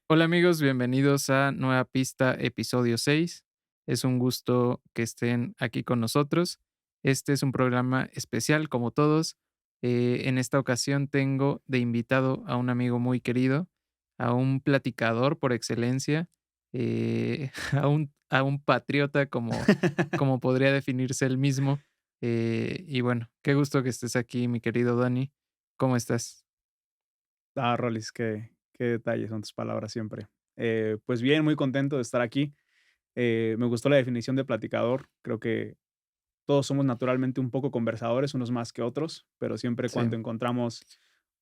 Hola amigos, bienvenidos a Nueva Pista, episodio 6. Es un gusto que estén aquí con nosotros. Este es un programa especial, como todos. En esta ocasión tengo de invitado a un amigo muy querido, a un platicador por excelencia, a un patriota como podría definirse él mismo. Y bueno, qué gusto que estés aquí, mi querido Dani. ¿Cómo estás? Rolis, qué detalles son tus palabras siempre. Pues bien, muy contento de estar aquí. Me gustó la definición de platicador. Creo que todos somos naturalmente un poco conversadores, unos más que otros, pero siempre Sí, cuando encontramos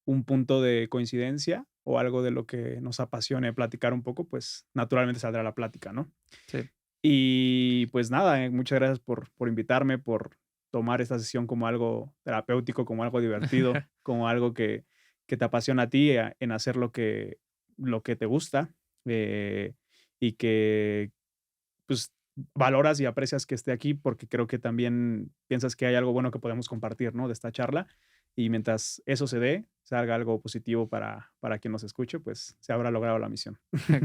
un punto de coincidencia o algo de lo que nos apasione platicar un poco, pues naturalmente saldrá la plática, ¿no? sí. Y pues nada, muchas gracias por invitarme, por tomar esta sesión como algo terapéutico, como algo divertido, como algo que te apasiona a ti en hacer lo que te gusta, eh, y que pues valoras y aprecias que esté aquí porque creo que también piensas que hay algo bueno que podemos compartir, ¿no? De esta charla. Y mientras eso se dé, salga algo positivo para quien nos escuche, pues se habrá logrado la misión.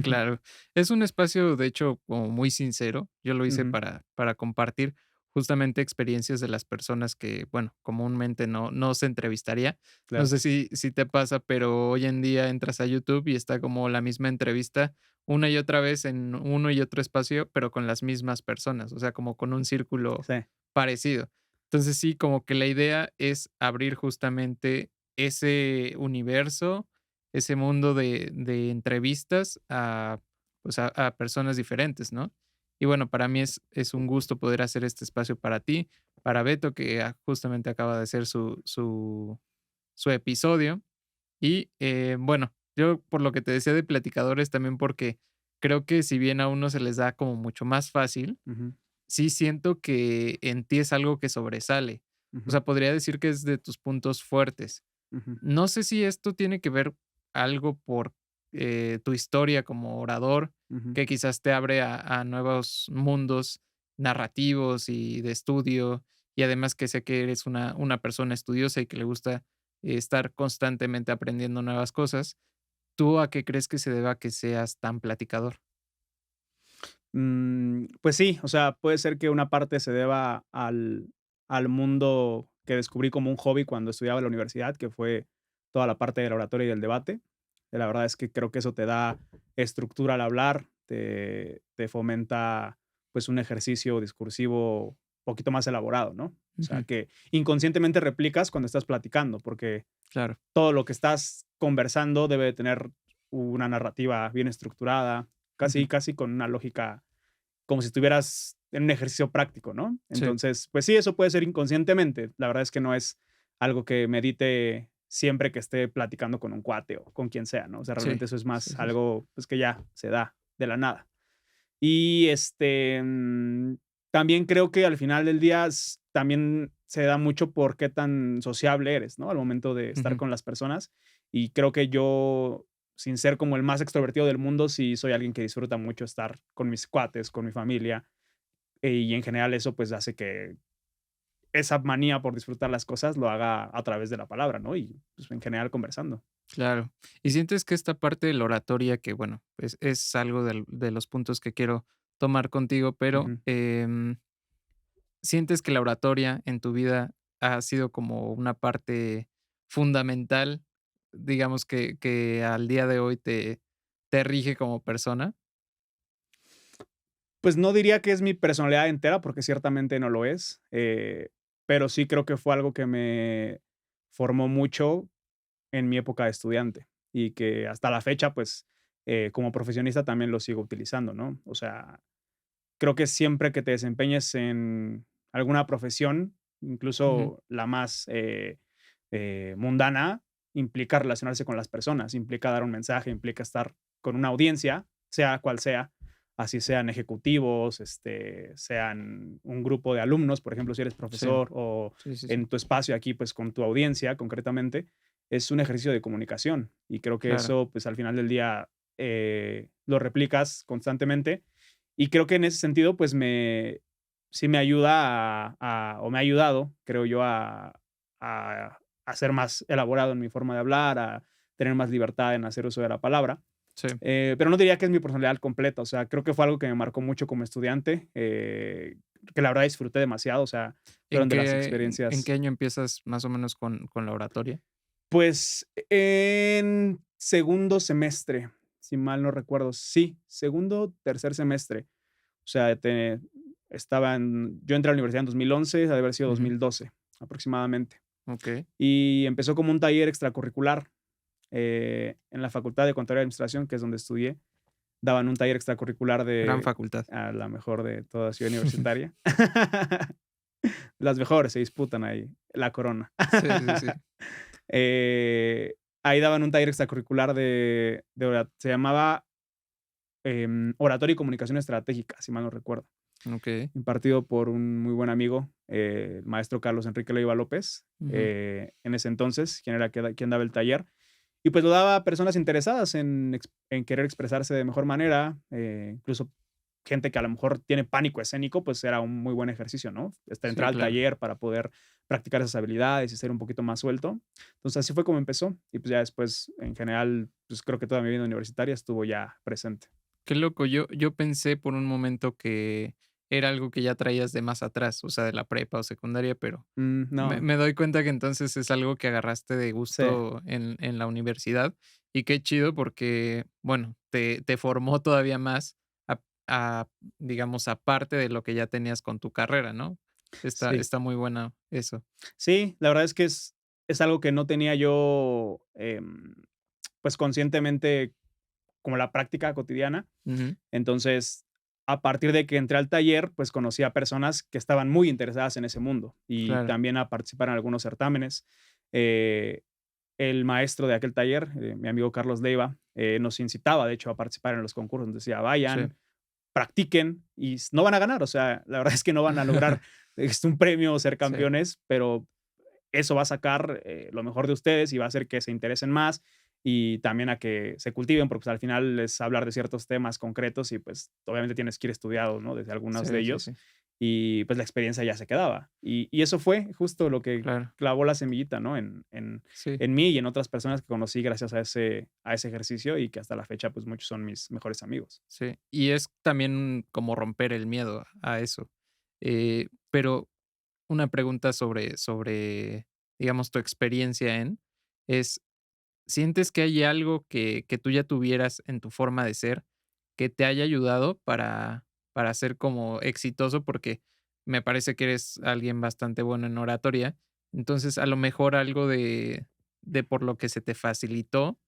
Claro. Es un espacio, de hecho, como muy sincero. Yo lo hice Ujú, para compartir justamente experiencias de las personas que, bueno, comúnmente no se entrevistaría. No claro. sé si te pasa, pero hoy en día entras a YouTube y está como la misma entrevista una y otra vez en uno y otro espacio, pero con las mismas personas, o sea, como con un círculo Sí. parecido. Entonces, sí, como que la idea es abrir justamente ese universo, ese mundo de entrevistas a, pues, a personas diferentes, ¿no? Y bueno, para mí es un gusto poder hacer este espacio para ti, para Beto, que, justamente acaba de hacer su episodio. Y, bueno, yo por lo que te decía de platicadores, también porque creo que si bien a uno se les da como mucho más fácil, Ujú, sí siento que en ti es algo que sobresale. O ujú, sea, podría decir que es de tus puntos fuertes. ujú, No sé si esto tiene que ver algo por, tu historia como orador, ujú. que quizás te abre a nuevos mundos narrativos y de estudio, y además que sé que eres una persona estudiosa y que le gusta estar constantemente aprendiendo nuevas cosas. ¿Tú a qué crees que se deba que seas tan platicador? Pues sí, o sea, puede ser que una parte se deba al mundo que descubrí como un hobby cuando estudiaba en la universidad, que fue toda la parte de la oratoria y del debate. La verdad es que creo que eso te da estructura al hablar, te fomenta, pues, un ejercicio discursivo un poquito más elaborado, ¿no? O sea, Ujú, que inconscientemente replicas cuando estás platicando, porque claro. todo lo que estás conversando debe de tener una narrativa bien estructurada, casi, Ujú. casi con una lógica como si estuvieras en un ejercicio práctico, ¿no? Sí, Entonces, pues sí, eso puede ser inconscientemente. La verdad es que no es algo que medite siempre que esté platicando con un cuate o con quien sea, ¿no? O sea, sí, realmente eso es sí, más sí, sí. algo, pues, que ya se da de la nada. Y, también creo que al final del día también se da mucho por qué tan sociable eres, ¿no? Al momento de estar Ujú. con las personas. Y creo que yo, sin ser como el más extrovertido del mundo, sí soy alguien que disfruta mucho estar con mis cuates, con mi familia. Y en general eso, pues, hace que esa manía por disfrutar las cosas lo haga a través de la palabra, ¿no? Y, pues, en general conversando. Claro. ¿Y sientes que esta parte de la oratoria, que bueno, es algo de los puntos que quiero tomar contigo, pero Ujú. sientes que la oratoria en tu vida ha sido como una parte fundamental, digamos que al día de hoy te rige como persona? Pues, no diría que es mi personalidad entera, porque ciertamente no lo es, pero sí creo que fue algo que me formó mucho en mi época de estudiante, y que hasta la fecha, pues, como profesionista también lo sigo utilizando, ¿no? O sea, creo que siempre que te desempeñes en alguna profesión, Ujú. incluso la más, mundana, implica relacionarse con las personas, implica dar un mensaje, implica estar con una audiencia, sea cual sea, así sean ejecutivos, sean un grupo de alumnos, por ejemplo, si eres Sí, profesor o sí, sí, sí. en tu espacio aquí, pues, con tu audiencia concretamente, es un ejercicio de comunicación, y creo que Claro. eso, pues, al final del día, lo replicas constantemente y creo que en ese sentido, pues sí me ayuda o me ha ayudado, creo yo, a ser más elaborado en mi forma de hablar, a tener más libertad en hacer uso de la palabra. Sí. Pero no diría que es mi personalidad completa, o sea, creo que fue algo que me marcó mucho como estudiante, que la verdad disfruté demasiado, o sea, ¿En fueron de las en experiencias. qué año empiezas más o menos con la oratoria? Pues, en segundo semestre, si mal no recuerdo. Sí, segundo, tercer semestre. O sea, yo entré a la universidad en 2011, ha de haber sido Ujú. 2012, aproximadamente. Okey, Y empezó como un taller extracurricular, en la Facultad de Contaduría y Administración, que es donde estudié. Daban un taller extracurricular gran de facultad. a la mejor de toda ciudad universitaria. Las mejores se disputan ahí la corona. Sí, sí, sí. Eh, ahí daban un taller extracurricular se llamaba, Oratoria y Comunicación Estratégica, si mal no recuerdo, Okey. impartido por un muy buen amigo, el maestro Carlos Enrique Leiva López, Ujú. en ese entonces, quien daba el taller. Y pues lo daba a personas interesadas en querer expresarse de mejor manera, incluso gente que a lo mejor tiene pánico escénico, pues era un muy buen ejercicio, ¿no? Sí, Entrar al claro. taller para poder practicar esas habilidades y ser un poquito más suelto. Entonces así fue como empezó y pues ya después, en general, pues creo que toda mi vida universitaria estuvo ya presente. Qué loco. Yo pensé por un momento que era algo que ya traías de más atrás, o sea, de la prepa o secundaria, pero me No, me doy cuenta que entonces es algo que agarraste de sí, gusto en la universidad, y qué chido porque, bueno, te formó todavía más a, digamos, aparte de lo que ya tenías con tu carrera, ¿no? sí. Está muy buena eso. Sí, la verdad es que es algo que no tenía yo, pues, conscientemente como la práctica cotidiana. Ujú, Entonces, a partir de que entré al taller, pues, conocí a personas que estaban muy interesadas en ese mundo y claro, también a participar en algunos certámenes. Eh, el maestro de aquel taller, mi amigo Carlos Leiva, nos incitaba, de hecho, a participar en los concursos. Nos decía: sí. "Vayan, practiquen y no van a ganar". O sea, la verdad es que no van a lograr, un premio o ser Sí, campeones, pero eso va a sacar, lo mejor de ustedes y va a hacer que se interesen más y también a que se cultiven, porque, pues, al final es hablar de ciertos temas concretos y, pues, obviamente tienes que ir estudiado, ¿no?, desde algunos de sí, sí, ellos, sí, y, pues, la experiencia ya se quedaba. Y eso fue justo lo que claro, clavó la semillita, ¿no?, en sí. mí y en otras personas que conocí gracias a ese ejercicio y que hasta la fecha, pues, muchos son mis mejores amigos. Sí, y es también como romper el miedo a eso. Pero una pregunta sobre, digamos, tu experiencia es, ¿sientes que hay algo que tú ya tuvieras en tu forma de ser que te haya ayudado para ser como exitoso? Porque me parece que eres alguien bastante bueno en oratoria, entonces, a lo mejor algo de por lo que se te facilitó,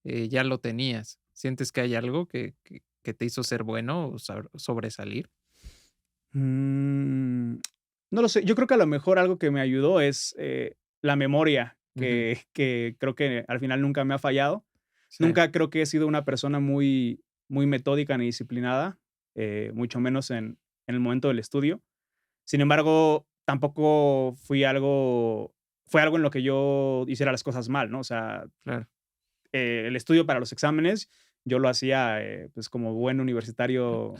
ya lo tenías. ¿Sientes que hay algo que te hizo ser bueno o sobresalir? Mm, no lo sé, yo creo que a lo mejor algo que me ayudó es, la memoria, Ujú. que creo que al final nunca me ha fallado. Sí, Nunca creo que he sido una persona muy metódica ni disciplinada, mucho menos en el momento del estudio. Sin embargo, tampoco fue algo en lo que yo hiciera las cosas mal, ¿no? O sea, claro. el estudio para los exámenes, yo lo hacía, pues, como buen universitario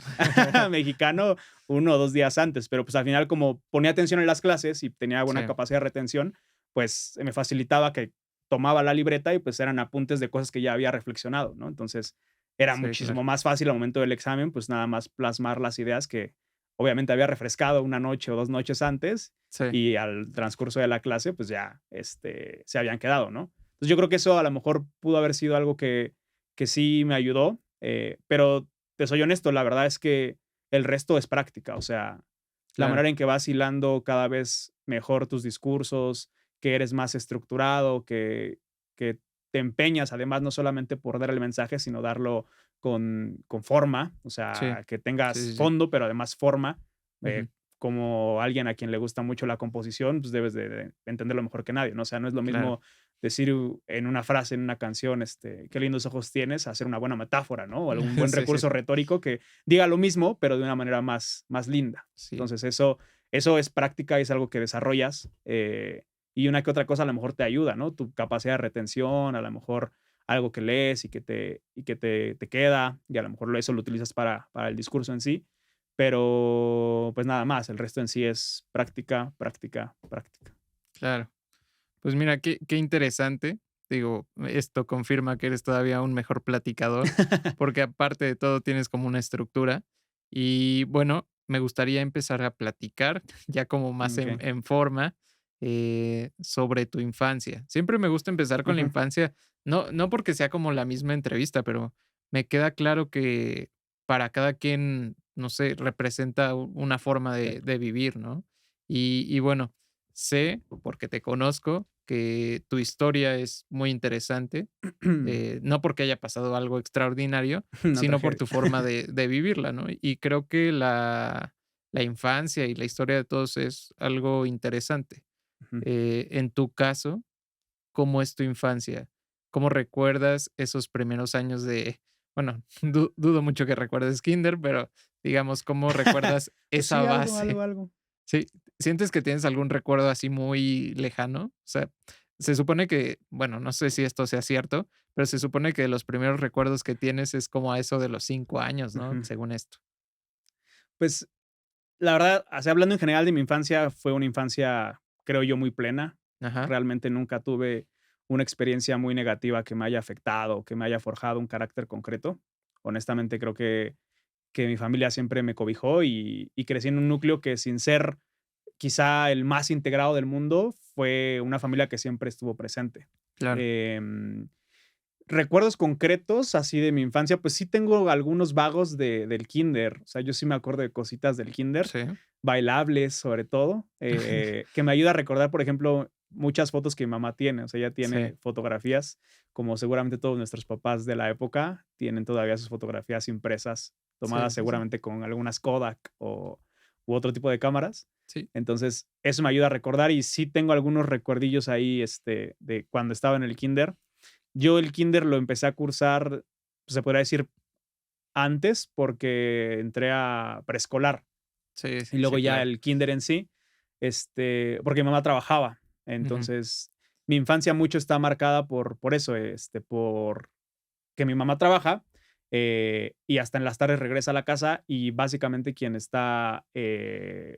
mexicano, 1 o 2 días antes, pero, pues, al final, como ponía atención en las clases y tenía Sí, buena capacidad de retención, pues, me facilitaba que tomaba la libreta y, pues, eran apuntes de cosas que ya había reflexionado, ¿no? Entonces, era sí, claro. muchísimo más fácil al momento del examen, pues, nada más plasmar las ideas que, obviamente, había refrescado 1 noche o 2 noches antes, Sí, y al transcurso de la clase, pues, ya, se habían quedado, ¿no? Entonces, yo creo que eso a lo mejor pudo haber sido algo que sí me ayudó, pero te soy honesto, la verdad es que el resto es práctica, o sea, la claro. manera en que vas hilando cada vez mejor tus discursos, que eres más estructurado, que te empeñas, además, no solamente por dar el mensaje, sino darlo con forma, o Sí, sea, que sí, tengas sí, sí. fondo, pero además forma, Ujú. como alguien a quien le gusta mucho la composición, pues debes de entenderlo mejor que nadie, ¿no? O sea, no es lo Claro. mismo decir en una frase, en una canción, qué lindos ojos tienes, hacer una buena metáfora, ¿no? O algún buen Sí, sí, recurso retórico que diga lo mismo, pero de una manera más linda. sí, Entonces, eso es práctica, es algo que desarrollas, y una que otra cosa a lo mejor te ayuda, ¿no? Tu capacidad de retención, a lo mejor algo que lees y que te queda, y a lo mejor eso lo utilizas para el discurso en sí, pero pues nada más, el resto en sí es práctica, práctica, práctica. claro. Pues mira, qué interesante. digo, esto confirma que eres todavía un mejor platicador, porque aparte de todo tienes como una estructura. Y bueno, me gustaría empezar a platicar ya como más Okey. en forma, sobre tu infancia. Siempre me gusta empezar con la Ujú. infancia, no porque sea como la misma entrevista, pero me queda claro que para cada quien, no sé, representa una forma Sí. de vivir, ¿no? Y bueno, sé, porque te conozco, que tu historia es muy interesante, no porque haya pasado algo extraordinario, Una sino por tragedia. tu forma de vivirla, ¿no? Y creo que la infancia y la historia de todos es algo interesante. Ujú. En tu caso, ¿cómo es tu infancia? ¿Cómo recuerdas esos primeros años de bueno, dudo mucho que recuerdes kinder, pero digamos, ¿cómo recuerdas Pues esa sí, algo, algo, base? algo. Sí, ¿sientes que tienes algún recuerdo así muy lejano? O sea, se supone que, bueno, no sé si esto sea cierto, pero se supone que los primeros recuerdos que tienes es como a eso de los 5 años, ¿no? Ujú. Según esto. Pues, la verdad, así hablando en general de mi infancia, fue una infancia, creo yo, muy plena. Ajá, Realmente nunca tuve una experiencia muy negativa que me haya afectado, que me haya forjado un carácter concreto. Honestamente, creo que mi familia siempre me cobijó y crecí en un núcleo que, sin ser quizá el más integrado del mundo, fue una familia que siempre estuvo presente. claro. Em, Recuerdos concretos así de mi infancia, pues sí tengo algunos vagos del kinder. O sea, yo sí me acuerdo de cositas del kinder, Sí. bailables sobre todo, que me ayuda a recordar, por ejemplo, muchas fotos que mi mamá tiene. O sea, ella Sí, tiene fotografías, como seguramente todos nuestros papás de la época tienen todavía sus fotografías impresas, sí, tomadas sí, sí. seguramente con algunas Kodak u otro tipo de cámaras. Sí. Entonces, eso me ayuda a recordar y sí tengo algunos recuerdillos ahí, de cuando estaba en el kinder. Yo el kinder lo empecé a cursar, se podría decir, antes, porque entré a preescolar Sí, y luego sí, ya claro. el kinder en sí, porque mi mamá trabajaba. Ujú. Entonces, mi infancia mucho está marcada por eso, por que mi mamá trabaja, y hasta en las tardes regresa a la casa y básicamente quien está,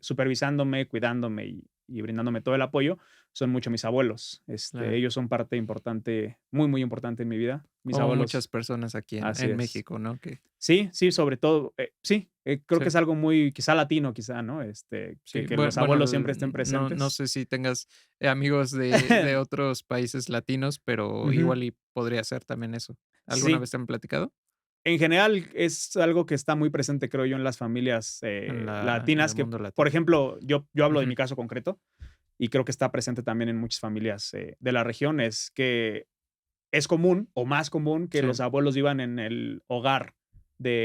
supervisándome, cuidándome y brindándome todo el apoyo son mucho mis abuelos. Claro. Ellos son parte importante, muy, muy importante en mi vida. Mis Como muchas abuelos, personas aquí así en es. México, ¿no? Que Sí, sí, sobre todo, sí, creo que sí. es algo muy, quizá latino, quizá, ¿no? Que Sí, los bueno, abuelos siempre estén no presentes. sé si tengas, amigos de otros países latinos, pero Ujú. igual y podría ser también eso. ¿Alguna Sí, vez te han platicado? en general, es algo que está muy presente, creo yo, en las familias, En el latinas que, mundo por latino. ejemplo, yo hablo de Ujú. mi caso concreto, y creo que está presente también en muchas familias, de la región, es que es común, o más común, que Sí, los abuelos vivan en el hogar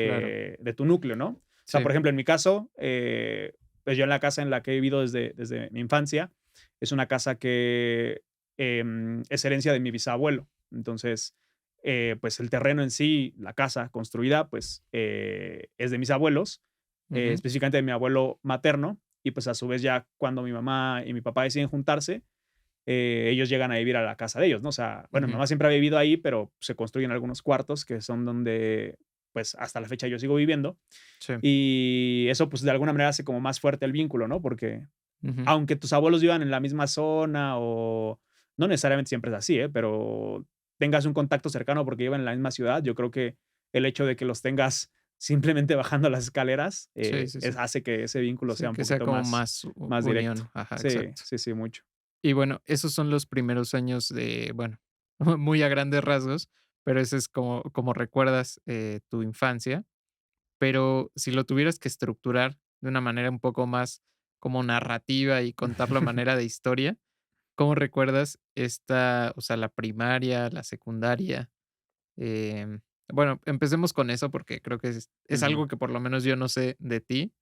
claro. de tu núcleo, ¿no? O sea, Sí. por ejemplo, en mi caso, pues, yo en la casa en la que he vivido desde mi infancia, es una casa que, es herencia de mi bisabuelo. Entonces, pues, el terreno en sí, la casa construida, pues, es de mis abuelos, Ujú, específicamente de mi abuelo materno, y, pues, a su vez, ya cuando mi mamá y mi papá deciden juntarse, ellos llegan a vivir a la casa de ellos, ¿no? O sea, bueno, mi ujú. mamá siempre ha vivido ahí, pero se construyen algunos cuartos que son donde, pues, hasta la fecha yo sigo viviendo. Sí. Y eso, pues, de alguna manera hace como más fuerte el vínculo, ¿no? Porque Ujú. aunque tus abuelos vivan en la misma zona o no necesariamente siempre es así, pero tengas un contacto cercano porque viven en la misma ciudad, yo creo que el hecho de que los tengas simplemente bajando las escaleras, Sí, sí, sí. hace que ese vínculo sea Sí, un que sea poquito como más, más más directo. unión. Ajá, Sí, exacto. sí, sí, mucho. Y bueno, esos son los primeros años de, bueno, muy a grandes rasgos, pero ese es como recuerdas, tu infancia. Pero si lo tuvieras que estructurar de una manera un poco más como narrativa y contarlo a manera de historia, ¿cómo recuerdas esta, o sea, la primaria, la secundaria? Em, bueno, empecemos con eso porque creo que es Ujú, algo que por lo menos yo no sé de ti.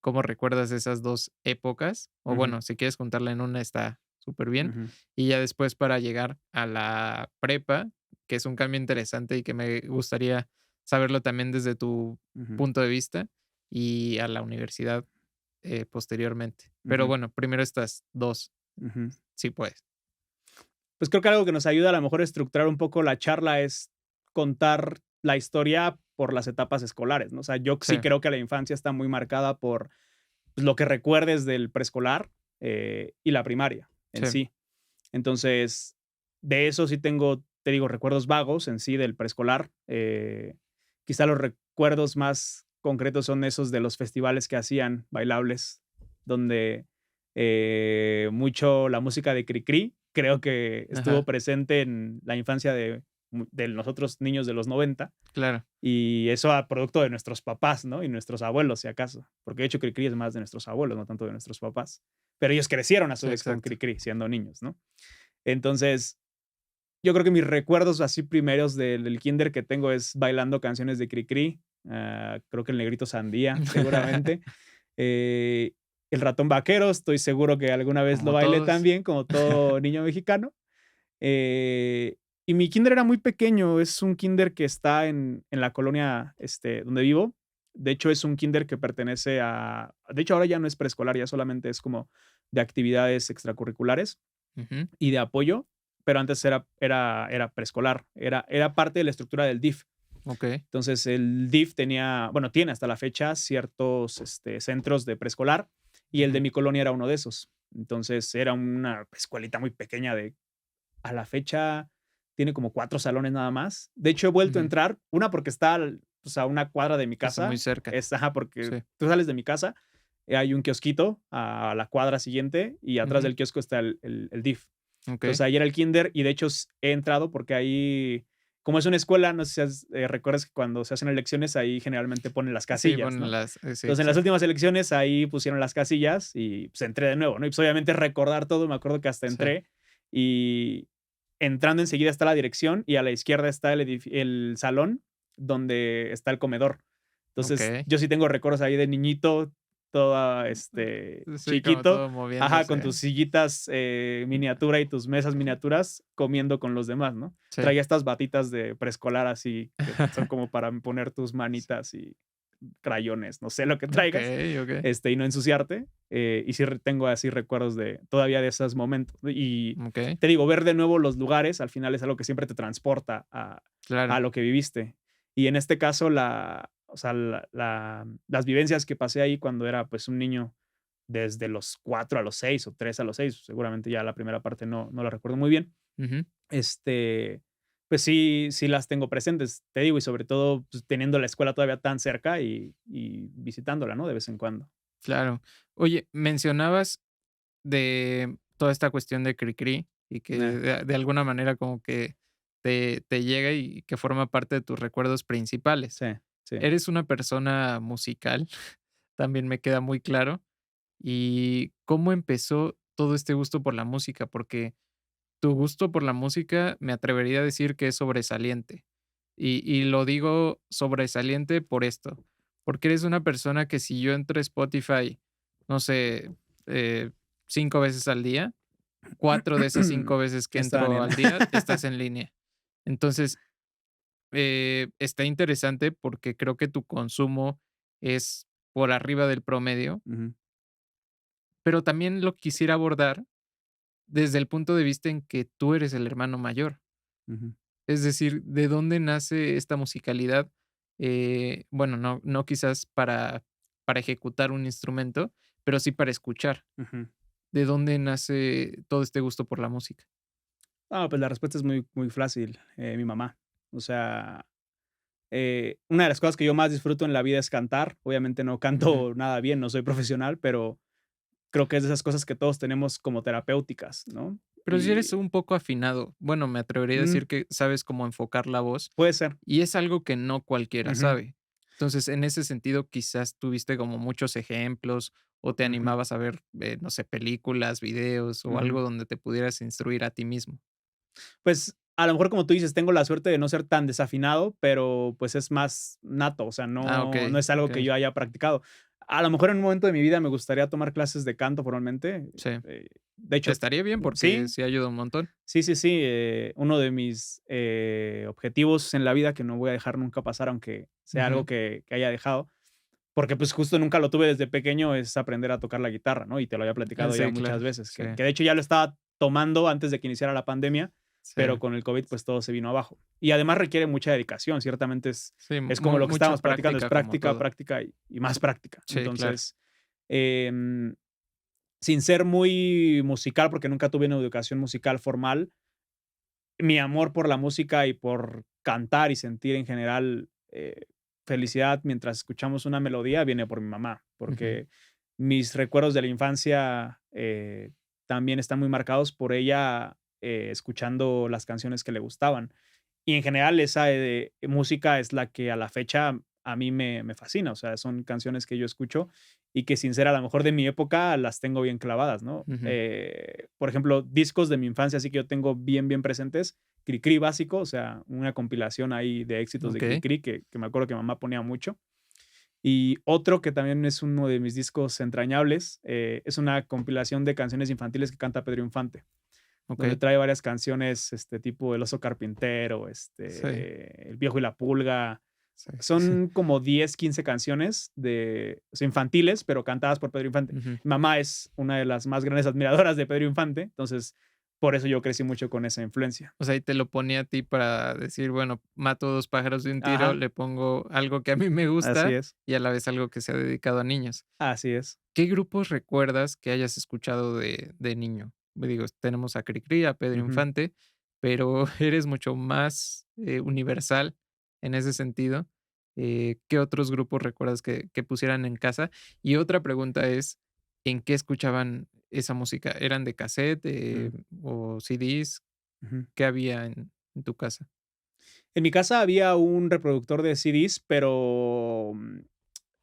¿Cómo recuerdas esas 2 épocas? O ujú, bueno, si quieres juntarla en una está súper bien. ujú, Y ya después para llegar a la prepa, que es un cambio interesante y que me gustaría saberlo también desde tu ujú, punto de vista, y a la universidad, posteriormente. Pero ujú, bueno, primero estas 2 ujú. si puedes. Pues creo que algo que nos ayuda a lo mejor a estructurar un poco la charla es contar la historia por las etapas escolares, ¿no? O sea, yo Sí, sí creo que la infancia está muy marcada por, pues, lo que recuerdes del preescolar, y la primaria en sí, sí. Entonces, de eso sí tengo, te digo, recuerdos vagos en sí del preescolar. Quizá los recuerdos más concretos son esos de los festivales que hacían bailables, donde mucho la música de Cricri creo que estuvo Ajá, presente en la infancia de nosotros niños de los 90. claro. Y eso a producto de nuestros papás, ¿no? Y nuestros abuelos, si acaso. Porque de hecho Cricri es más de nuestros abuelos, no tanto de nuestros papás. Pero ellos crecieron a su Sí, vez con exacto. Cricri, siendo niños, ¿no? Entonces, yo creo que mis recuerdos así primeros del kinder que tengo es bailando canciones de Cricri. Creo que el Negrito Sandía, seguramente. Eh, el Ratón Vaquero, estoy seguro que alguna vez lo Como bailé todos. también, como todo niño mexicano. Eh, y mi kinder era muy pequeño, es un kinder que está en la colonia, donde vivo. De hecho, es un kinder que pertenece de hecho, ahora ya no es preescolar, ya solamente es como de actividades extracurriculares Ujú, y de apoyo, pero antes era preescolar, era parte de la estructura del DIF. okey. Entonces, el DIF bueno, tiene hasta la fecha ciertos, centros de preescolar, y el de Ujú, mi colonia era uno de esos. Entonces, era una escuelita muy pequeña a la fecha tiene como 4 salones nada más. De hecho, he vuelto a ujú. entrar, una porque está pues, a una cuadra de mi Está muy casa, cerca. ajá, porque Sí. tú sales de mi casa, hay un kiosquito a la cuadra siguiente y atrás Ujú, del kiosco está el DIF. Entonces, okey. ahí era el kinder y de hecho he entrado porque ahí, como es una escuela, no sé si recuerdas que cuando se hacen elecciones ahí generalmente ponen las Sí, casillas, bueno, ¿no? sí, Entonces, en las exacto. últimas elecciones ahí pusieron las casillas y pues entré de nuevo, ¿no? Y pues obviamente recordar todo, me acuerdo que hasta Sí. entré y entrando enseguida está la dirección y a la izquierda está el salón donde está el comedor. Entonces, Okey. yo sí tengo recuerdos ahí de niñito, toda, Sí, como chiquito, todo ajá, con tus moviéndose. sillitas, miniatura y tus mesas miniaturas, comiendo con los demás, ¿no? Sí. Traía estas batitas de preescolar así, que son como para poner tus manitas y crayones, no sé lo que traigas, Okey, okey, y no ensuciarte. Y sí tengo así recuerdos todavía de esos momentos, ¿no? Y okey. te digo, ver de nuevo los lugares al final es algo que siempre te transporta a Claro. lo que viviste. Y en este caso, o sea, las vivencias que pasé ahí cuando era pues un niño desde los 4 a los 6 o 3 a los 6 seguramente ya la primera parte no la recuerdo muy bien. Ujú. Este, pues sí las tengo presentes, te digo, y sobre todo, pues, teniendo la escuela todavía tan cerca y visitándola, ¿no? De vez en cuando. Claro. Oye, mencionabas de toda esta cuestión de Cricri y que Eh, de alguna manera como que te llega y que forma parte de tus recuerdos principales. sí, sí. Eres una persona musical, también me queda muy claro. ¿Y cómo empezó todo este gusto por la música? Porque tu gusto por la música me atrevería a decir que es sobresaliente. Y lo digo sobresaliente por esto, porque eres una persona que si yo entro a Spotify, no sé, eh, 5 veces al día, 4 de esas 5 veces que Están entro en al día estás en línea. Entonces, está interesante porque creo que tu consumo es por arriba del promedio, Ujú, pero también lo quisiera abordar desde el punto de vista en que tú eres el hermano mayor. ujú, Es decir, ¿de dónde nace esta musicalidad? Bueno, no quizás para ejecutar un instrumento, pero sí para escuchar. ujú. ¿De dónde nace todo este gusto por la música? Pues la respuesta es muy, muy fácil, mi mamá. O sea, una de las cosas que yo más disfruto en la vida es cantar. Obviamente no Ujú. canto nada bien, no soy profesional, pero creo que es de esas cosas que todos tenemos como terapéuticas, ¿no? Pero si eres Y un poco afinado, bueno, me atrevería a mm, decir que sabes cómo enfocar la voz, puede ser. y es algo que no cualquiera Ujú, sabe. Entonces, en ese sentido, quizás tuviste como muchos ejemplos o te ujú, animabas a ver, no sé, películas, videos o ujú. algo donde te pudieras instruir a ti mismo. Pues, a lo mejor, como tú dices, tengo la suerte de no ser tan desafinado, pero, pues, es más nato, o sea, Ah, no okey, es algo que okey. yo haya practicado. A lo mejor en un momento de mi vida me gustaría tomar clases de canto formalmente, Sí. de hecho Estaría bien porque sí, sí ayuda un montón. sí, uno de mis, objetivos en la vida que no voy a dejar nunca pasar, aunque sea algo Ujú. que haya dejado, porque, pues, justo nunca lo tuve desde pequeño, es aprender a tocar la guitarra, ¿no? Y te lo había platicado ya Sí, muchas claro. veces, Sí, que de hecho ya lo estaba tomando antes de que iniciara la pandemia, sí, pero con el COVID, pues, todo se vino abajo. Y además requiere mucha dedicación, ciertamente sí, es como lo que mucha estábamos platicando, es práctica como práctica, todo. práctica y más práctica. Sí, claro. Entonces, em, sin ser muy musical, porque nunca tuve una educación musical formal, mi amor por la música y por cantar y sentir en general, felicidad mientras escuchamos una melodía viene por mi mamá, Ujú. porque mis recuerdos de la infancia, también están muy marcados por ella, escuchando las canciones que le gustaban. Y en general esa, música es la que a la fecha a mí me fascina, o sea, son canciones que yo escucho y que sin ser a lo mejor de mi época las tengo bien clavadas, ¿no? Ujú. Por ejemplo, discos de mi infancia, así que yo tengo bien presentes, Cricri Básico, o sea, una compilación ahí de éxitos de Okey. Cricri que me acuerdo que mamá ponía mucho. Y otro que también es uno de mis discos entrañables, es una compilación de canciones infantiles que canta Pedro Infante, donde Okey. trae varias canciones, tipo El Oso Carpintero, Sí. El Viejo y la Pulga. Sí, sí, sí. Son como 10 15 canciones o sea, infantiles, pero cantadas por Pedro Infante. Ujú. Mi mamá es una de las más grandes admiradoras de Pedro Infante, entonces, por eso yo crecí mucho con esa influencia. O sea, y te lo ponía a ti para decir, bueno, mato 2 pájaros de un tiro, Ajá, le pongo algo que a mí me así gusta es, y a la vez algo que sea dedicado a niños. así es. ¿Qué grupos recuerdas que hayas escuchado de niño? Digo, tenemos a Cricri, a Pedro Ujú. Infante, pero eres mucho más, universal en ese sentido. ¿Qué otros grupos recuerdas que pusieran en casa? Y otra pregunta es, ¿en qué escuchaban esa música? ¿Eran de casete, Mm, o CDs? ujú. ¿Qué había en tu casa? En mi casa había un reproductor de CDs, pero,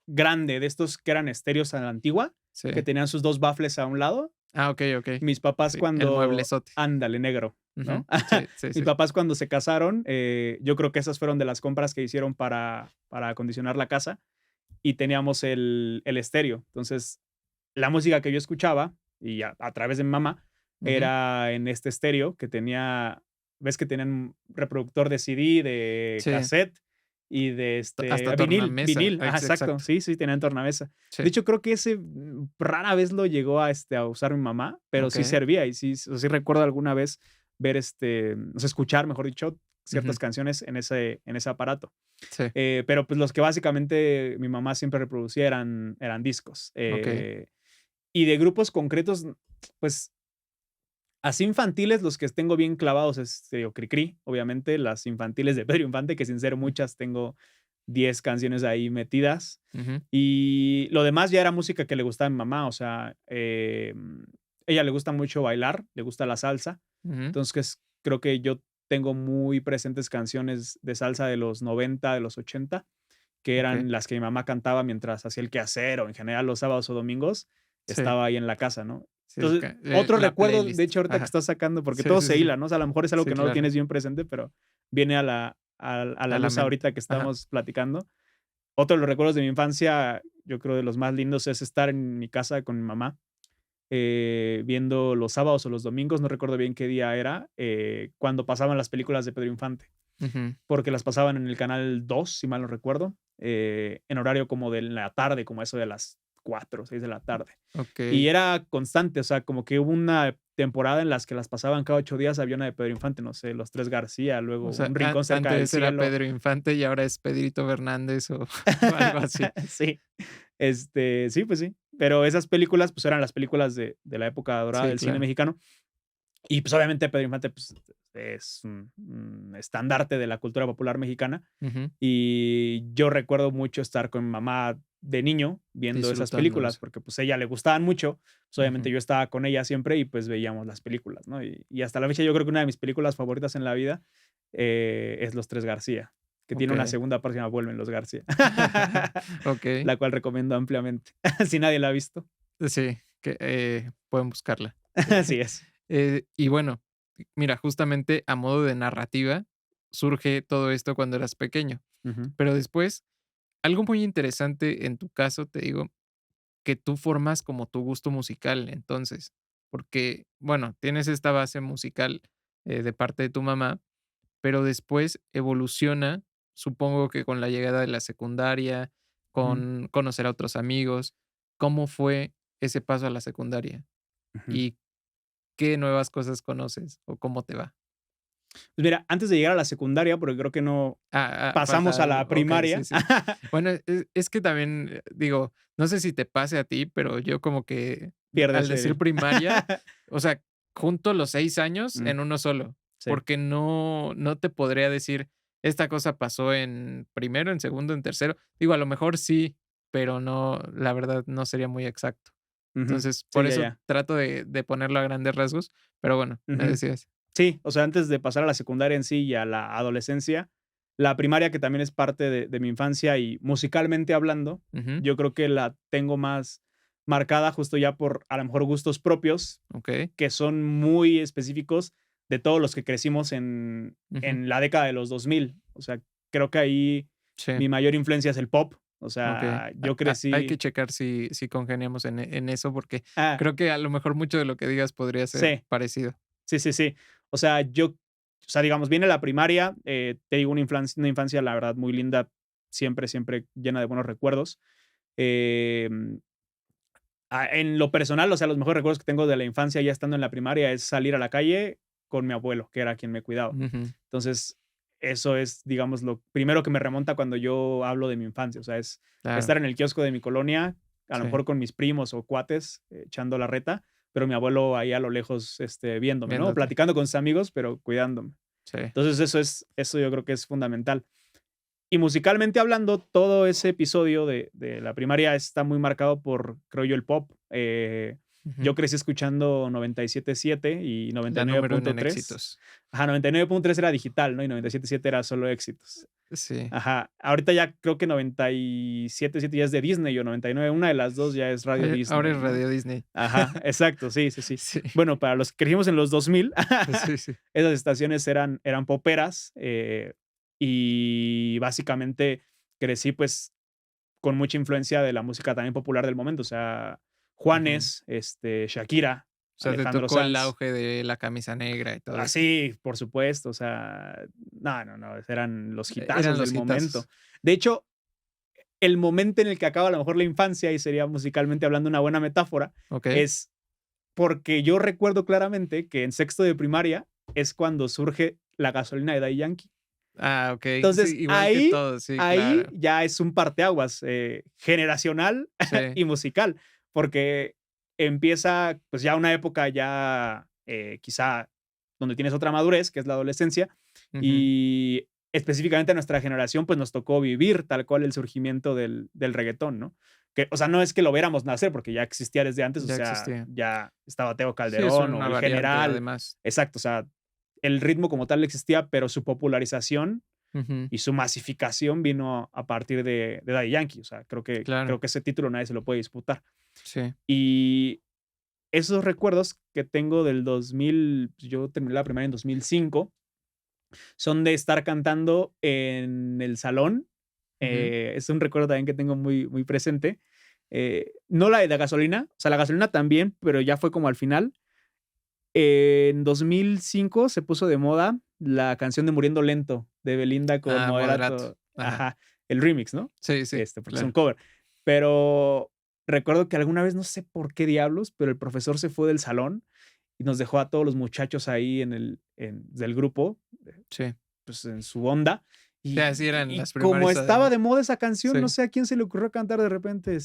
grande, de estos que eran estéreos a la antigua, que Sí. tenían sus 2 bafles a un lado. Ah, okey, okey. Mis papás Sí, el cuando mueblezote. ándale, negro, Ujú. ¿no? Sí, sí, Mis sí. papás cuando se casaron, yo creo que esas fueron de las compras que hicieron para acondicionar la casa, y teníamos el estéreo. Entonces, la música que yo escuchaba, y a través de mi mamá, Ujú. era en este estéreo que tenía, ves que tenían reproductor de CD, de Sí, casete y de, hasta tornamesa. vinil. Ajá, exacto. Exacto. Sí, sí, tenían tornamesa. De Sí. hecho, creo que ese, rara vez lo llegó a usar mi mamá, pero sí Okey. servía y sí, o sí recuerdo alguna vez ver, o sea, escuchar, mejor dicho, Ujú. ciertas canciones en ese aparato. Sí. Pero, pues, los que básicamente mi mamá siempre reproducía eran discos. Okey. Y de grupos concretos, pues, así infantiles, los que tengo bien clavados es, te digo, Cricri, obviamente, las infantiles de Pedro Infante, que sin ser Mm. muchas, tengo 10 canciones ahí metidas. Ujú. Y lo demás ya era música que le gustaba a mi mamá, o sea, ella le gusta mucho bailar, le gusta la salsa. Ujú. Entonces, creo que yo tengo muy presentes canciones de salsa de los 90 de los 80 que Okey. eran las que mi mamá cantaba mientras hacía el quehacer o en general los sábados o domingos, Sí. estaba ahí en la casa, ¿no? Sí, Entonces, ca otro la recuerdo, de playlist. hecho, ahorita que Ajá. estás sacando, porque Sí, todo sí, se sí. hila, ¿no? O sea, a lo mejor es algo Sí, que no lo claro. tienes bien presente, pero viene a la A la luz mente. ahorita que Ajá. estamos platicando. Otro de los recuerdos de mi infancia, yo creo de los más lindos, es estar en mi casa con mi mamá, viendo los sábados o los domingos, no recuerdo bien qué día era, cuando pasaban las películas de Pedro Infante, Ujú. porque las pasaban en el canal 2 si mal no recuerdo, en horario como de la tarde, como eso de las 4 o 6 de la tarde. Y Okey. era constante, o sea, como que hubo una temporada en las que las pasaban cada 8 días, había una de Pedro Infante, no sé, Los Tres García, O luego sea, Un Rincón cerca del antes era cielo. Pedro Infante y ahora es Pedrito Fernández o o algo así. Sí, sí, pues sí, pero esas películas, pues, eran las películas de la época dorada Sí, del cine claro. mexicano y, pues, obviamente Pedro Infante, pues, es un estandarte de la cultura popular mexicana. Ujú. Y yo recuerdo mucho estar con mi mamá de niño viendo esas Disfrutando películas, eso. porque, pues, a ella le gustaban mucho, pues, obviamente Ujú. yo estaba con ella siempre y, pues, veíamos las películas, ¿no? Y hasta la fecha yo creo que una de mis películas favoritas en la vida, es Los Tres García, que tiene una Okey. segunda parte que se llama Vuelven los García, Okey. la cual recomiendo ampliamente, si nadie la ha visto. Sí, que, pueden buscarla. Así es. Y bueno, mira, justamente a modo de narrativa surge todo esto cuando eras pequeño, Ujú, pero después, algo muy interesante en tu caso, te digo, que tú formas como tu gusto musical, entonces, porque, bueno, tienes esta base musical, de parte de tu mamá, pero después evoluciona, supongo que con la llegada de la secundaria, ujú, con conocer a otros amigos. ¿Cómo fue ese paso a la secundaria? ujú. ¿Y qué nuevas cosas conoces o cómo te va? Pues mira, antes de llegar a la secundaria, porque creo que no pasamos Falta a algo. la Okey, sí, primaria. sí. Bueno, es que también, digo, no sé si te pase a ti, pero yo como que al Pierdes decir el primaria, o sea, junto los 6 años mm. en uno solo. Sí. porque no te podría decir, esta cosa pasó en primero, en segundo, en tercero. Digo, a lo mejor sí, pero no, la verdad no sería muy exacto. Ujú. Entonces, Sí, por ya, eso ya. trato de ponerlo a grandes rasgos, pero bueno, me Ujú. decías. Sí, o sea, antes de pasar a la secundaria en sí y a la adolescencia, la primaria, que también es parte de mi infancia y musicalmente hablando, Ujú, yo creo que la tengo más marcada justo ya por, a lo mejor, gustos propios, okey, que son muy específicos de todos los que crecimos ujú, en la década de los 2000. O sea, creo que ahí sí. mi mayor influencia es el pop. O Okey. sea, yo Hay que crecí. checar si congeniamos en eso, porque Ah, creo que a lo mejor mucho de lo que digas podría ser sí. parecido. Sí, sí, sí. O sea, digamos, viene la primaria, te digo, una infancia, la verdad, muy linda, siempre, siempre llena de buenos recuerdos. Em, en lo personal, o sea, los mejores recuerdos que tengo de la infancia ya estando en la primaria es salir a la calle con mi abuelo, que era quien me cuidaba. Ujú, Entonces, eso es, digamos, lo primero que me remonta cuando yo hablo de mi infancia. O sea, es claro, estar en el kiosco de mi colonia, a lo sí, mejor con mis primos o cuates, echando la reta, pero mi abuelo ahí a lo lejos, viéndome, ¿no? viéndote. Platicando con sus amigos, pero cuidándome. Sí, Entonces, eso yo creo que es fundamental. Y musicalmente hablando, todo ese episodio de la primaria está muy marcado por, creo yo, el pop. ujú. Yo crecí escuchando 97.7 y La número 1 en 99.3. éxitos. Ajá, 99.3 era digital, ¿no? Y 97.7 era solo éxitos. Sí. Ajá. Ahorita ya creo que 97.7 ya es de Disney o 99, una de las dos ya es Radio Ahora Disney, es ¿no? Radio Disney. Ajá, exacto, sí, sí, sí. Sí, Bueno, para los que crecimos en los 2000, sí, sí. esas estaciones eran poperas, y básicamente crecí, pues, con mucha influencia de la música también popular del momento, o sea, Ujú. Juanes, Shakira, O sea, te Alejandro tocó el Sanz. auge de La Camisa Negra y todo eso. Así, por supuesto, o sea, no, no, no, eran los Eran hitazos del los momento. hitazos. De hecho, el momento en el que acaba a lo mejor la infancia, y sería musicalmente hablando una buena metáfora, Okey. es porque yo recuerdo claramente que en sexto de primaria es cuando surge La Gasolina de Daddy Yankee. Ah, okey. Sí, Entonces, igual que ahí todos, sí, ahí claro. ya es un parteaguas, generacional Sí. y musical, porque empieza, pues, ya una época ya, quizá donde tienes otra madurez, que es la adolescencia, Ujú. y específicamente a nuestra generación, pues, nos tocó vivir tal cual el surgimiento del reguetón, ¿no? Que, o sea, no es que lo viéramos nacer, porque ya existía desde antes, o Ya sea, existía. ya estaba Tego Sí, es Calderón o una El variante, General. además. Exacto, o sea, el ritmo como tal existía, pero su popularización Ujú. y su masificación vino a partir de Daddy Yankee. O sea, Claro. creo que ese título nadie se lo puede disputar. Sí. Y esos recuerdos que tengo del 2000, pues, yo terminé la primaria en 2005, son de estar cantando en el salón. Ujú. Es un recuerdo también que tengo muy, muy presente. No la de la gasolina, o sea, la gasolina también, pero ya fue como al final. En 2005 se puso de moda la canción de Muriendo Lento de Belinda con Ah, Moderato. Moderato. Ajá. Ajá, el remix, ¿no? Sí, sí, Porque es un claro. cover. Pero recuerdo que alguna vez, no sé por qué diablos, pero el profesor se fue del salón y nos dejó a todos los muchachos ahí del grupo, Sí. pues, en su onda. Sí, así eran Y las como primarias, estaba de además. moda esa canción, no Sí. sé a quién se le ocurrió cantar de repente,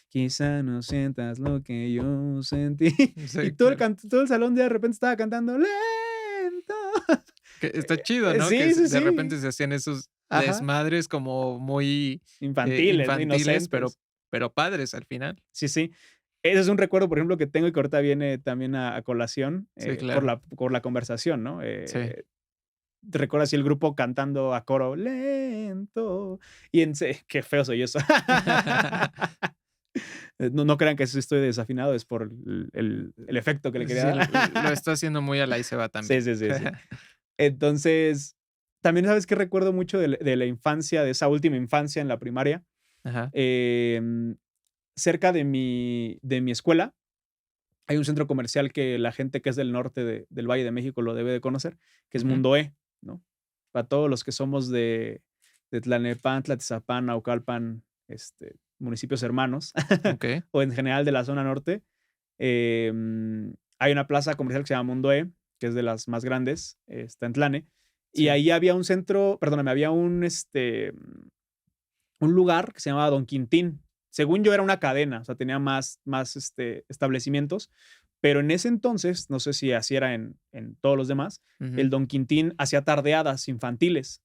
quizá no sientas lo que yo sentí. Y Sí, claro. todo el salón de repente estaba cantando lento. Que está chido, ¿no? Que Sí, sí, de repente sí. se hacían esos Ajá. desmadres como muy, Infantiles, ¿no? infantiles, Inocentes. pero padres al final. Sí, sí. Ese es un recuerdo, por ejemplo, que tengo y que ahorita viene también a colación, Sí, por claro. la conversación, ¿no? Sí. Recuerdo así el grupo cantando a coro, lento. Y qué feo soy eso. No, no crean que si estoy desafinado, es por el efecto que le Sí, quería sí, dar. lo está haciendo muy a la y se va Sí, también. sí, sí, sí. Entonces, también, ¿sabes qué recuerdo mucho de la infancia, de esa última infancia en la primaria? Ajá, Em, Cerca de mi escuela hay un centro comercial que la gente que es del norte del Valle de México lo debe de conocer, que es ujú, Mundo E, ¿no? Para todos los que somos de Tlalnepantla, Tizapán, Naucalpan, municipios hermanos, okey, o en general de la zona norte, hay una plaza comercial que se llama Mundo E, que es de las más grandes, está en Tlane, y sí, ahí había un centro, perdóname, había un lugar que se llamaba Don Quintín. Según yo era una cadena, o sea, tenía más establecimientos, Pero en ese entonces, no sé si así era en todos los demás, el Ujú. Don Quintín hacía tardeadas infantiles.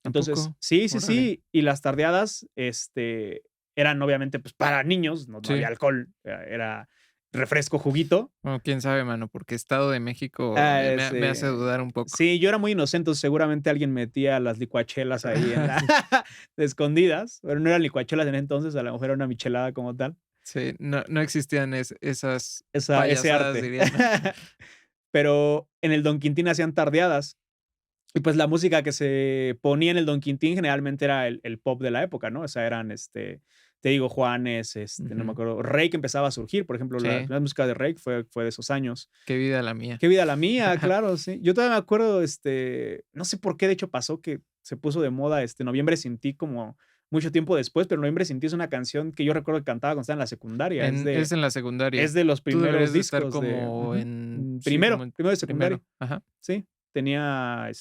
¿A Entonces, poco? sí, sí, Órale. sí, y las tardeadas, eran obviamente, pues, para niños, no había Sí. alcohol, era refresco, juguito. Bueno, quién sabe, mano, porque Estado de México me Sí. hace dudar un poco. Sí, yo era muy inocente, seguramente alguien metía las licuachelas ahí en la Sí, de escondidas, pero no eran licuachelas en ese entonces, a lo mejor era una michelada como tal. sí, no existían esas Ese payasadas, arte. dirían, ¿no? Pero en el Don Quintín hacían tardeadas. Y pues la música que se ponía en el Don Quintín generalmente era el pop de la época, ¿no? O sea, eran, te digo, Juanes, no me Ujú. acuerdo, Reik empezaba a surgir, por ejemplo, la Sí, primera música de Reik fue de esos años. qué vida la mía. Qué vida la mía, claro, sí. Yo todavía me acuerdo, no sé por qué, de hecho, pasó que se puso de moda, Noviembre sin ti como mucho tiempo después, pero Noviembre sin ti es una canción que yo recuerdo que cantaba cuando estaba en la secundaria, Es en la es secundaria. de los Tú primeros deberías de estar discos de como en sí, como primero, en primero de secundaria, primero. Ajá, sí. Tenía,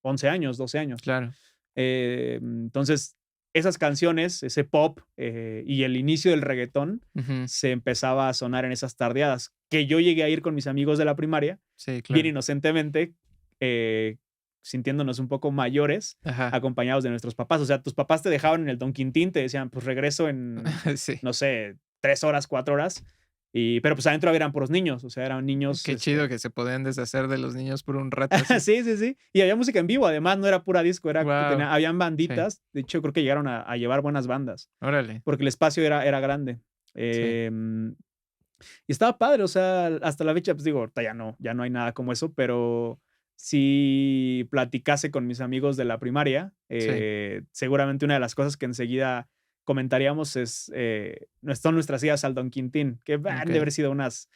11 años, 12 años. claro. Entonces, esas canciones, ese pop, y el inicio del reguetón Ujú. se empezaba a sonar en esas tardeadas, que yo llegué a ir con mis amigos de la primaria, Sí, bien claro. inocentemente, eh, sintiéndonos un poco mayores, Ajá. acompañados de nuestros papás. O sea, tus papás te dejaban en el Don Quintín, te decían, pues regreso en, Sí. no sé, 3 horas, 4 horas, pero pues adentro eran puros niños, o sea, eran niños, Qué chido que se podían deshacer de los niños por un rato así. Sí, sí, sí. Y había música en vivo, además, no era pura disco, Guau. habían Sí, banditas. De hecho, creo que llegaron a llevar buenas bandas, órale. porque el espacio era grande. Sí. Y estaba padre, o sea, hasta la fecha, pues digo, ahorita ya no hay nada como eso, pero si platicase con mis amigos de la primaria, Sí. seguramente una de las cosas que enseguida comentaríamos son nuestras idas al Don Quintín, que han de Okey. haber sido unas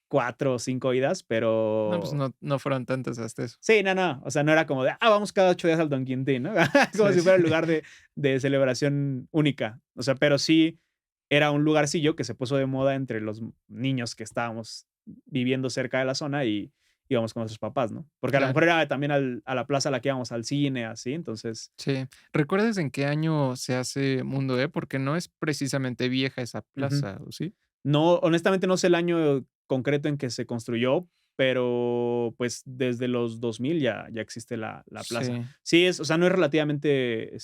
4 o 5 idas, No, pues pero no fueron tantas hasta eso. sí, no, o sea, no era como de, vamos cada 8 días al Don Quintín, ¿no? Como Sí, si sí. fuera el lugar de celebración única. O sea, pero sí era un lugarcillo que se puso de moda entre los niños que estábamos viviendo cerca de la zona y íbamos con nuestros papás, ¿no? Porque a lo mejor Claro. era también a la plaza a la que íbamos al cine, así, entonces, Sí. ¿Recuerdas en qué año se hace Mundo E? Porque no es precisamente vieja esa ujú. plaza, ¿o sí? No, honestamente no sé el año concreto en que se construyó, pero pues desde los 2000 ya existe la plaza. Sí, Sí, o sea, no es relativamente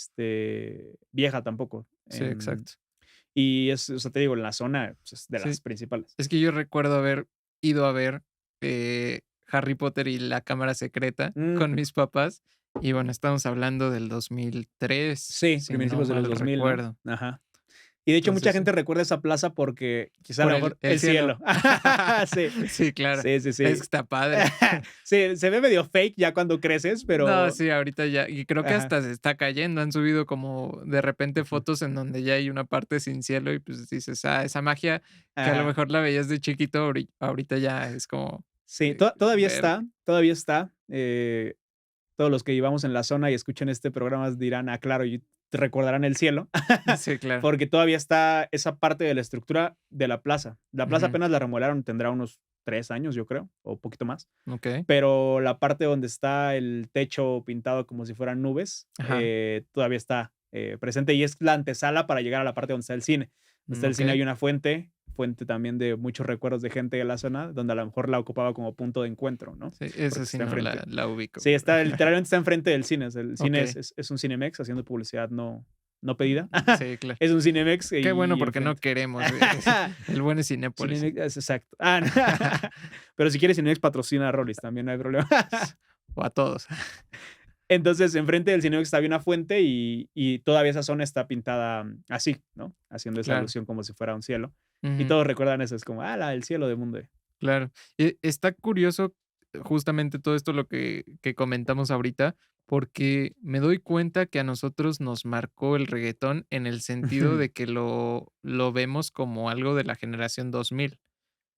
vieja tampoco. sí, exacto. Y o sea, te digo, en la zona pues, es de Sí, las principales. es que yo recuerdo haber ido a ver, Harry Potter y la cámara secreta Mm, con mis papás, y bueno, estamos hablando del 2003, sí, si no principios de los mal 2000, ¿no? recuerdo. Ajá. Y de hecho, mucha Entonces, sí, gente recuerda esa plaza porque quizá a por lo el mejor el el cielo. cielo. Sí, Sí, claro, sí, sí, es que sí. está padre. Sí, se ve medio fake ya cuando creces, No, pero sí, ahorita ya, y creo que ajá. hasta se está cayendo, han subido como de repente Ujú. fotos en donde ya hay una parte sin cielo y, pues, dices: "Ah, esa magia que a lo Ajá. mejor la veías de chiquito, ahorita ya es como, Sí, verde". todavía está. Todos los que vivamos en la zona y escuchen este programa dirán: "Ah, claro", y te recordarán el cielo, Sí, claro. porque todavía está esa parte de la estructura de la plaza. La plaza Ujú. apenas la remodelaron, tendrá unos 3 años, yo creo, o un poquito más, Okey. pero la parte donde está el techo pintado como si fueran nubes, Ajá. todavía está, presente y es la antesala para llegar a la parte donde está el cine. Donde está el cine Okey. hay una fuente también de muchos recuerdos de gente de la zona, donde a lo mejor la ocupaba como punto de encuentro, ¿no? Sí, esa Porque sí está no enfrente. la ubico, Sí, pero literalmente está enfrente del cine. O sea, el cine okey. es un Cinemex haciendo publicidad no pedida. Sí, claro. Es un Cinemex Qué bueno, y porque no enfrente. queremos, el buen es Cinépolis. Cinemex, es exacto. No. Pero si quieres Cinemex patrocina a Rollis, también no hay problema. O a todos. Entonces, enfrente del Cinemex había una fuente y todavía esa zona está pintada así, ¿no? Haciendo esa Claro. alusión como si fuera un cielo. Y Ujú. todos recuerdan eso, es como, el cielo de Mundo. Claro. Está curioso justamente todo esto lo que comentamos ahorita, porque me doy cuenta que a nosotros nos marcó el reguetón en el sentido de que lo vemos como algo de la generación 2000.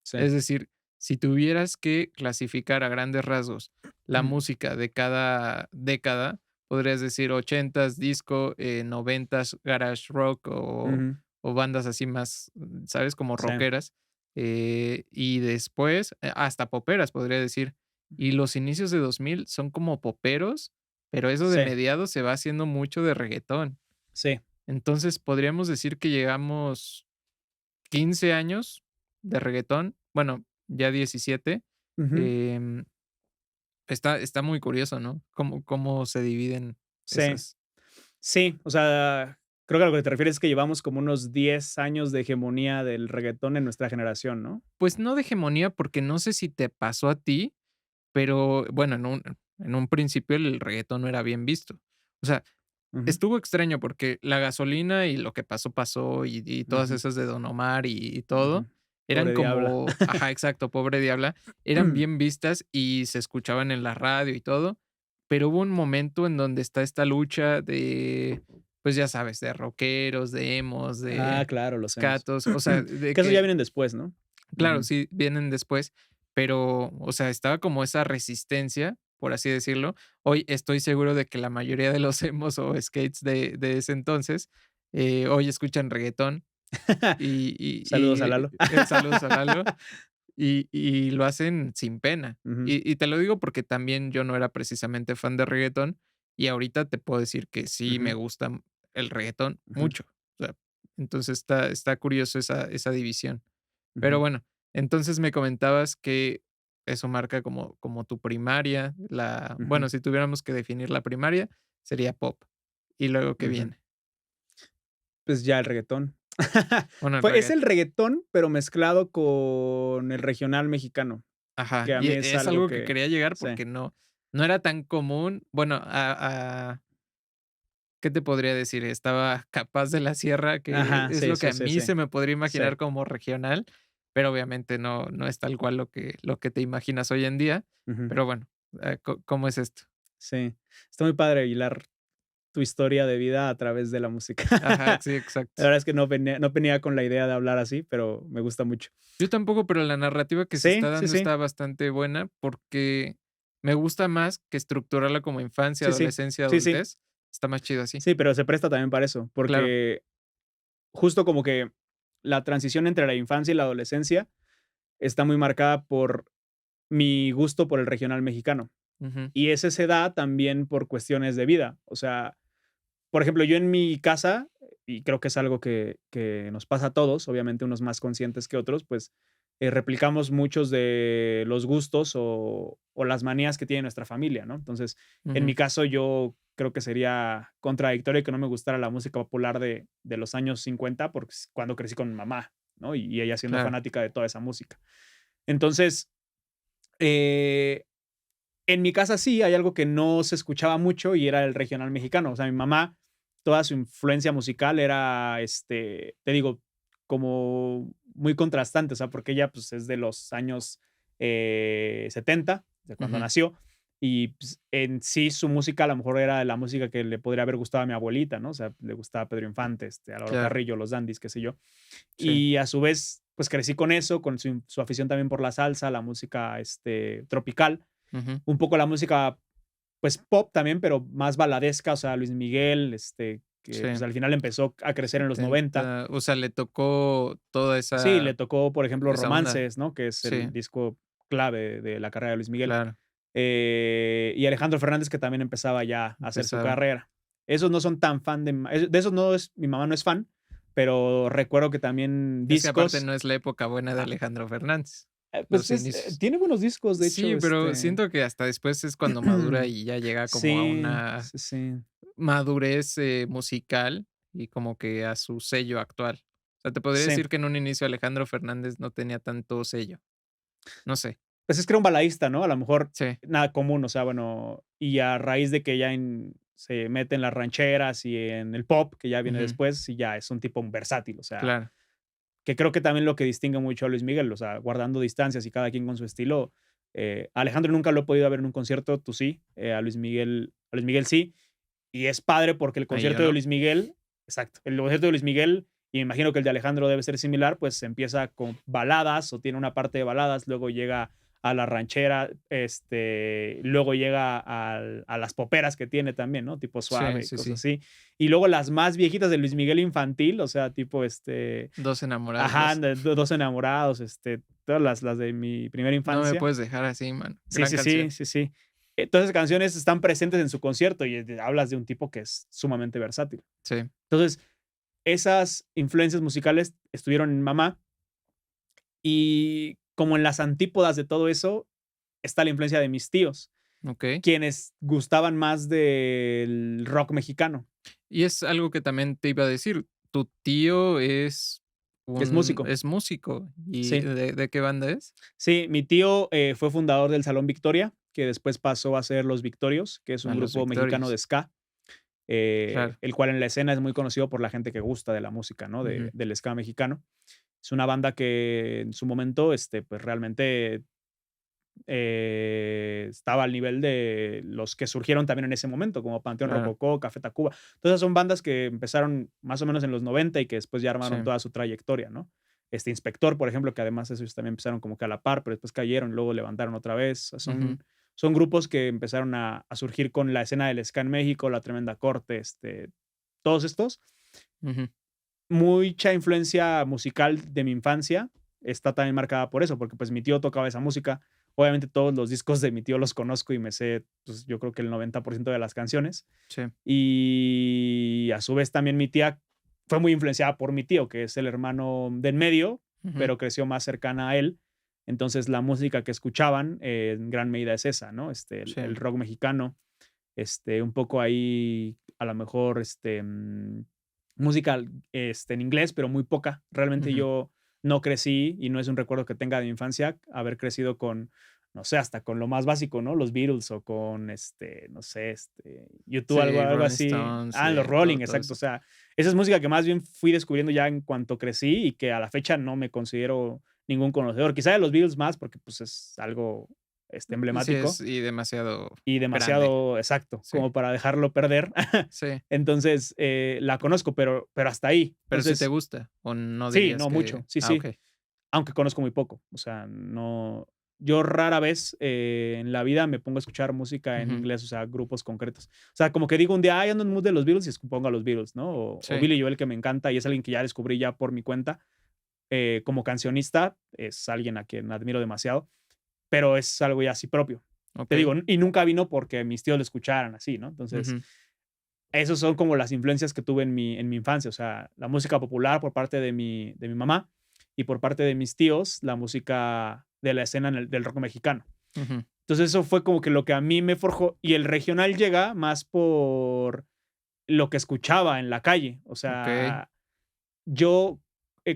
Sí. Es decir, si tuvieras que clasificar a grandes rasgos la música de cada década, podrías decir 80s disco, 90s garage rock Ujú. o bandas así más, ¿sabes? Como Sí, rockeras, y después, hasta poperas, podría decir. Y los inicios de 2000 son como poperos, pero eso de sí, mediados se va haciendo mucho de reguetón. sí. Entonces, podríamos decir que llegamos 15 años de reguetón. Bueno, ya 17. Ujú. em, está muy curioso, ¿no? Cómo se dividen Sí, esas. sí, o sea, creo que a lo que te refieres es que llevamos como unos 10 años de hegemonía del reguetón en nuestra generación, ¿no? Pues no de hegemonía, porque no sé si te pasó a ti, pero bueno, en un principio el reguetón no era bien visto. O sea, Ujú, estuvo extraño porque La Gasolina y Lo que pasó, pasó, y todas ujú, esas de Don Omar y todo, ujú. eran Pobre diabla. como ajá, exacto, Pobre Diabla, eran bien vistas y se escuchaban en la radio y todo, pero hubo un momento en donde está esta lucha de, pues, ya sabes, de rockeros, de emos, Ah, de claro, los emos. skatos, o sea, de Que esos ya que vienen después, ¿no? claro, Ujú, sí, vienen después, pero, o sea, estaba como esa resistencia, por así decirlo. Hoy estoy seguro de que la mayoría de los emos o skates de ese entonces, hoy escuchan reguetón y Saludos a Lalo. saludos a Lalo, y lo hacen sin pena. Ujú, Y te lo digo porque también yo no era precisamente fan de reguetón, y ahorita te puedo decir que sí me ujú, gusta el reguetón ujú, mucho. O sea, entonces está curioso esa división. Pero ujú, bueno, entonces me comentabas que eso marca como tu primaria, ujú, bueno, si tuviéramos que definir la primaria, sería pop. ¿Y luego qué ujú. viene? Pues ya el reguetón. Bueno, el Pues es el reguetón. reggaetón, pero mezclado con el regional mexicano, Ajá, que a y mí es es algo algo que que quería llegar sí, porque no era tan común. Bueno, ¿qué te podría decir? Estaba Capaz de la Sierra, que ajá, es sí, lo que sí, a sí, mí sí, se me podría sí, imaginar como regional, pero obviamente no es tal cual lo que te imaginas hoy en día. ujú, Pero bueno, ¿cómo es esto? sí. Está muy padre hilar tu historia de vida a través de la música. Ajá, sí, La exacto. verdad es que no venía con la idea de hablar así, pero me gusta mucho. Yo tampoco, pero la narrativa que se Sí, está sí, dando sí, está bastante buena, porque me gusta más que estructurarla como infancia, sí, sí, adolescencia, sí, sí, adultez. Está más chido así. sí, pero se presta también para eso, Claro. porque justo como que la transición entre la infancia y la adolescencia está muy marcada por mi gusto por el regional mexicano. Ujú, Y ese se da también por cuestiones de vida. O sea, por ejemplo, yo en mi casa, y creo que es algo que nos pasa a todos, obviamente unos más conscientes que otros, pues replicamos muchos de los gustos o las manías que tiene nuestra familia, ¿no? Entonces, en mi ujú, caso, yo creo que sería contradictorio que no me gustara la música popular de los años 50, porque cuando crecí con mi mamá, ¿no? Y ella siendo claro. fanática de toda esa música. Entonces, eh, en mi casa sí hay algo que no se escuchaba mucho y era el regional mexicano. O sea, mi mamá, toda su influencia musical era, te digo, como muy contrastante, o sea, porque ella pues es de los años 70, de cuando Ujú, nació, y pues, en sí su música a lo mejor era la música que le podría haber gustado a mi abuelita, ¿no? O sea, le gustaba Pedro Infante, Álvaro claro. Carrillo, Los Dandys, qué sé yo. Sí. Y a su vez, pues crecí con eso, con su afición también por la salsa, la música tropical, Ujú. un poco la música, pues, pop también, pero más baladesca, o sea, Luis Miguel, que, Sí. pues, al final empezó a crecer en los 90. 70, o sea, le tocó toda Sí, le esa tocó, por ejemplo, esa onda. Romances, ¿no? Que es Sí, el disco clave de la carrera de Luis Miguel. claro. Y Alejandro Fernández, que también empezaba ya a hacer su Empezaba. carrera. Esos no son tan fan de esos no es mi mamá no es fan, pero recuerdo que también Es que aparte discos no es la época buena de ah, Alejandro Fernández, pues los inicios. tiene buenos discos, de hecho, Sí, pero siento que hasta después es cuando madura y ya llega como a Sí, una sí, sí. madurez, musical y como que a su sello actual. O sea, te podría Sí. decir que en un inicio Alejandro Fernández no tenía tanto sello. No sé. Pues es que era un baladista, ¿no? A lo mejor Sí. nada común, o sea, bueno, y a raíz de que ya se mete en las rancheras y en el pop, que ya viene Ujú. después, y ya es un tipo versátil, o sea, Claro. que creo que también lo que distingue mucho a Luis Miguel, o sea, guardando distancias y cada quien con su estilo. A Alejandro nunca lo he podido ver en un concierto, tú sí, a Luis Miguel sí, y es padre porque el Ahí yo concierto de no. Luis Miguel, exacto, el concierto de Luis Miguel, y me imagino que el de Alejandro debe ser similar, pues empieza con baladas o tiene una parte de baladas, luego llega a la ranchera, luego llega a las poperas que tiene también, ¿no? Tipo Sí, suave y sí, cosas sí. así. Y luego las más viejitas de Luis Miguel infantil, o sea, tipo, Dos ajá, enamorados. de Dos enamorados, todas las de mi primera No me infancia. puedes dejar así, mano. Sí, Gran sí, sí, canción. sí, sí. Todas esas canciones están presentes en su concierto y hablas de un tipo que es sumamente versátil. Sí. Entonces, esas influencias musicales estuvieron en mamá y como en las antípodas de todo eso está la influencia de mis tíos, okey. quienes gustaban más del rock mexicano. Y es algo que también te iba a decir, tu tío Es músico, es músico, ¿y sí. de qué banda es? Sí, mi tío, fue fundador del Salón Victoria, que después pasó a ser Los Victorios, que es un A Los grupo mexicano de Victorios, ska, claro. el cual en la escena es muy conocido por la gente que gusta de la música, ¿no? Ujú, Del ska mexicano. Es una banda que en su momento, pues realmente estaba al nivel de los que surgieron también en ese momento, como Panteón claro, Rococó, Café Tacuba. Entonces son bandas que empezaron más o menos en los 90 y que después ya sí, armaron toda su trayectoria, ¿no? Inspector, por ejemplo, que además esos también empezaron como que a la par, pero después cayeron, luego levantaron otra vez. ujú, Son grupos que empezaron a surgir con la escena del ska en México, La Tremenda Corte, todos estos. ujú, Mucha influencia musical de mi infancia está también marcada por eso, porque pues mi tío tocaba esa música. Obviamente todos los discos de mi tío los conozco y me sé, pues yo creo que el 90% de las canciones. sí, Y a su vez también mi tía fue muy influenciada por mi tío, que es el hermano del medio, ujú, pero creció más cercana a él. Entonces la música que escuchaban en gran medida es esa, ¿no? sí, El rock mexicano, un poco ahí, a lo mejor, música, en inglés, pero muy poca. Realmente ujú. yo no crecí y no es un recuerdo que tenga de mi infancia haber crecido con, no sé, hasta con lo más básico, ¿no? Los Beatles o con, no sé, YouTube, Sí, algo Rolling así. Stones, Ah, los todo Rolling, todo exacto. O eso. sea, esa es música que más bien fui descubriendo ya en cuanto crecí y que a la fecha no me considero ningún conocedor. Quizá de los Beatles más porque, pues, es algo, Sí, emblemático es y demasiado y grande. demasiado exacto, Sí, como para dejarlo perder. sí, Entonces, la conozco, pero hasta ahí. pero ¿sí te Entonces, gusta o no sí, dirías no mucho, que? sí, Ah, sí, okey. aunque conozco muy poco. O sea, no, yo rara vez, en la vida me pongo a escuchar música en Ujú, inglés, o sea, grupos concretos. O sea, como que digo un día: "Ay, ando en mood de los Beatles", y pongo a los Beatles, ¿no? O sí, Billy Joel, que me encanta, y es alguien que ya descubrí ya por mi cuenta, como cancionista, es alguien a quien admiro demasiado, pero es algo ya así propio. Te okey. digo, y nunca vino porque mis tíos lo escucharan así, ¿no? Entonces, Ujú, esos son como las influencias que tuve en mi infancia, o sea, la música popular por parte de mi mamá y por parte de mis tíos, la música de la escena del rock mexicano. ujú. Entonces, eso fue como que lo que a mí me forjó y el regional llega más por lo que escuchaba en la calle. O Okey, sea, yo,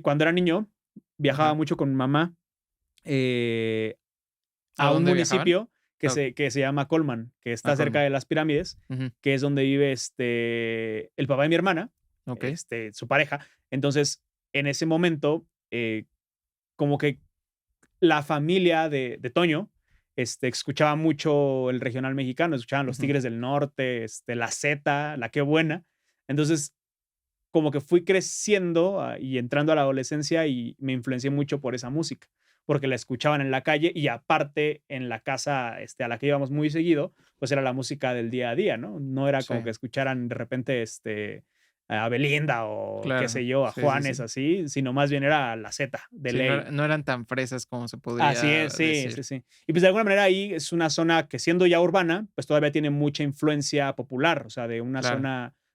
cuando era niño, viajaba ajá. mucho con mi mamá, eh, ¿A a un dónde viajaban? municipio Ah, okey. que se llama Colman, que A está cerca Colima. de las pirámides, Ujú, que es donde vive, el papá de mi hermana, okey. su pareja. Entonces, en ese momento, como que la familia de Toño, escuchaba mucho el regional mexicano, escuchaban los Ujú. Tigres del Norte, la Zeta, la Qué Buena. Entonces, como que fui creciendo, y entrando a la adolescencia y me influencié mucho por esa música, porque la escuchaban en la calle y aparte en la casa, a la que íbamos muy seguido, pues era la música del día a día, ¿no? No era Sí, como que escucharan de repente, a Belinda o qué sé claro. yo, a Sí, sí, Juanes sí. así, sino más bien era la Z de Sí, ley. no eran tan fresas como se Así podría es, sí, sí, decir. sí. Y pues de alguna manera ahí es una zona que siendo ya urbana, pues todavía tiene mucha influencia popular, o sea, Claro.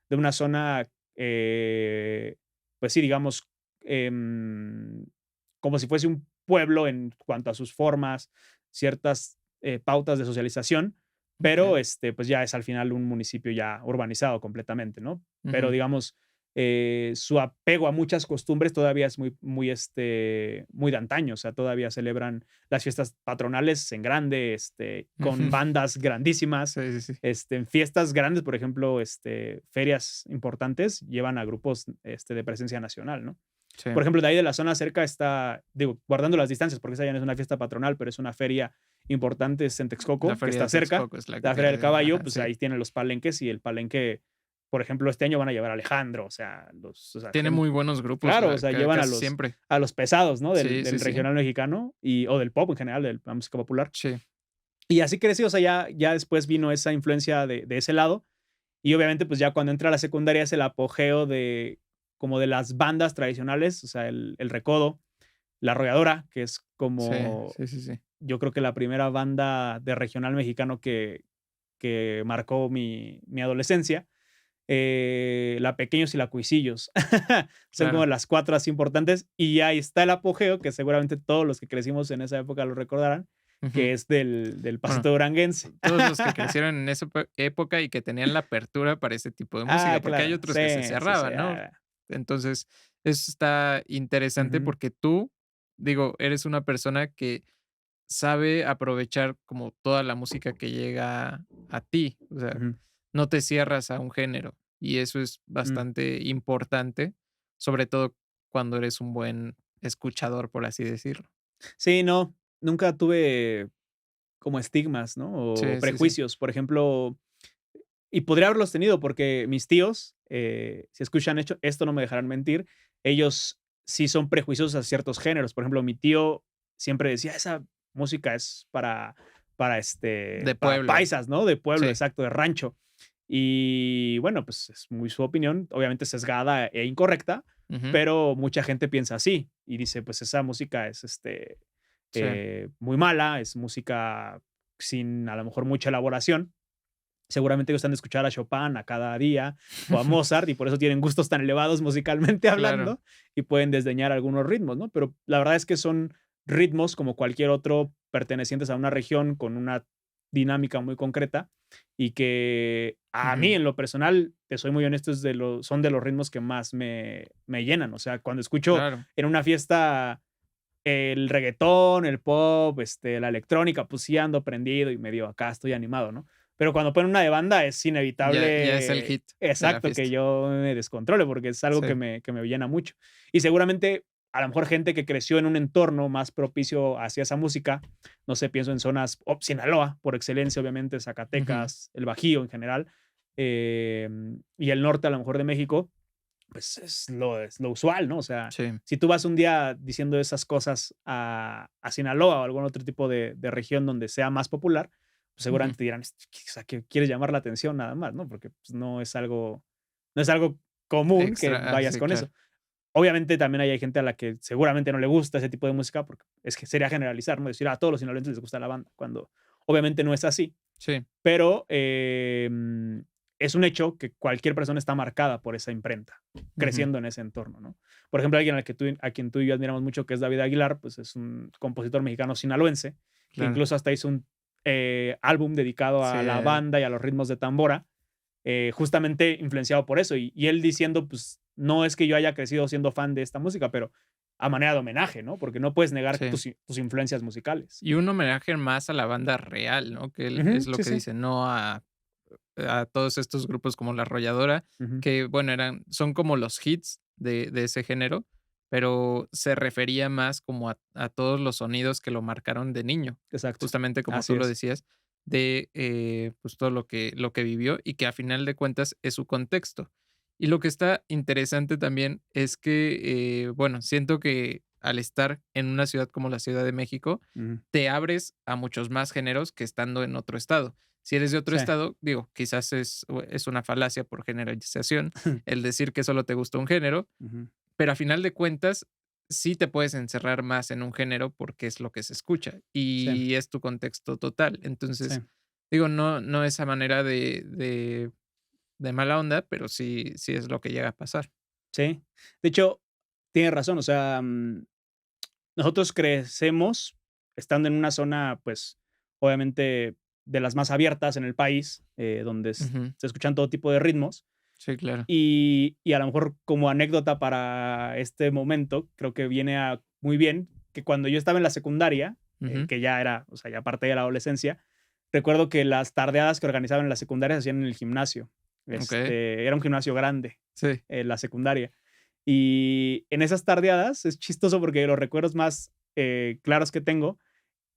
de una zona, pues sí, digamos, como si fuese un pueblo en cuanto a sus formas, ciertas pautas de socialización, pero Okey. pues ya es al final un municipio ya urbanizado completamente, ¿no? Pero Ujú, digamos, su apego a muchas costumbres todavía es muy de antaño, o sea, todavía celebran las fiestas patronales en grande, con ujú. bandas grandísimas, Sí, sí, sí. en fiestas grandes, por ejemplo, ferias importantes, llevan a grupos, de presencia nacional, ¿no? Sí. Por ejemplo, de ahí de la zona cerca está, digo, guardando las distancias, porque esa ya no es una fiesta patronal, pero es una feria importante, es en La Texcoco, que feria está de cerca, Texcoco es la que la te Feria iba a del decir. Caballo, Ajá, pues sí. ahí tienen los palenques y el palenque, por ejemplo, este año van a llevar a Alejandro, o sea, Tiene muy buenos grupos, claro, o sea, llevan casi siempre. a los pesados, ¿no? Sí, sí, Del sí. regional mexicano o del pop en general, de la música popular. Sí. Y así creció, o sea, ya después vino esa influencia de ese lado. Y obviamente, pues ya cuando entra a la secundaria es el apogeo de como de las bandas tradicionales, o sea, el Recodo, La Arrolladora, que es Sí, como sí, sí, sí. yo creo que la primera banda de regional mexicano que marcó mi adolescencia. La Pequeños y la Cuisillos. Son como Claro. las 4 así importantes, y ahí está el apogeo, que seguramente todos los que crecimos en esa época lo recordarán, Ujú. que es del Bueno, Pasito Duranguense. todos los que crecieron en esa época y que tenían la apertura para ese tipo de música, porque hay Claro. otros Sí, que se sí, sí. cerraban, ¿no? Entonces, eso está interesante Ujú, porque tú, digo, eres una persona que sabe aprovechar como toda la música que llega a ti, o sea, ujú, no te cierras a un género y eso es mm. bastante importante, sobre todo cuando eres un buen escuchador, por así decirlo. Sí, no, nunca tuve como estigmas, ¿no? O Sí, sí, sí. prejuicios, por ejemplo, y podría haberlos tenido porque mis tíos, si escuchan esto no me dejarán mentir, ellos sí son prejuiciosos a ciertos géneros. Por ejemplo, mi tío siempre decía: "Esa música es De para pueblo. paisas, ¿no? De pueblo, Sí. exacto, de rancho". Y bueno, pues es muy su opinión, obviamente sesgada e incorrecta, Ujú. pero mucha gente piensa así y dice: "Pues esa música es, Sí, muy mala, es música sin, a lo mejor, mucha elaboración". Seguramente ellos han de escuchar a Chopin a cada día o a Mozart y por eso tienen gustos tan elevados musicalmente claro, hablando y pueden desdeñar algunos ritmos, ¿no? Pero la verdad es que son ritmos como cualquier otro pertenecientes a una región con una dinámica muy concreta y que a mí ujú, en lo personal, te soy muy honesto, son de los ritmos que más me llenan. O sea, cuando escucho claro, en una fiesta el reguetón, el pop, la electrónica, pues sí ando prendido y medio acá estoy animado, ¿no? Pero cuando ponen una de banda es ya es el inevitable, hit de la exacto, que fiesta. yo me descontrole, porque es algo Sí, que me llena mucho. Y seguramente, a lo mejor gente que creció en un entorno más propicio hacia esa música, no sé, pienso en zonas, Sinaloa, por excelencia, obviamente, ujú, Zacatecas, el Bajío en general, y el norte, a lo mejor, de México, pues es lo usual, ¿no? O sea, sí, si tú vas un día diciendo esas cosas a Sinaloa o algún otro tipo de región donde sea más popular, pues ujú, seguramente te dirán, o sea, que quieres llamar la atención nada más, ¿no? Porque pues, no es algo común que extra, vayas sí, con claro, eso. Obviamente también hay gente a la que seguramente no le gusta ese tipo de música, porque es que sería generalizar, ¿no? Decir, a todos los sinaloenses les gusta la banda, cuando obviamente no es así. sí, Pero, es un hecho que cualquier persona está marcada por esa imprenta, ujú, creciendo en ese entorno, ¿no? Por ejemplo, alguien a quien tú y yo admiramos mucho, que es David Aguilar, pues, es un compositor mexicano sinaloense, que claro, incluso hasta hizo un, álbum dedicado sí, a la banda y a los ritmos de tambora, justamente influenciado por eso. Y él diciendo, pues, no es que yo haya crecido siendo fan de esta música, pero a manera de homenaje, ¿no? Porque no puedes negar sí. tus influencias musicales. Y un homenaje más a la banda real, ¿no? Que él es Ujú, lo sí, que sí. dice, no a todos estos grupos como La Arrolladora, Ujú, que, bueno, son como los hits de ese género, pero se refería más como a todos los sonidos que lo marcaron de niño, exacto. justamente como Así tú lo es. decías, de, pues, todo lo que vivió y que a final de cuentas es su contexto. Y lo que está interesante también es que, bueno, siento que al estar en una ciudad como la Ciudad de México, Ujú. te abres a muchos más géneros que estando en otro estado. Si eres de otro Sí. estado, digo, quizás es una falacia por generalización el decir que solo te gusta un género, Ujú. pero a final de cuentas sí te puedes encerrar más en un género porque es lo que se escucha Sí, y es tu contexto total. sí, Entonces, digo, no esa manera de mala onda, pero sí es lo que llega a pasar. sí. De hecho, tienes razón, o sea, nosotros crecemos estando en una zona, pues, obviamente de las más abiertas en el país, donde Ujú. se escuchan todo tipo de ritmos. Sí, claro. Y a lo mejor como anécdota para este momento, creo que viene a muy bien que cuando yo estaba en la secundaria, Ujú. que ya era, o sea, ya parte de la adolescencia, recuerdo que las tardeadas que organizaban en la secundaria se hacían en el gimnasio. Okey. Era un gimnasio grande, Sí. la secundaria. Y en esas tardeadas es chistoso porque los recuerdos más claros que tengo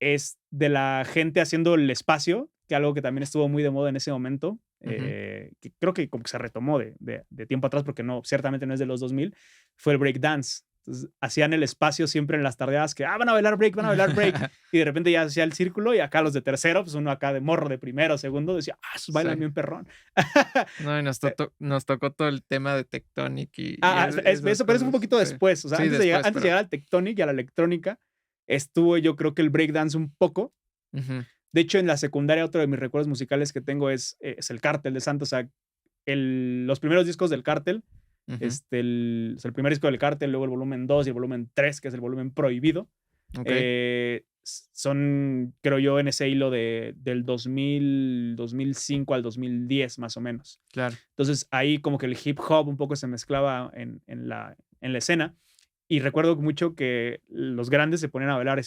es de la gente haciendo el espacio, que algo que también estuvo muy de moda en ese momento, Ujú. que creo que como que se retomó de tiempo atrás, porque no, ciertamente no es de los 2000, fue el break dance. Entonces, hacían el espacio siempre en las tardeadas que, van a bailar break, y de repente ya hacía el círculo y acá los de tercero, pues uno acá de morro de primero, segundo, decía, esos Sí. bailan bien perrón. No, y Eh, nos tocó todo el tema de Tectonic y esas eso, pero eso fue un cosas. poquito Sí. después, o sea, Sí, después, antes de pero llegar al tectonic y a la electrónica, estuvo yo creo que el break dance un poco. ujú. De hecho, en la secundaria, otro de mis recuerdos musicales que tengo es el Cártel de Santa. O sea, los primeros discos del Cártel, Ujú. o sea, el primer disco del Cártel, luego el volumen 2 y el volumen 3, que es el volumen prohibido, Okey, son, creo yo, en ese hilo del 2005 al 2010, más o menos. claro. Entonces ahí como que el hip hop un poco se mezclaba en la escena. Y recuerdo mucho que los grandes se ponían a bailar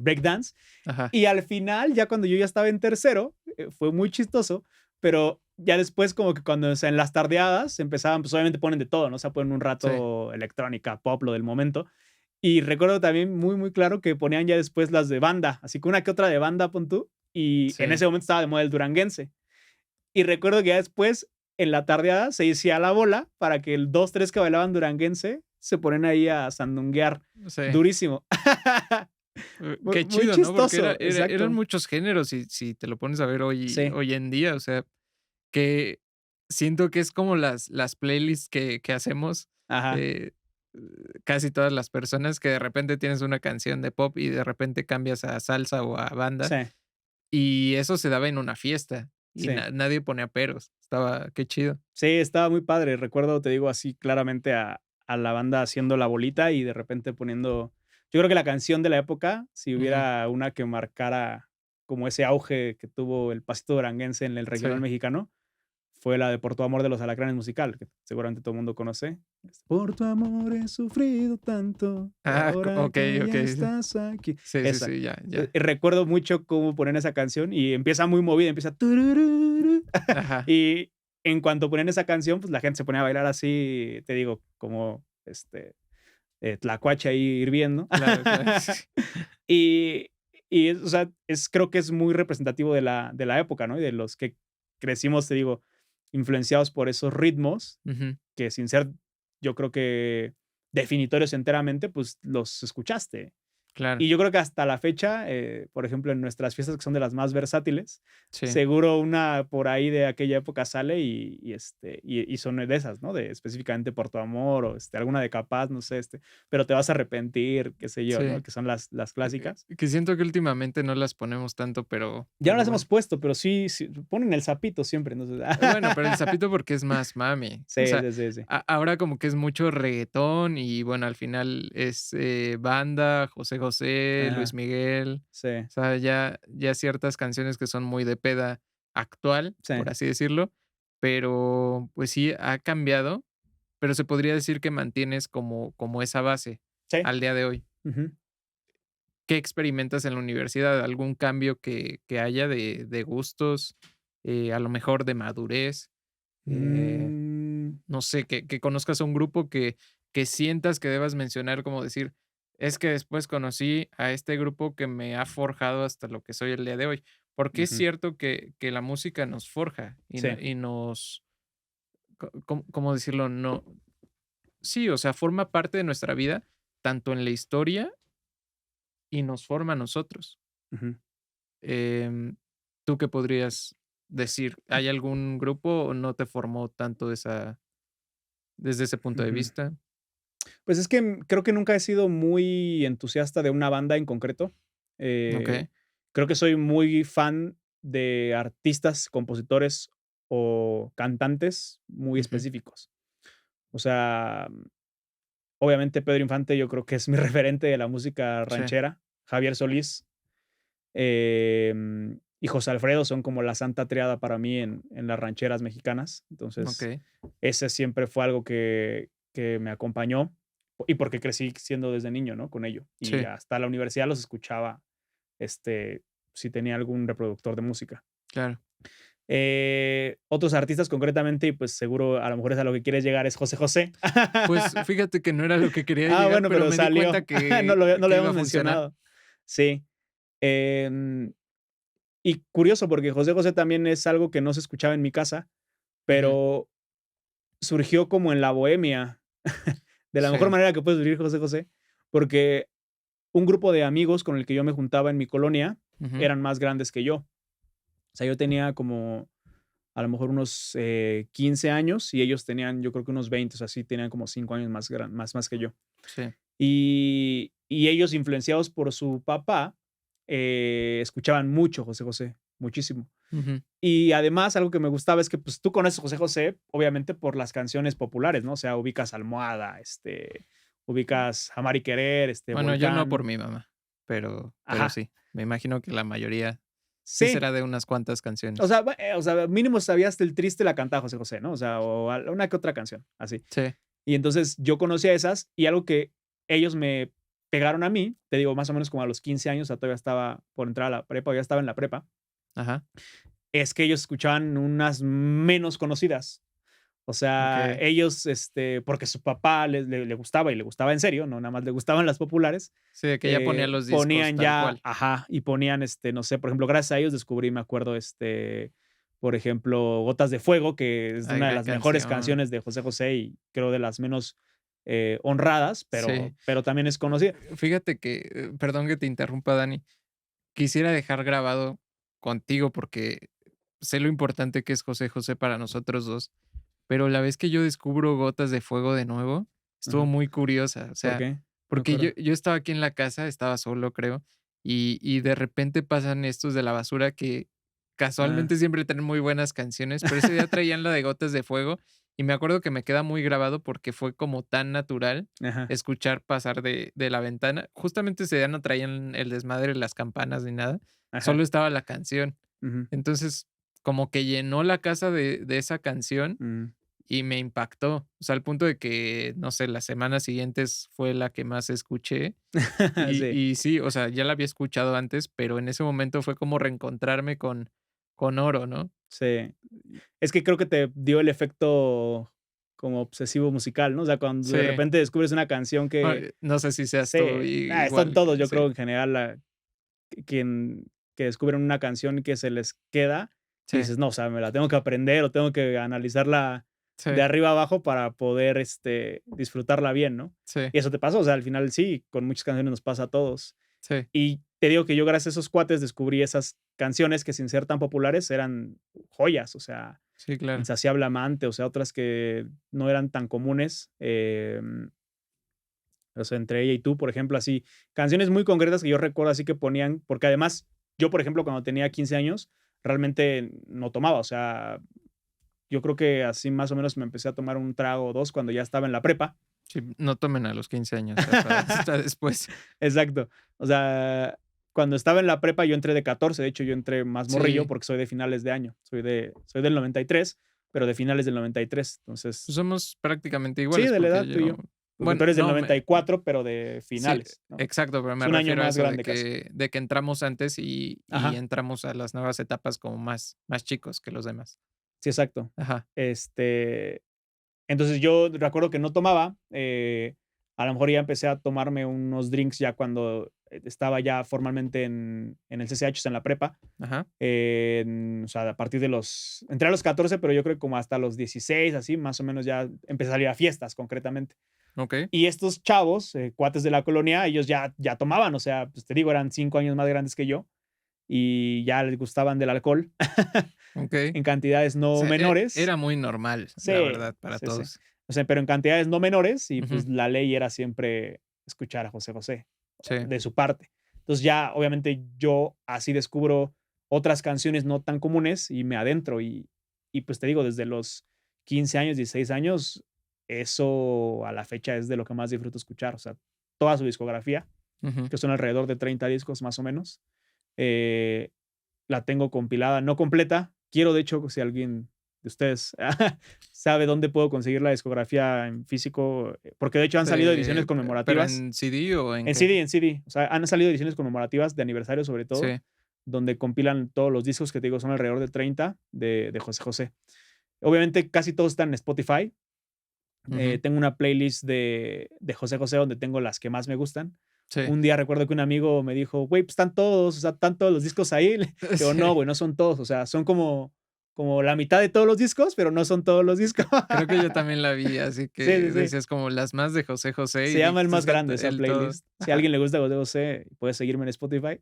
breakdance. Ajá. Y al final, ya cuando yo ya estaba en tercero, fue muy chistoso, pero ya después como que cuando, o sea, en las tardeadas empezaban, pues obviamente ponen de todo, ¿no? O sea, ponen un Sí, rato electrónica, pop, lo del momento. Y recuerdo también muy, muy claro que ponían ya después las de banda, así que una que otra de banda, pon tú, y en sí. ese momento estaba de moda el duranguense. Y recuerdo que ya después, en la tardeada, se hacía la bola para que el 2 3 que bailaban duranguense se ponen ahí a sandunguear Sí. durísimo. Muy, Qué muy chido, ¿no? Porque chistoso, eran exacto. muchos géneros, y si te lo pones a ver Sí, hoy en día, o sea, que siento que es como las playlists que hacemos, ajá, eh, casi todas las personas, que de repente tienes una canción de pop y de repente cambias a salsa o a banda, sí, y eso se daba en una fiesta y sí. nadie ponía peros. Estaba qué chido. Sí, estaba muy padre. Recuerdo, te digo así claramente a la banda haciendo la bolita y de repente poniendo. Yo creo que la canción de la época, si Ujú. hubiera una que marcara como ese auge que tuvo el pasito duranguense en el regional Sí. mexicano, fue la de Por tu amor de los Alacranes musical, que seguramente todo el mundo conoce. Por tu amor he sufrido tanto, y Ah, ahora que ya okey, sí. estás aquí. Sí, sí, Esa. sí, ya, ya. Recuerdo mucho cómo ponen esa canción y empieza muy movida, empieza turururu. Ajá. Y en cuanto ponían esa canción, pues la gente se ponía a bailar así, te digo, como tlacuache ahí hirviendo. Claro, claro. Y, o sea, creo que es muy representativo de la época, ¿no? Y de los que crecimos, te digo, influenciados por esos ritmos Ujú. que sin ser, yo creo que definitorios enteramente, pues los escuchaste. Claro. Y yo creo que hasta la fecha, por ejemplo, en nuestras fiestas que son de las más versátiles, Sí. seguro una por ahí de aquella época sale y son de esas, ¿no? De específicamente Por tu amor o alguna de Capaz, no sé, pero te vas a arrepentir, qué sé yo, ¿no? Sí. Que son las clásicas. Que siento que últimamente no las ponemos tanto, Ya no pero las hemos bueno. puesto, pero sí, sí ponen el sapito siempre, entonces. Bueno, pero el sapito porque es más mami. O Sí, sea, sí, sí, sí. ahora como que es mucho reguetón y bueno, al final es, banda, José José, Luis Ajá, Miguel. sí, O sea, ya ciertas canciones que son muy de peda actual, sí, por así decirlo, pero, pues sí, ha cambiado, pero se podría decir que mantienes como esa base sí, al día de hoy. ujú. ¿Qué experimentas en la universidad? ¿Algún cambio que haya de gustos, a lo mejor de madurez? Eh, Mm, no sé, que conozcas a un grupo que sientas que debas mencionar, como decir: "Es que después conocí a este grupo que me ha forjado hasta lo que soy el día de hoy". Porque es ujú, cierto que la música nos forja sí, y nos, ¿cómo decirlo? No, sí, o sea, forma parte de nuestra vida, tanto en la historia y nos forma a nosotros. ujú, Em, ¿Tú qué podrías decir? ¿Hay algún grupo o no te formó tanto desde ese punto de ujú. vista? Pues es que, creo que nunca he sido muy entusiasta de una banda en concreto. Eh, Okey. Creo que soy muy fan de artistas, compositores o cantantes muy Ujú. específicos. O sea, obviamente Pedro Infante yo creo que es mi referente de la música Sí, ranchera, Javier Solís, y José Alfredo son como la santa triada para mí en las rancheras mexicanas. Entonces, okey, ese siempre fue algo que me acompañó y porque crecí siendo desde niño, ¿no? Con ello. Y sí, hasta la universidad los escuchaba, si tenía algún reproductor de música. claro. Otros artistas concretamente, y pues seguro a lo mejor es a lo que quieres llegar, es José José. Pues, fíjate que no era lo que quería Ah, llegar, bueno, pero pero me di salió. cuenta No lo que iba a habíamos funcionar. mencionado. Sí. Em, y curioso, porque José José también es algo que no se escuchaba en mi casa, Ujú. pero surgió como en la bohemia, de la mejor Sí, manera que puede surgir José José, porque un grupo de amigos con el que yo me juntaba en mi colonia ujú, eran más grandes que yo. O sea, yo tenía como a lo mejor unos 15 años y ellos tenían, yo creo que unos 20, o sea, sí tenían como 5 años más que yo. sí, Y ellos, influenciados por su papá, escuchaban mucho José José, muchísimo. Ujú. Y además, algo que me gustaba es que, pues, tú conoces a José José, obviamente, por las canciones populares, ¿no? O sea, ubicas Almohada, ubicas Amar y Querer, Bueno, yo no por Volcán. mi mamá, pero Ajá. sí, me imagino que la mayoría sí Sí. será de unas cuantas O canciones. sea, mínimo sabías El Triste la cantaba José José, ¿no? O sea, una que otra canción, así. Sí, Y entonces yo conocía esas y algo que ellos me pegaron a mí, te digo, más o menos como a los 15 años, o sea, todavía estaba por entrar a la prepa, ya estaba en la prepa, ajá, es que ellos escuchaban unas menos conocidas. O sea, okey. ellos, porque su papá le gustaba y le gustaba en serio, no nada más le gustaban las populares, Sí, de que ya ponía los discos ponían tal ya, cual. ajá, y ponían, no sé, por ejemplo, gracias a ellos descubrí, me acuerdo, por ejemplo, Gotas de Fuego, que es Ay, una de gran las mejores canción. canciones de José José y creo de las menos honradas, Sí. pero también es conocida. Fíjate que, perdón que te interrumpa, Dani, quisiera dejar grabado contigo, porque sé lo importante que es José José para nosotros 2, pero la vez que yo descubro Gotas de Fuego de nuevo, estuvo Ajá. muy curiosa, o ¿Por sea, qué? No me porque yo acuerdo. yo estaba aquí en la casa, estaba solo, creo, y de repente pasan estos de la basura que Ah. casualmente siempre traen muy buenas canciones, pero ese día traían la de Gotas de Fuego, y me acuerdo que me queda muy grabado porque fue como tan natural Ajá, escuchar pasar de la ventana. Justamente ese día no traían el desmadre, las campanas ni nada, ajá. solo estaba la canción. Ujú, Entonces, como que llenó la casa de esa canción mm. y me impactó, o sea, al punto de que, no sé, las semanas siguientes fue la que más escuché Sí. y sí, o sea, ya la había escuchado antes, pero en ese momento fue como reencontrarme con Oro, ¿no? Sí. Es que creo que te dio el efecto como obsesivo musical, ¿no? O sea, cuando de Sí, repente descubres una canción que no sé si seas sí, tú son igual todos, que yo sí, creo en general, quien que descubren una canción y que se les queda, y sí, dices: "No, o sea, me la tengo que aprender o tengo que analizarla de sí, arriba a abajo para poder, disfrutarla bien", ¿no? sí, Y eso te pasó, o sea, al final sí, con muchas canciones nos pasa a todos. sí, Y te digo que yo gracias a esos cuates descubrí esas canciones que sin ser tan populares eran joyas, o sea, sí, claro. Insaciable Amante, o sea, otras que no eran tan comunes, o sea, Entre ella y tú, por ejemplo, así, canciones muy concretas que yo recuerdo así que ponían, porque además yo, por ejemplo, cuando tenía 15 años, realmente no tomaba, o sea, yo creo que así más o menos me empecé a tomar un trago o 2 cuando ya estaba en la prepa. Sí, no tomen a los 15 años, hasta después. Exacto. O sea, cuando estaba en la prepa, yo entré de 14, de hecho, yo entré más morrillo Sí, porque soy de finales de año. Soy del 93, pero de finales del 93. pues Entonces, somos prácticamente sí, iguales de la porque edad tú y yo yo. Porque tú bueno, eres del no, 94, pero de sí, finales, ¿no? exacto, pero Es me un año refiero a más eso grande casi. de que entramos antes y Ajá, entramos a las nuevas etapas como más chicos que los demás. sí, exacto. Ajá, Este, entonces yo recuerdo que no tomaba, a lo mejor ya empecé a tomarme unos drinks ya cuando estaba ya formalmente en el CCH, en la prepa. ajá, O sea, a partir de entré a los 14, pero yo creo que como hasta los 16, así, más o menos ya empecé a salir a fiestas concretamente. okey, Y estos chavos, cuates de la colonia, ellos ya tomaban, o sea, pues te digo, eran 5 años más grandes que yo y ya les gustaban del alcohol okey. en cantidades O no sea, menores. era muy normal, la Sí, verdad, para sí, sí. todos. O sea, pero en cantidades no menores y Ujú, pues la ley era siempre escuchar a José José, sí, de su parte. Entonces ya, obviamente, yo así descubro otras canciones no tan comunes y me adentro y pues te digo, desde los 15 años, 16 años, eso a la fecha es de lo que más disfruto escuchar. O sea, toda su discografía, ujú. que son alrededor de 30 discos más o menos, eh, la tengo compilada, no completa. Quiero, de hecho, si alguien de ustedes sabe dónde puedo conseguir la discografía en físico, porque de hecho han salido ediciones ¿Pero conmemorativas en CD o en en qué? CD, en CD. O sea, han salido ediciones conmemorativas de aniversario, sobre todo, Sí, donde compilan todos los discos que te digo, son alrededor de 30 de José José. Obviamente, casi todos están en Spotify. ujú, Tengo una playlist de José José donde tengo las que más me gustan. sí, Un día recuerdo que un amigo me dijo: "Güey, pues están todos, o sea, están todos los discos ahí". Le digo: "No, sí. güey, no son todos, o sea, son como la mitad de todos los discos, pero no son todos los discos". Creo que yo también la vi, así Sí, que sí, sí. decías como las más de José José, Se y llama El dijiste: Más "Está Grande esa el todo". playlist. Si a Ajá. alguien le gusta José José, puede seguirme en Spotify.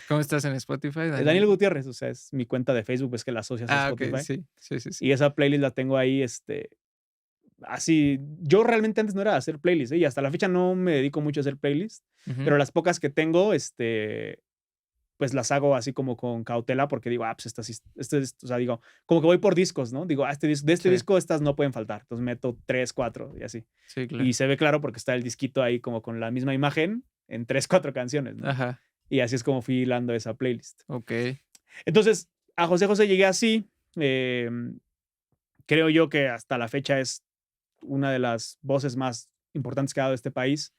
¿Cómo estás en Spotify, Daniel Daniel? Gutiérrez, o sea, es mi cuenta de Facebook, ves que la asocias a Ah, okey, Spotify. sí, sí, sí, sí. Y esa playlist la tengo ahí, así, yo realmente antes no era de hacer playlists, ¿eh? Y hasta la fecha no me dedico mucho a hacer playlists, Ujú. pero las pocas que tengo, pues las hago así como con cautela porque digo, pues estas, o sea, digo, como que voy por discos, ¿no? Digo, de este Sí, disco estas no pueden faltar. Entonces meto 3, 4 y así. sí, claro. Y se ve claro porque está el disquito ahí como con la misma imagen en 3, 4 canciones, ¿no? Ajá, Y así es como fui hilando esa playlist. okey. Entonces, a José José llegué así. Creo yo que hasta la fecha es una de las voces más importantes que ha dado este país.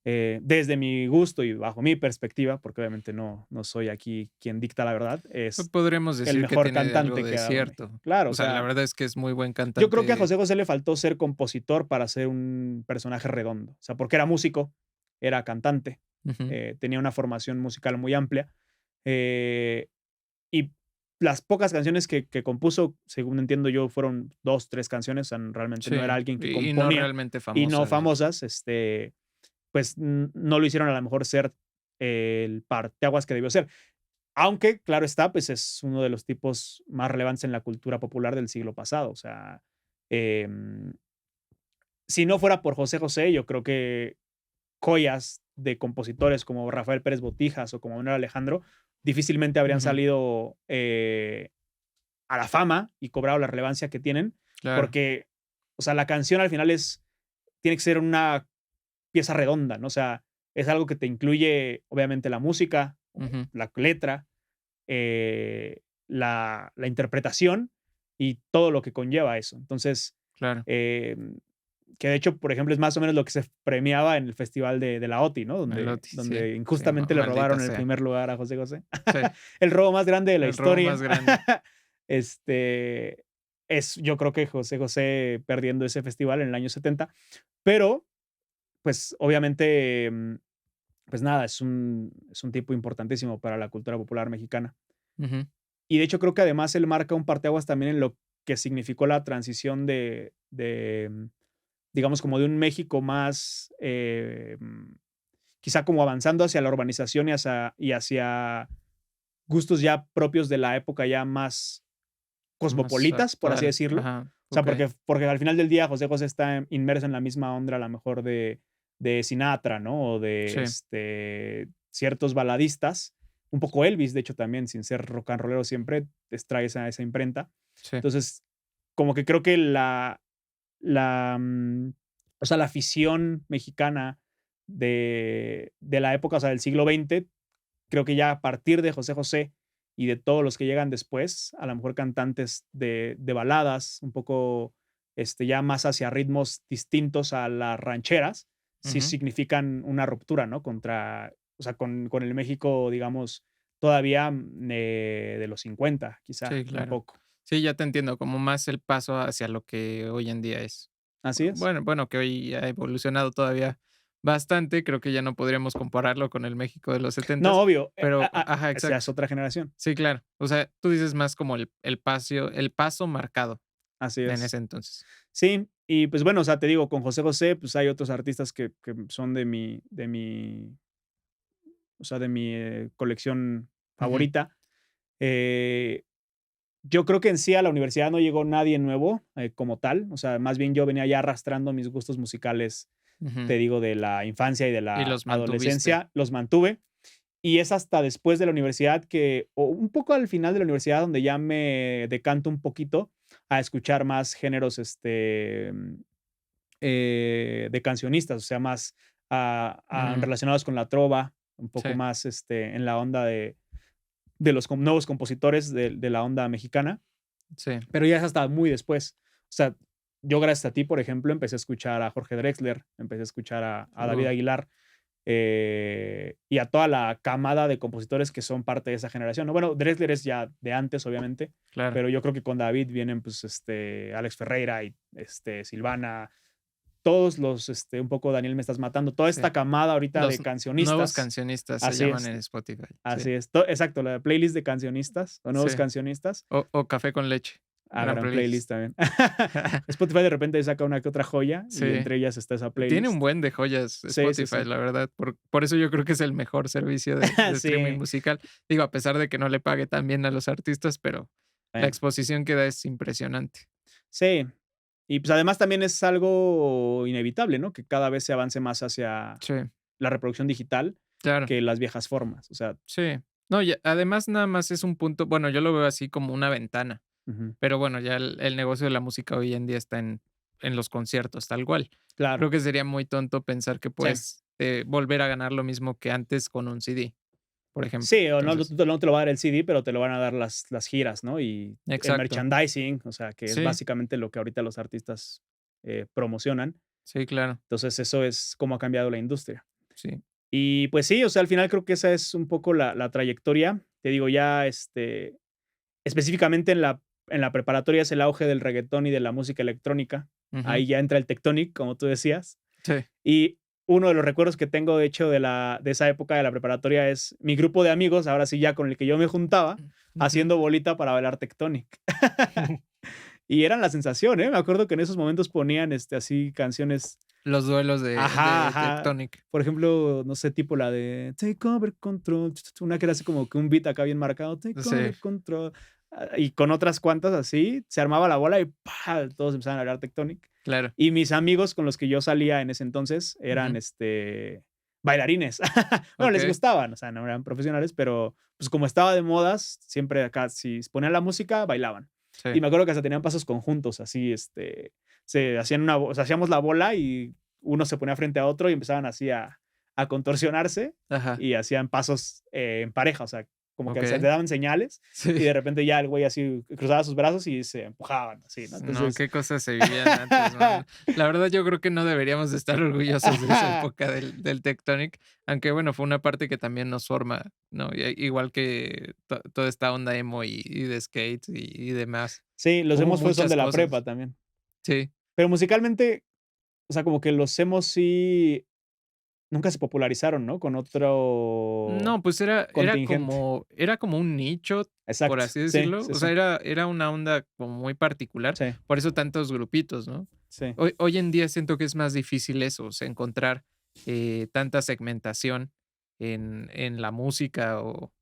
Desde mi gusto y bajo mi perspectiva, porque obviamente no soy aquí quien dicta la verdad, Pues es podríamos el decir que mejor tiene de algo cantante que de ha dado México. cierto. Claro, O o sea, la sea, verdad es que es muy buen yo creo que a cantante. José José le faltó ser compositor para ser un personaje redondo. O sea, porque era músico, era cantante, Ujú, tenía una formación musical muy amplia. eh, y las pocas canciones que compuso, según entiendo yo, fueron 2, 3 canciones. O sea, realmente no era sí, alguien que y no componía realmente y no famosas, ¿no? famosas. Pues no lo hicieron a lo mejor ser el parteaguas que debió ser. Aunque, claro está, pues es uno de los tipos más relevantes en la cultura popular del siglo pasado. O sea, em, si no fuera por José José, yo creo que joyas de compositores como Rafael Pérez Botijas o como Manuel Alejandro difícilmente habrían Ujú, salido a la fama y cobrado la relevancia que tienen, claro. porque, o sea, la canción al final tiene que ser una pieza redonda, ¿no? O sea, es algo que te incluye, obviamente, la música, Ujú, la letra, la interpretación y todo lo que conlleva eso. Entonces, claro. em, que de hecho, por ejemplo, es más o menos lo que se premiaba en el festival de la OTI, ¿no? El Donde, Otis, sí. donde Sí, injustamente le maldita robaron el sea. primer lugar a José José. Sí, El robo más grande de la el robo más historia. grande. Este, yo creo que José José perdiendo ese festival en el año 70, pero pues obviamente, pues nada, es un tipo importantísimo para la cultura popular mexicana. Ujú, Y de hecho creo que además él marca un parteaguas también en lo que significó la transición digamos, como de un México más, quizá como avanzando hacia la urbanización y hacia gustos ya propios de la época ya más más cosmopolitas, por así actual. decirlo. Ajá, O sea, okey. porque al final del día José José está inmerso en la misma onda, a lo mejor de Sinatra, ¿no? O de, Sí, ciertos baladistas, un poco Elvis, de hecho, también, sin ser rock and rollero siempre, trae esa imprenta. sí. Entonces, como que creo que la o sea, la afición mexicana de la época, o sea, del siglo XX, creo que ya a partir de José José y de todos los que llegan después, a lo mejor cantantes de baladas, un poco, ya más hacia ritmos distintos a las rancheras, sí Ujú. significan una ruptura, ¿no? O sea, con el México, digamos, todavía, de los 50 quizá, Sí, un claro. poco. Sí, ya te entiendo, como más el paso hacia lo que hoy en día es. Así es. Bueno, que hoy ha evolucionado todavía bastante, creo que ya no podríamos compararlo con el México de los No, setentas, obvio, pero ajá, esa exacto. es otra generación. Sí, claro. O sea, tú dices más como el paso marcado Así en es. ese entonces. Sí, y pues bueno, o sea, te digo, con José José, pues hay otros artistas que son o sea, de mi, colección Ujú, favorita. Eh, yo creo que en sí a la universidad no llegó nadie nuevo, como tal. O sea, más bien yo venía ya arrastrando mis gustos musicales, ujú. te digo, de la infancia y de Y la los mantuviste. adolescencia, los mantuve. Y es hasta después de la universidad o un poco al final de la universidad, donde ya me decanto un poquito a escuchar más géneros, de cancionistas, o sea, más Mm, relacionados con la trova, un poco sí, más, en la onda de los nuevos compositores de la onda mexicana, sí. pero ya es hasta muy después. O sea, yo gracias a ti, por ejemplo, empecé a escuchar a Jorge Drexler, empecé a escuchar a David Uh, Aguilar, y a toda la camada de compositores que son parte de esa generación, ¿no? Bueno, Drexler es ya de antes, obviamente, claro. pero yo creo que con David vienen, pues, Alex Ferreira y, Silvana, todos los, un poco Daniel Me Estás Matando, toda Sí. esta camada ahorita Los de nuevos cancionistas. cancionistas se Así llaman es, en Spotify. Sí, así es. Exacto, la playlist de cancionistas o nuevos sí. cancionistas. O Café con leche. Gran Gran playlist playlist. también. Spotify de repente saca una que otra joya y Sí. entre ellas está esa Tiene un playlist. buen de joyas Sí, sí, Spotify, sí. la verdad. Por eso yo creo que es el mejor servicio de streaming Sí, musical. Digo, a pesar de que no le pague tan bien a los artistas, pero la bueno, exposición que da es impresionante. sí. Y pues además también es algo inevitable, ¿no? Que cada vez se avance más hacia Sí, la reproducción digital claro. que las viejas formas. O sea, Sí. No, y además nada más es un punto, bueno, yo lo veo así como una ventana, Ujú. pero bueno, ya el negocio de la música hoy en día está en los conciertos, tal cual. Claro, Creo que sería muy tonto pensar que sí. puedes, volver a ganar lo mismo que antes con un CD, por ejemplo. Sí, o no Entonces no te lo va a dar el CD, pero te lo van a dar las giras, ¿no? Y el exacto. merchandising, o sea, que es Sí, básicamente lo que ahorita los artistas, promocionan. sí, claro, Entonces, eso es cómo ha cambiado la industria. sí. Y, pues sí, o sea, al final creo que esa es un poco la trayectoria. Te digo, ya, específicamente en la preparatoria es el auge del reguetón y de la música electrónica. Ujú. Ahí ya entra el Tectonic, como tú decías. Sí. Y uno de los recuerdos que tengo, de hecho, de esa época de la preparatoria es mi grupo de amigos, ahora sí ya con el que yo me juntaba, Ujú. haciendo bolita para bailar Tectonic. Y eran la sensación, ¿eh? Me acuerdo que en esos momentos ponían, así canciones. Los duelos Ajá, de ajá. Tectonic. Por ejemplo, no sé, tipo la de Take Over Control, una que era así como que un beat acá bien marcado, Take Sí, Over Control, y con otras cuantas así, se armaba la bola y ¡pa! Todos empezaban a hablar Tectonic. claro. Y mis amigos con los que yo salía en ese entonces eran, Ujú. bailarines. Bueno, les Okey, gustaban, o sea, no eran profesionales, pero, pues, como estaba de modas, siempre acá, si ponían la música, bailaban. Y sí. me acuerdo que hasta tenían pasos conjuntos, así, se hacían o sea, hacíamos la bola y uno se ponía frente a otro y empezaban así a contorsionarse Ajá, y hacían pasos, en pareja, o sea, como que se okey. le daban señales y Sí. de repente ya el güey así cruzaba sus brazos y se empujaban, así, ¿no? No, Entonces qué cosas se vivían antes, ¿no? La verdad, yo creo que no deberíamos de estar orgullosos de esa época del Tectonic, aunque bueno, fue una parte que también nos forma, ¿no? Igual que toda esta onda emo y de skate y demás. sí, los Hubo emos son muchas de la prepa cosas. también. Sí. Pero musicalmente, o sea, como que los emos sí nunca se popularizaron, ¿no? Con otro No, pues contingente. era como un nicho, por Exacto. así Sí, decirlo. sí, O sí. sea, era una onda como muy particular, Sí, por eso tantos grupitos, ¿no? sí. Hoy en día siento que es más difícil eso, o sea, encontrar, tanta segmentación en la música o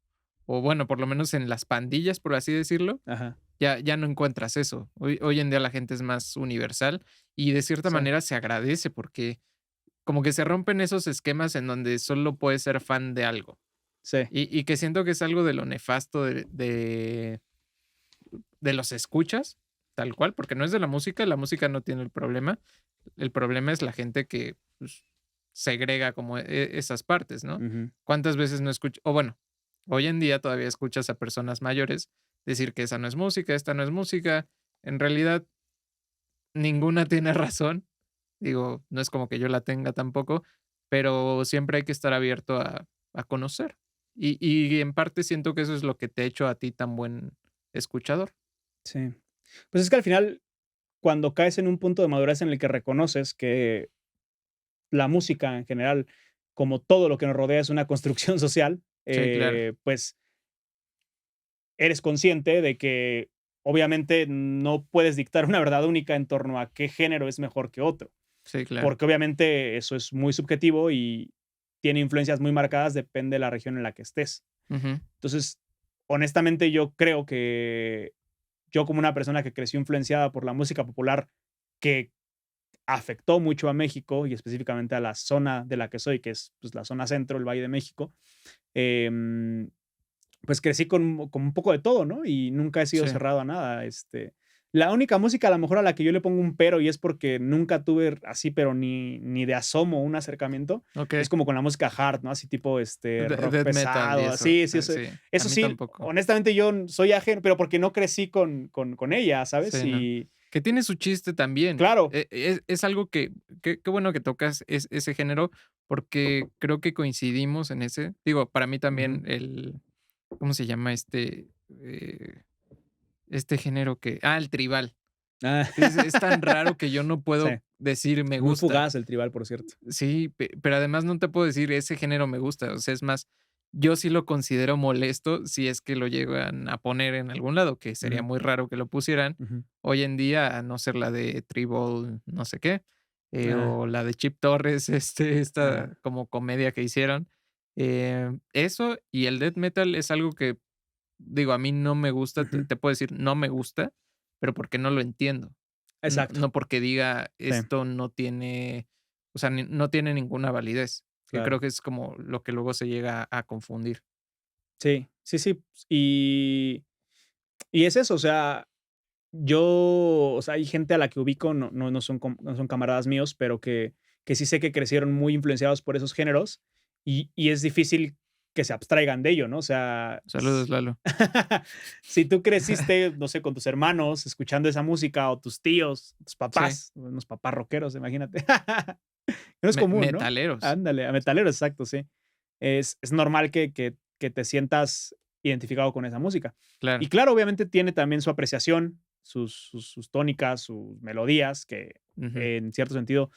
bueno, por lo menos en las pandillas, por así decirlo, Ajá. ya no encuentras eso. Hoy en día la gente es más universal y de cierta Sí, manera se agradece porque como que se rompen esos esquemas en donde solo puedes ser fan de algo. sí. Y que siento que es algo de lo nefasto de los escuchas, tal cual, porque no es de la música no tiene el problema es la gente que, pues, segrega como esas partes, ¿no? Ujú. ¿Cuántas veces no escucho o bueno, hoy en día todavía escuchas a personas mayores decir que esa no es música, esta no es música? En realidad, ninguna tiene razón. Digo, no es como que yo la tenga tampoco, pero siempre hay que estar abierto a conocer. Y en parte siento que eso es lo que te ha hecho a ti tan buen escuchador. Sí. Pues es que al final, cuando caes en un punto de madurez en el que reconoces que la música en general, como todo lo que nos rodea, es una construcción social, Sí, claro. pues eres consciente de que obviamente no puedes dictar una verdad única en torno a qué género es mejor que otro, Sí, claro. porque obviamente eso es muy subjetivo y tiene influencias muy marcadas, depende de la región en la que estés. Ujú. Entonces, honestamente, yo creo que yo como una persona que creció influenciada por la música popular, que afectó mucho a México y específicamente a la zona de la que soy, que es pues, la zona centro, el Valle de México, em, pues crecí con un poco de todo, ¿no? Y nunca he sido Sí, cerrado a nada. La única música a lo mejor a la que yo le pongo un pero y es porque nunca tuve así, pero ni de asomo un acercamiento, es okey. como con la música hard, ¿no? Así tipo rock Death metal y pesado, eso, así, sí, sí, a eso mí sí, tampoco. honestamente yo soy ajeno, pero porque no crecí con ella, ¿sabes? Sí, no. Y Que tiene su chiste también. claro, Es algo que qué bueno que tocas ese género, porque creo que coincidimos en ese. Digo, para mí ujú. también ¿cómo se llama este género el tribal? Ah, Es tan raro que yo no sí, puedo decir me muy gusta. fugaz el tribal, por cierto. Sí, pero además no te puedo decir ese género me gusta, o sea, es más, yo sí lo considero molesto si es que lo llegan a poner en algún lado, que sería Ujú, muy raro que lo pusieran ujú. hoy en día, a no ser la de Tribal no sé qué, Ah, o la de Chip Torres, ajá, esta como comedia que hicieron. Eso y el death metal es algo que, digo, a mí no me gusta, ujú. te puedo decir, no me gusta, pero porque no lo entiendo. Exacto, No porque diga sí, esto no tiene, o sea, no tiene ninguna validez, que creo claro. que es como lo que luego se llega a confundir. Sí. Sí, sí. Y es eso, o sea, o sea, hay gente a la que ubico, no son camaradas míos, pero que sí sé que crecieron muy influenciados por esos géneros, y es difícil que se abstraigan de ello, ¿no? O sea, Saludos, Lalo. si tú creciste, no sé, con tus hermanos escuchando esa música, o tus tíos, tus Sí, papás, unos papás rockeros, imagínate. No es común, ¿no? metaleros, Ándale, a metaleros, exacto, sí. Es normal que te sientas identificado con esa música. claro. Y claro, obviamente tiene también su apreciación, sus tónicas, sus melodías, que Ujú, en cierto sentido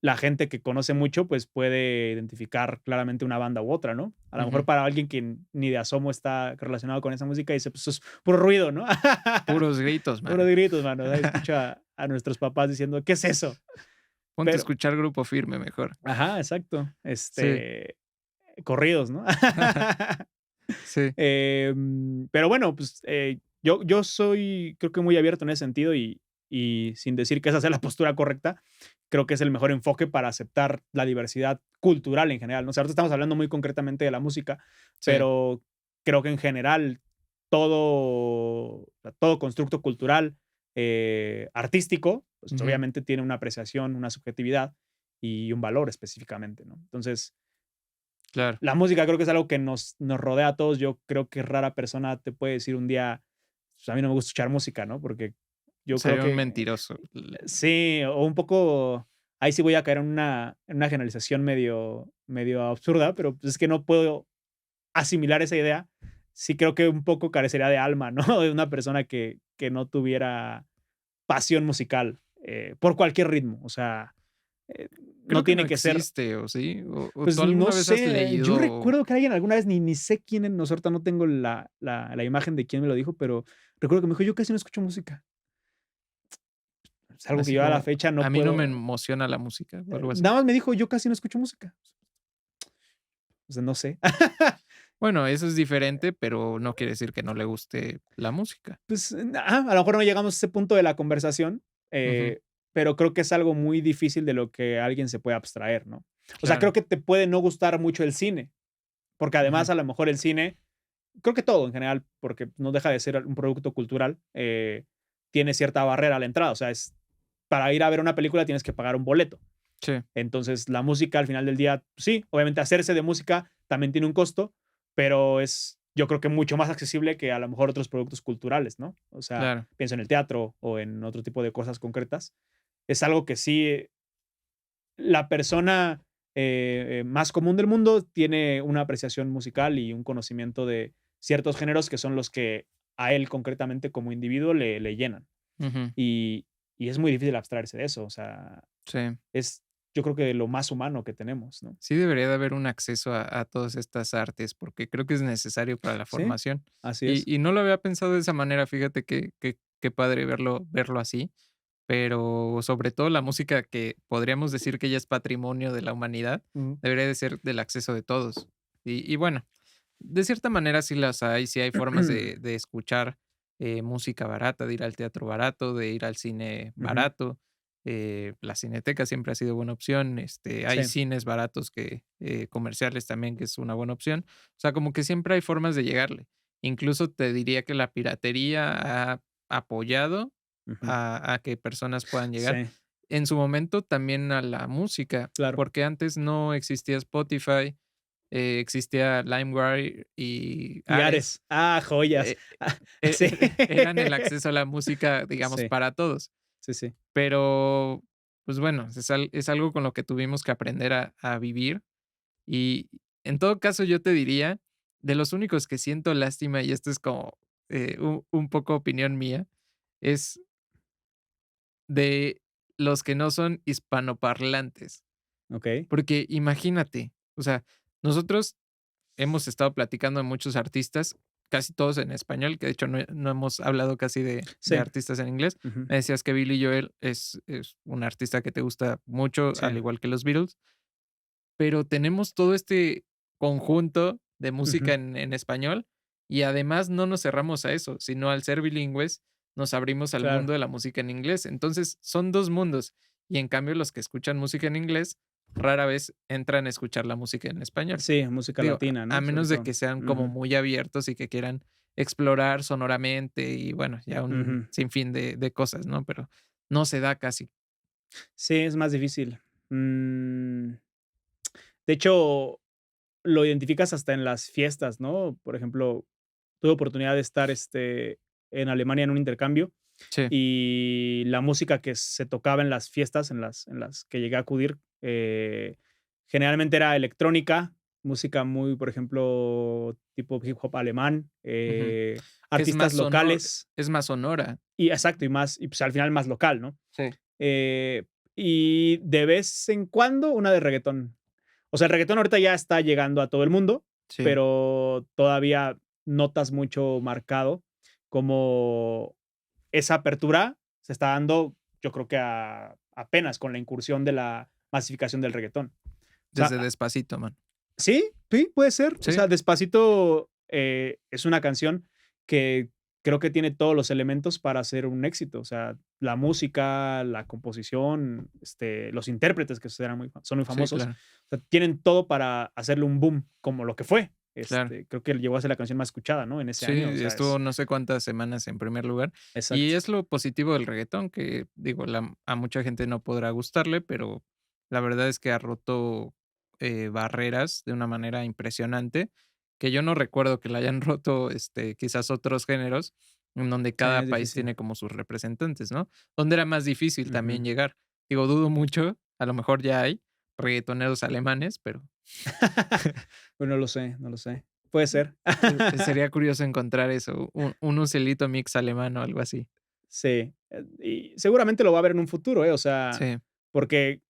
la gente que conoce mucho, pues puede identificar claramente una banda u otra, ¿no? A lo mejor ujú. para alguien que ni de asomo está relacionado con esa música, dice, pues eso es puro ruido, ¿no? Puros gritos, Puros man. gritos, mano. Ahí escucha a nuestros papás diciendo, ¿qué es eso? Ponte a Pero, escuchar Grupo Firme mejor. ajá, exacto. Sí, Corridos, ¿no? sí, Pero bueno, pues yo soy, creo que muy abierto en ese sentido, y sin decir que esa sea la postura correcta, creo que es el mejor enfoque para aceptar la diversidad cultural en general, ¿no? O sea, ahorita estamos hablando muy concretamente de la música, sí. pero creo que en general todo constructo cultural, artístico, pues Ujú, obviamente tiene una apreciación, una subjetividad y un valor específicamente, ¿no? Entonces, claro. la música creo que es algo que nos rodea a todos. Yo creo que rara persona te puede decir un día: "Pues, a mí no me gusta escuchar música", ¿no? Porque yo creo Sería un que mentiroso. sí, o un poco ahí sí voy a caer en una generalización medio absurda, pero, pues, es que no puedo asimilar esa idea. Sí creo que un poco carecería de alma, ¿no? De una persona que no tuviera pasión musical, por cualquier ritmo. O sea, eh, no Creo que no tiene que ser. existe, ¿o sí? ¿O Pues tú no alguna vez has sé, yo leído? recuerdo que alguien alguna vez, ni sé quién, no sé, ahorita no tengo la imagen de quién me lo dijo, pero recuerdo que me dijo: "Yo casi no escucho música". Es algo que Así yo a la como, fecha a no mí no me puedo, emociona la música, o algo así. nada más me dijo: "Yo casi no escucho música". O sea, no sé. Bueno, eso es diferente, pero no quiere decir que no le guste la música. Pues, ajá, a lo mejor no llegamos a ese punto de la conversación, Ujú, pero creo que es algo muy difícil de lo que alguien se puede abstraer, ¿no? O sea, creo claro. que te puede no gustar mucho el cine, porque además Ujú, a lo mejor el cine, creo que todo en general, porque no deja de ser un producto cultural, tiene cierta barrera a la entrada. O sea, para ir a ver una película tienes que pagar un boleto. sí, Entonces, la música al final del día, sí, obviamente hacerse de música también tiene un costo, pero yo creo que mucho más accesible que a lo mejor otros productos culturales, ¿no? O sea, claro. pienso en el teatro o en otro tipo de cosas concretas. Es algo que sí, la persona más común del mundo tiene una apreciación musical y un conocimiento de ciertos géneros que son los que a él concretamente como individuo le llenan. Ujú, Y, y es muy difícil abstraerse de eso. O sea, sí. es yo creo que lo más humano que tenemos, ¿no? Sí debería de haber un acceso a todas estas artes, porque creo que es necesario para la Sí, formación. así es. Y no lo había pensado de esa manera, fíjate qué padre verlo así, pero sobre todo la música que podríamos decir que ya es patrimonio de la humanidad, Ujú. debería de ser del acceso de todos. Y bueno, de cierta manera sí las hay, sí hay formas de escuchar, música barata, de ir al teatro barato, de ir al cine Ujú. barato. La cineteca siempre ha sido buena opción. Hay Sí, cines baratos comerciales también, que es una buena opción. O sea, como que siempre hay formas de llegarle. Incluso te diría que la piratería ha apoyado ujú. a que personas puedan llegar. Sí, En su momento también a la música, claro. porque antes no existía Spotify, existía LimeWire y Y Ares. Ares. Ah, joyas. eh, Ah, sí. Eran el acceso a la música, digamos, Sí, para todos. sí, sí. Pero, pues bueno, es algo con lo que tuvimos que aprender a vivir. Y en todo caso, yo te diría, de los únicos que siento lástima, y esto es como, un poco opinión mía, es de los que no son hispanoparlantes. Okey. Porque imagínate, o sea, nosotros hemos estado platicando de muchos artistas, casi todos en español, que de hecho no hemos hablado casi de Sí. artistas en inglés. Ujú. Me decías que Billy Joel es un artista que te gusta mucho, Sí. al igual que los Beatles, pero tenemos todo este conjunto de música Ujú. en español y además no nos cerramos a eso, sino al ser bilingües nos abrimos al mundo Claro. de la música en inglés. Entonces, son 2 mundos y en cambio los que escuchan música en inglés rara vez entran a escuchar la música en español. Sí, música Digo, latina, a ¿no? Sobre menos de todo. que sean como Ujú, muy abiertos y que quieran explorar sonoramente y bueno, ya un ujú. sinfín de cosas, ¿no? Pero no se da casi. Sí, es más difícil. Mm, de hecho, lo identificas hasta en las fiestas, ¿no? Por ejemplo, tuve oportunidad de estar, en Alemania en un intercambio, Sí, y la música que se tocaba en las fiestas en las que llegué a acudir, generalmente era electrónica, música muy, por ejemplo, tipo hip hop alemán, ujú. Que artistas locales es más sonora. y exacto, y pues, al final más local, ¿no? Sí, Eh, y de vez en cuando una de reguetón. O sea, el reguetón ahorita ya está llegando a todo el mundo, sí, pero todavía notas mucho marcado como esa apertura se está dando, yo creo que apenas con la incursión de la masificación del reguetón. O sea, desde Despacito, man. sí, sí, puede ser. O Sí, sea, Despacito, es una canción que creo que tiene todos los elementos para ser un éxito. O sea, la música, la composición, los intérpretes que son muy sí, famosos, claro, o sea, tienen todo para hacerle un boom como lo que fue. claro. Creo que llegó a ser la canción más escuchada, ¿no? En ese Sí, año, o sea, estuvo no sé cuántas semanas en primer lugar. Y exacto. es lo positivo del reguetón, que digo, a mucha gente no podrá gustarle, pero la verdad es que ha roto barreras de una manera impresionante, que yo no recuerdo que la hayan roto quizás otros géneros, en donde Sí, cada es país difícil. tiene como sus representantes, ¿no? Donde era más difícil Ujú. también llegar. Digo, dudo mucho, a lo mejor ya hay reggaetoneros alemanes, pero Pues no lo sé, no lo sé. Puede ser. sería curioso encontrar eso, un Ucelito mix alemán o algo así. Sí, y seguramente lo va a ver en un futuro, ¿eh? O sea, Sí, porque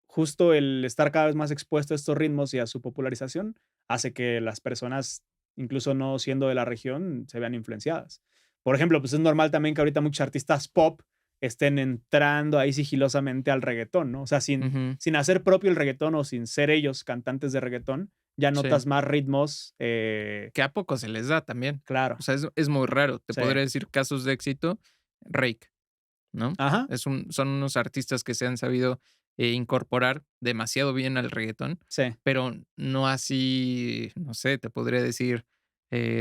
justo el estar cada vez más expuesto a estos ritmos y a su popularización hace que las personas, incluso no siendo de la región, se vean influenciadas. Por ejemplo, pues es normal también que ahorita muchos artistas pop estén entrando ahí sigilosamente al reguetón, ¿no? O sea, ujú, sin hacer propio el reguetón o sin ser ellos cantantes de reguetón, ya sí. notas más ritmos, Que a poco se les da también. O claro, sea, es muy raro. Te sí. podría decir casos de éxito, Reik, ¿no? Ajá, Son unos artistas que se han sabido, incorporar demasiado bien al reguetón, sí. pero no así, no sé, te podría decir,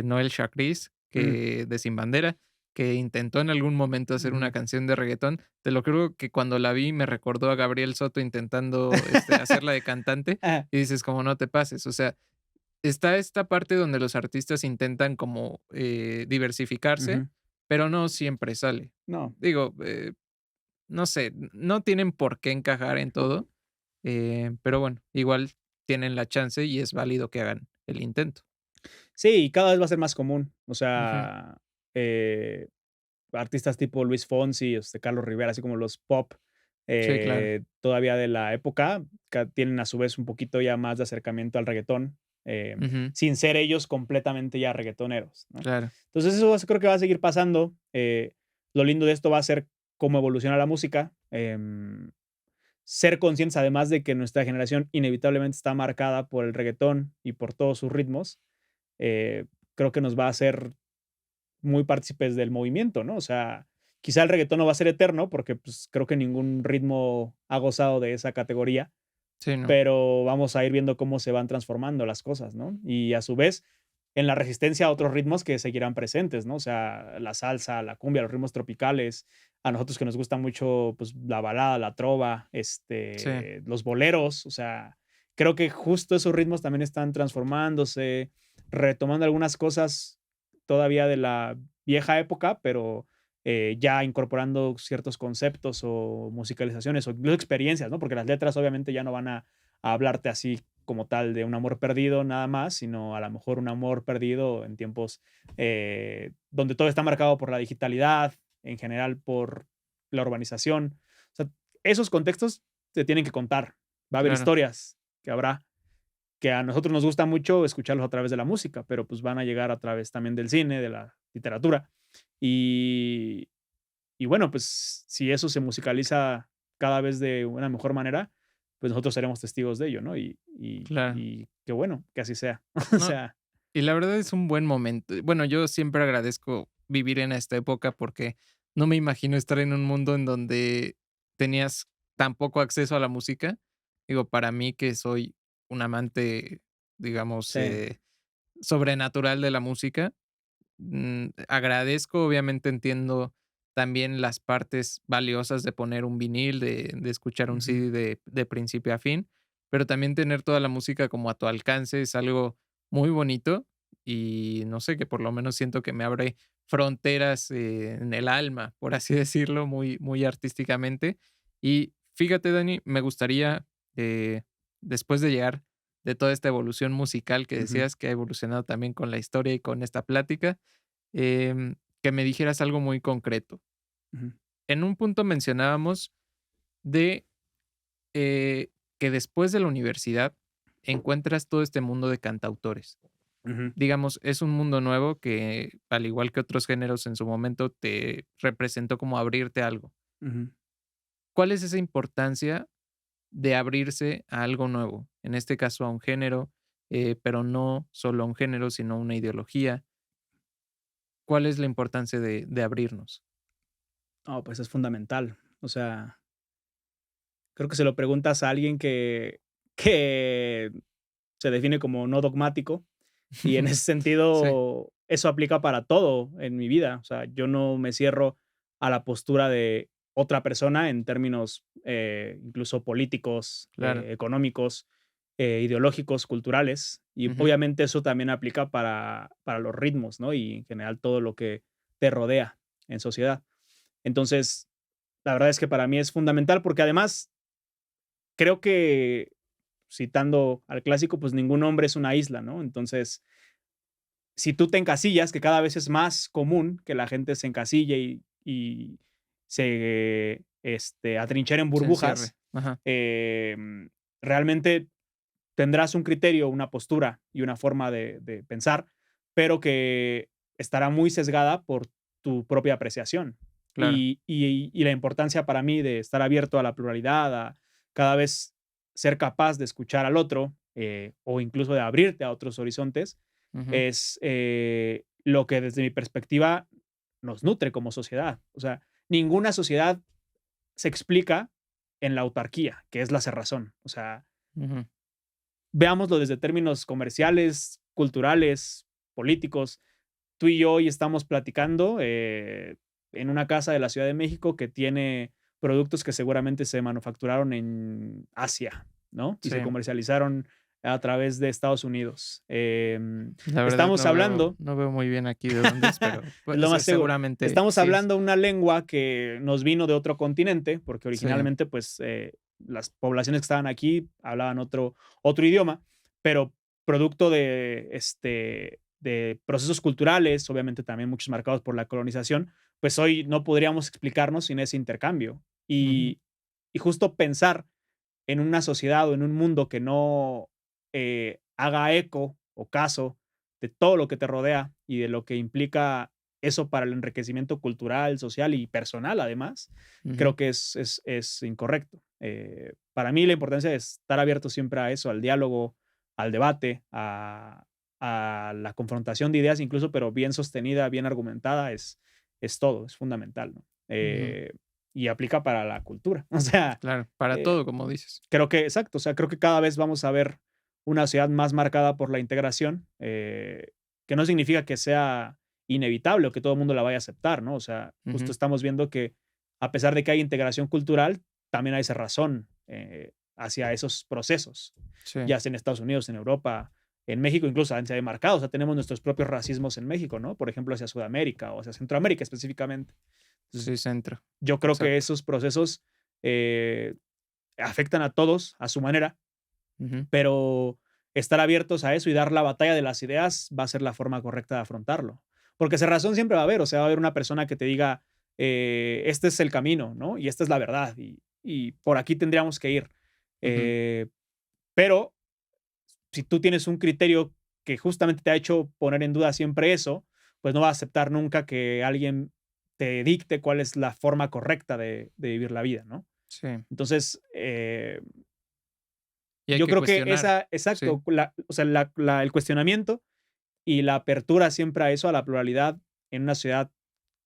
Noel Chacris, Mm, que de Sin Bandera, que intentó en algún momento hacer una ujú. canción de reguetón. Te lo creo que cuando la vi me recordó a Gabriel Soto intentando, hacerla de cantante, Ajá, y dices como: "No te pases". O sea, está esta parte donde los artistas intentan como, diversificarse, ujú. pero no siempre sale. No, Digo, no sé, no tienen por qué encajar en todo, pero bueno, igual tienen la chance y es válido que hagan el intento. sí, y cada vez va a ser más común. O Ujú. sea, eh, artistas tipo Luis Fonsi, Carlos Rivera, así como los pop, Sí, claro. todavía de la época, tienen a su vez un poquito ya más de acercamiento al reguetón, Ujú. sin ser ellos completamente ya reggaetoneros, ¿no? Claro, Entonces eso creo que va a seguir pasando. Lo lindo de esto va a ser cómo evoluciona la música. Ser conscientes, además de que nuestra generación inevitablemente está marcada por el reguetón y por todos sus ritmos, eh, creo que nos va a hacer muy partícipes del movimiento, ¿no? O sea, quizá el reguetón no va a ser eterno porque, pues, creo que ningún ritmo ha gozado de esa categoría, sí, no, pero vamos a ir viendo cómo se van transformando las cosas, ¿no? Y a su vez, en la resistencia a otros ritmos que seguirán presentes, ¿no? O sea, la salsa, la cumbia, los ritmos tropicales, a nosotros que nos gusta mucho, pues, la balada, la trova, sí, los boleros, o sea, creo que justo esos ritmos también están transformándose, retomando algunas cosas todavía de la vieja época, pero ya incorporando ciertos conceptos o musicalizaciones o incluso experiencias, ¿no? Porque las letras obviamente ya no van a hablarte así como tal de un amor perdido nada más, sino a lo mejor un amor perdido en tiempos donde todo está marcado por la digitalidad, en general por la urbanización. O sea, esos contextos se tienen que contar. Va a haber claro. historias que habrá, que a nosotros nos gusta mucho escucharlos a través de la música, pero pues van a llegar a través también del cine, de la literatura. Y, y bueno, pues si eso se musicaliza cada vez de una mejor manera, pues nosotros seremos testigos de ello, ¿no? Claro. Y qué bueno que así sea. O No, sea, y la verdad es un buen momento. Bueno, yo siempre agradezco vivir en esta época porque no me imagino estar en un mundo en donde tenías tan poco acceso a la música. Digo, para mí que soy un amante, digamos, Sí. sobrenatural de la música, agradezco, obviamente entiendo también las partes valiosas de poner un vinil, de escuchar un Ujú, CD de principio a fin, pero también tener toda la música como a tu alcance es algo muy bonito y no sé, que por lo menos siento que me abre fronteras, en el alma, por así decirlo, muy muy artísticamente. Y fíjate, Dani, me gustaría, eh, después de llegar de toda esta evolución musical que ujú, decías, que ha evolucionado también con la historia y con esta plática, que me dijeras algo muy concreto. ujú, En un punto mencionábamos de, eh, que después de la universidad encuentras todo este mundo de cantautores. ujú, Digamos, es un mundo nuevo que, al igual que otros géneros en su momento, te representó como abrirte a algo. ujú. ¿Cuál es esa importancia de abrirse a algo nuevo? En este caso, a un género, pero no solo a un género, sino a una ideología. ¿Cuál es la importancia de abrirnos? No, pues es fundamental. O sea, creo que se lo preguntas a alguien que se define como no dogmático, y en ese Sí, sentido, eso aplica para todo en mi vida. O sea, yo no me cierro a la postura de otra persona en términos, incluso políticos, claro. económicos, ideológicos, culturales. Y Ujú, obviamente eso también aplica para los ritmos, ¿no? Y en general todo lo que te rodea en sociedad. Entonces, la verdad es que para mí es fundamental porque además creo que, citando al clásico, pues ningún hombre es una isla, ¿no? Entonces, si tú te encasillas, que cada vez es más común que la gente se encasille y se atrinchera en se encierre. burbujas, Ajá. realmente tendrás un criterio, una postura y una forma de pensar, pero que estará muy sesgada por tu propia apreciación. Claro. Y la importancia para mí de estar abierto a la pluralidad, a cada vez ser capaz de escuchar al otro, o incluso de abrirte a otros horizontes, Ujú. es lo que desde mi perspectiva nos nutre como sociedad. O sea, ninguna sociedad se explica en la autarquía, que es la cerrazón. O sea, Ujú. veámoslo desde términos comerciales, culturales, políticos. Tú y yo hoy estamos platicando en una casa de la Ciudad de México que tiene productos que seguramente se manufacturaron en Asia, ¿no? Y Sí. se comercializaron a través de Estados Unidos. La verdad Estamos hablando, no veo muy bien aquí de dónde es, pero, es pues, lo más seguro, seguramente estamos sí es. hablando una lengua que nos vino de otro continente, porque Sí. originalmente, pues, las poblaciones que estaban aquí hablaban otro idioma, pero producto de procesos culturales, obviamente también muchos marcados por la colonización, pues hoy no podríamos explicarnos sin ese intercambio. Ujú. Y justo pensar en una sociedad o en un mundo que no haga eco o caso de todo lo que te rodea y de lo que implica eso para el enriquecimiento cultural, social y personal, además, Ujú. creo que es incorrecto. Para mí la importancia de estar abierto siempre a eso, al diálogo, al debate, a la confrontación de ideas incluso, pero bien sostenida, bien argumentada, es todo, es fundamental, ¿no? Ujú. Y aplica para la cultura. O sea, Claro, para eh, todo, como dices. creo que exacto, o sea, creo que cada vez vamos a ver una sociedad más marcada por la integración, que no significa que sea inevitable o que todo el mundo la vaya a aceptar, ¿no? O sea, justo Ujú. estamos viendo que a pesar de que hay integración cultural, también hay cerrazón hacia esos procesos, Sí. ya sea en Estados Unidos, en Europa, en México incluso se ha demarcado, o sea, tenemos nuestros propios racismos en México, ¿no? Por ejemplo, hacia Sudamérica o hacia Centroamérica específicamente. Entonces, Sí, centro. yo creo que Exacto. esos procesos eh, afectan a todos a su manera, Ujú. pero estar abiertos a eso y dar la batalla de las ideas va a ser la forma correcta de afrontarlo. Porque cerrazón siempre va a haber, o sea, va a haber una persona que te diga, este es el camino, ¿no? Y esta es la verdad, y por aquí tendríamos que ir. Ujú. Eh, pero si tú tienes un criterio que justamente te ha hecho poner en duda siempre eso, pues no vas a aceptar nunca que alguien te dicte cuál es la forma correcta de vivir la vida, ¿no? Sí. Entonces, Y hay yo que creo que cuestionar. esa Sí. exacto, o sea, el cuestionamiento y la apertura siempre a eso, a la pluralidad en una sociedad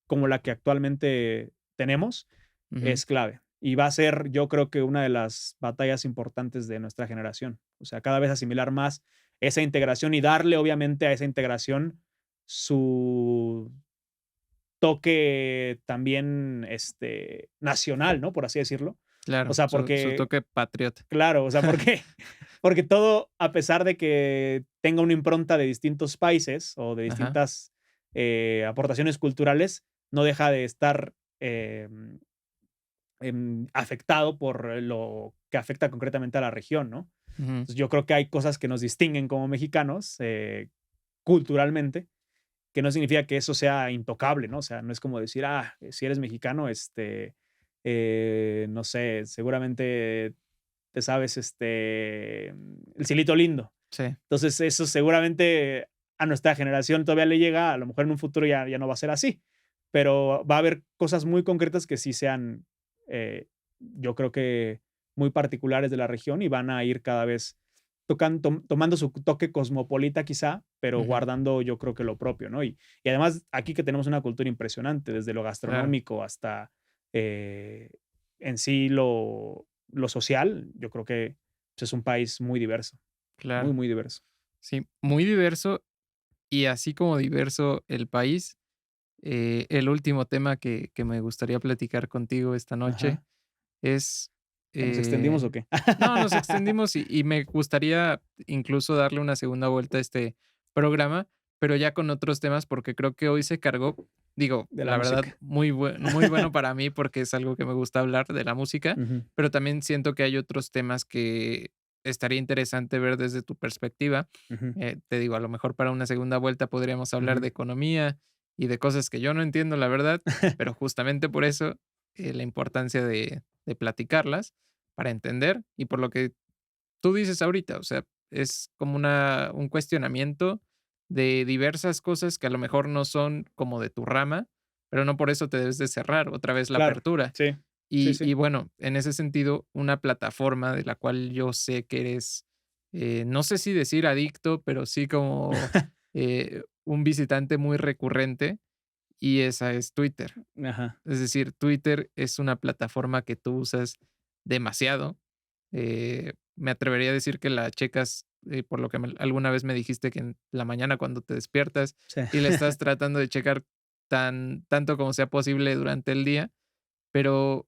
como la que actualmente tenemos, Ujú. es clave. y va a ser, yo creo que una de las batallas importantes de nuestra generación. O sea, cada vez asimilar más esa integración y darle, obviamente, a esa integración su toque también, nacional, ¿no? Por así decirlo. O Claro, sea, su porque toque patriota. claro, o sea, porque todo, a pesar de que tenga una impronta de distintos países o de Ajá, distintas, aportaciones culturales, no deja de estar, afectado por lo que afecta concretamente a la región, ¿no? ujú, Entonces, yo creo que hay cosas que nos distinguen como mexicanos, culturalmente, que no significa que eso sea intocable, ¿no? O sea, no es como decir, si eres mexicano, no sé, seguramente te sabes, el cielito lindo. sí, Entonces, eso seguramente a nuestra generación todavía le llega, a lo mejor en un futuro ya no va a ser así, pero va a haber cosas muy concretas que sí sean, yo creo que muy particulares de la región y van a ir cada vez tomando su toque cosmopolita quizá, pero ujú, guardando yo creo que lo propio, ¿no? Y además aquí que tenemos una cultura impresionante, desde lo claro, gastronómico hasta eh, en sí lo social, yo creo que pues, es un país muy diverso, muy, claro. muy diverso. Sí, muy diverso y así como diverso el país, el último tema que me gustaría platicar contigo esta noche Ajá. es, ¿Nos extendimos o eh, qué? no, nos extendimos y me gustaría incluso darle una segunda vuelta a este programa, pero ya con otros temas, porque creo que hoy se cargó, digo, De la la verdad, música. muy bueno para mí, porque es algo que me gusta hablar de la música, Ujú, pero también siento que hay otros temas que estaría interesante ver desde tu perspectiva. ujú, Te digo, a lo mejor para una segunda vuelta podríamos hablar ujú. de economía y de cosas que yo no entiendo, la verdad, pero justamente por eso, la importancia de platicarlas para entender y por lo que tú dices ahorita, o sea, es como un cuestionamiento de diversas cosas que a lo mejor no son como de tu rama, pero no por eso te debes de cerrar otra vez la Claro, apertura. sí, sí, Y sí. bueno, en ese sentido, una plataforma de la cual yo sé que eres, no sé si decir adicto, pero sí como, un visitante muy recurrente, y esa es Twitter. Ajá, Es decir, Twitter es una plataforma que tú usas demasiado. Me atrevería a decir que la checas, por lo que alguna vez me dijiste que en la mañana cuando te despiertas sí. y la estás tratando de checar tanto como sea posible durante el día, pero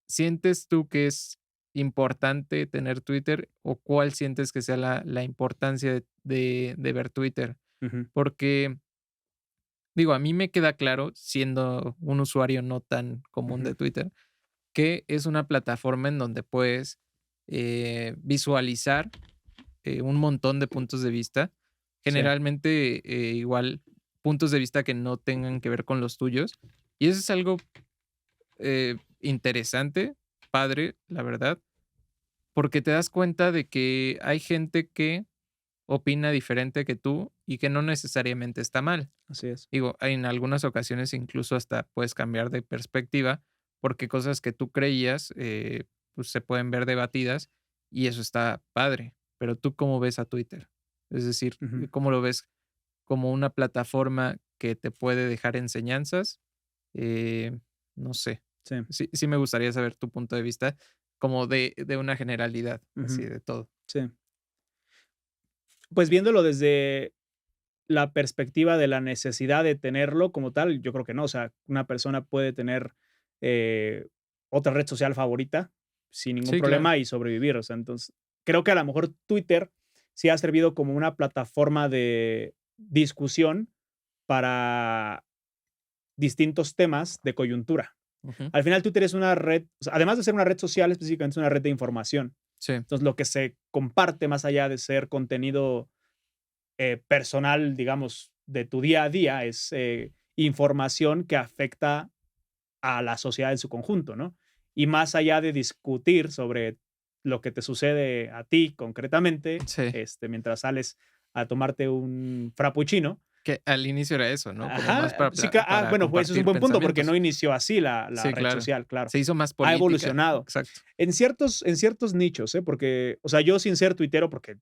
¿sientes tú que es importante tener Twitter o cuál sientes que sea la importancia de ver Twitter? Ujú, Porque digo, a mí me queda claro, siendo un usuario no tan común ujú. de Twitter, que es una plataforma en donde puedes, visualizar, un montón de puntos de vista, Sí, generalmente, igual puntos de vista que no tengan que ver con los tuyos, y eso es algo, interesante, padre, la verdad, porque te das cuenta de que hay gente que opina diferente que tú y que no necesariamente está mal. así es. Digo, en algunas ocasiones incluso hasta puedes cambiar de perspectiva, porque cosas que tú creías, pues, se pueden ver debatidas y eso está padre. Pero, ¿tú cómo ves a Twitter? Es decir, Ujú, ¿cómo lo ves? ¿Como una plataforma que te puede dejar enseñanzas? Eh, no sé. sí, Sí me gustaría saber tu punto de vista, como de una generalidad, así ujú, de todo. sí. Pues viéndolo desde la perspectiva de la necesidad de tenerlo como tal, yo creo que no. O sea, una persona puede tener, eh, otra red social favorita sin ningún Sí, claro. problema y sobrevivir. O sea, entonces, creo que a lo mejor Twitter sí ha servido como una plataforma de discusión para distintos temas de coyuntura. Ujú. Al final, Twitter es una red, o sea, además de ser una red social, específicamente es una red de información. Sí. Entonces, lo que se comparte más allá de ser contenido, personal, digamos, de tu día a día, es información que afecta a la sociedad en su conjunto, ¿no? Y más allá de discutir sobre lo que te sucede a ti concretamente, Sí. mientras sales a tomarte un frappuccino. Que al inicio era eso, ¿no? Como más Ajá, sí, para bueno, pues eso es un compartir buen punto porque no pensamientos. inició así la Sí, red claro. social, claro. Se hizo más Ha política, evolucionado. exacto. En ciertos nichos, ¿eh? Porque, o sea, yo sin ser tuitero, porque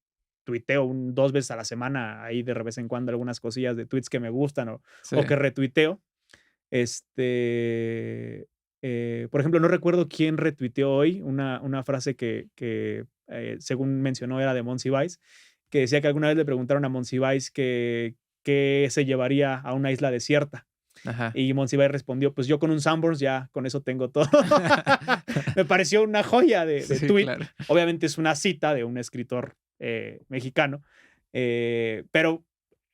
tuiteo 2 veces a la semana, ahí de vez en cuando algunas cosillas de tweets que me gustan o Sí, que retuiteo, este, Por ejemplo, no recuerdo quién retuiteó hoy una frase que según mencionó era de Monsiváis, que decía que alguna vez le preguntaron a Monsiváis que qué se llevaría a una isla desierta. Ajá. Y Monsiváis respondió, pues yo con un Sanborns ya con eso tengo todo. Me pareció una joya de Sí, tweet. claro. Obviamente es una cita de un escritor mexicano, pero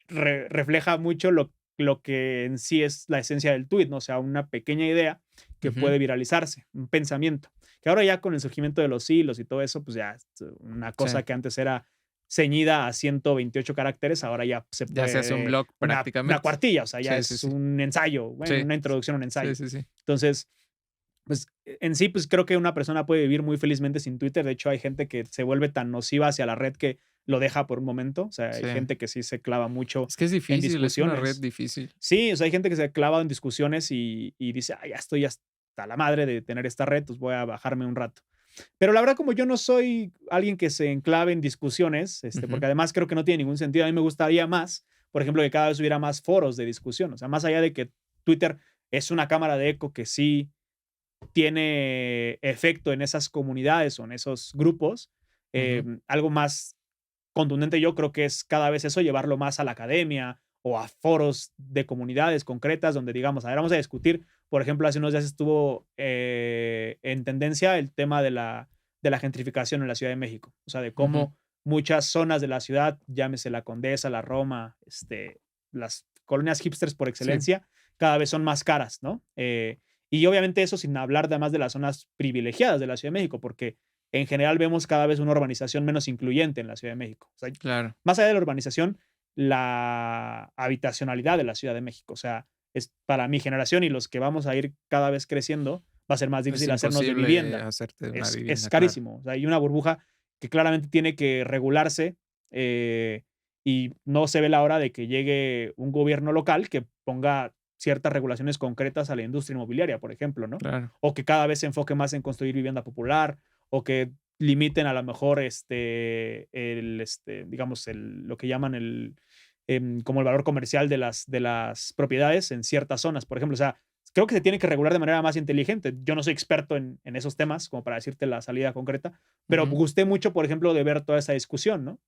refleja mucho lo que en sí es la esencia del tweet, ¿no? O sea, una pequeña idea que Ujú. puede viralizarse, un pensamiento. Que ahora ya con el surgimiento de los hilos y todo eso, pues ya es una Sí, cosa que antes era ceñida a 128 caracteres, ahora ya se ya se hace un puede blog una prácticamente. cuartilla, o sea, ya Sí, sí, es sí. un ensayo, bueno, Sí, una introducción a un sí, ensayo. sí, sí. Entonces, pues en sí, pues creo que una persona puede vivir muy felizmente sin Twitter. De hecho, hay gente que se vuelve tan nociva hacia la red que lo deja por un momento. O sea, hay Sí. gente que sí se clava mucho Es que es en difícil, es una red discusiones. difícil. Sí, o sea, hay gente que se clava en discusiones y dice, "Ay, ya estoy hasta la madre de tener esta red, pues voy a bajarme un rato". Pero la verdad, como yo no soy alguien que se enclave en discusiones, Ujú. porque además creo que no tiene ningún sentido, a mí me gustaría más, por ejemplo, que cada vez hubiera más foros de discusión. O sea, más allá de que Twitter es una cámara de eco que sí tiene efecto en esas comunidades o en esos grupos, Ujú. algo más contundente yo creo que es cada vez eso, llevarlo más a la academia o a foros de comunidades concretas donde digamos, a ver, vamos a discutir, por ejemplo, hace unos días estuvo en tendencia el tema de la gentrificación en la Ciudad de México, o sea, de Ujú. cómo muchas zonas de la ciudad, llámese la Condesa, la Roma, las colonias hipsters por Sí, excelencia, cada vez son más caras, ¿no? Y obviamente eso sin hablar además de las zonas privilegiadas de la Ciudad de México, porque en general vemos cada vez una urbanización menos incluyente en la Ciudad de México. O sea, claro. más allá de la urbanización, la habitacionalidad de la Ciudad de México. O sea, es para mi generación y los que vamos a ir cada vez creciendo, va a ser más Es difícil hacernos de imposible vivienda. hacerte una Es vivienda, claro. carísimo. O sea, hay una burbuja que claramente tiene que regularse eh, y no se ve la hora de que llegue un gobierno local que ponga ciertas regulaciones concretas a la industria inmobiliaria, por ejemplo, ¿no? Claro. O que cada vez se enfoque más en construir vivienda popular o que limiten a lo mejor digamos, lo que llaman como el valor comercial de las propiedades en ciertas zonas, por ejemplo. O sea, creo que se tiene que regular de manera más inteligente. Yo no soy experto en esos temas como para decirte la salida concreta, pero Ujú. gusté mucho, por ejemplo, de ver toda esa discusión, ¿no?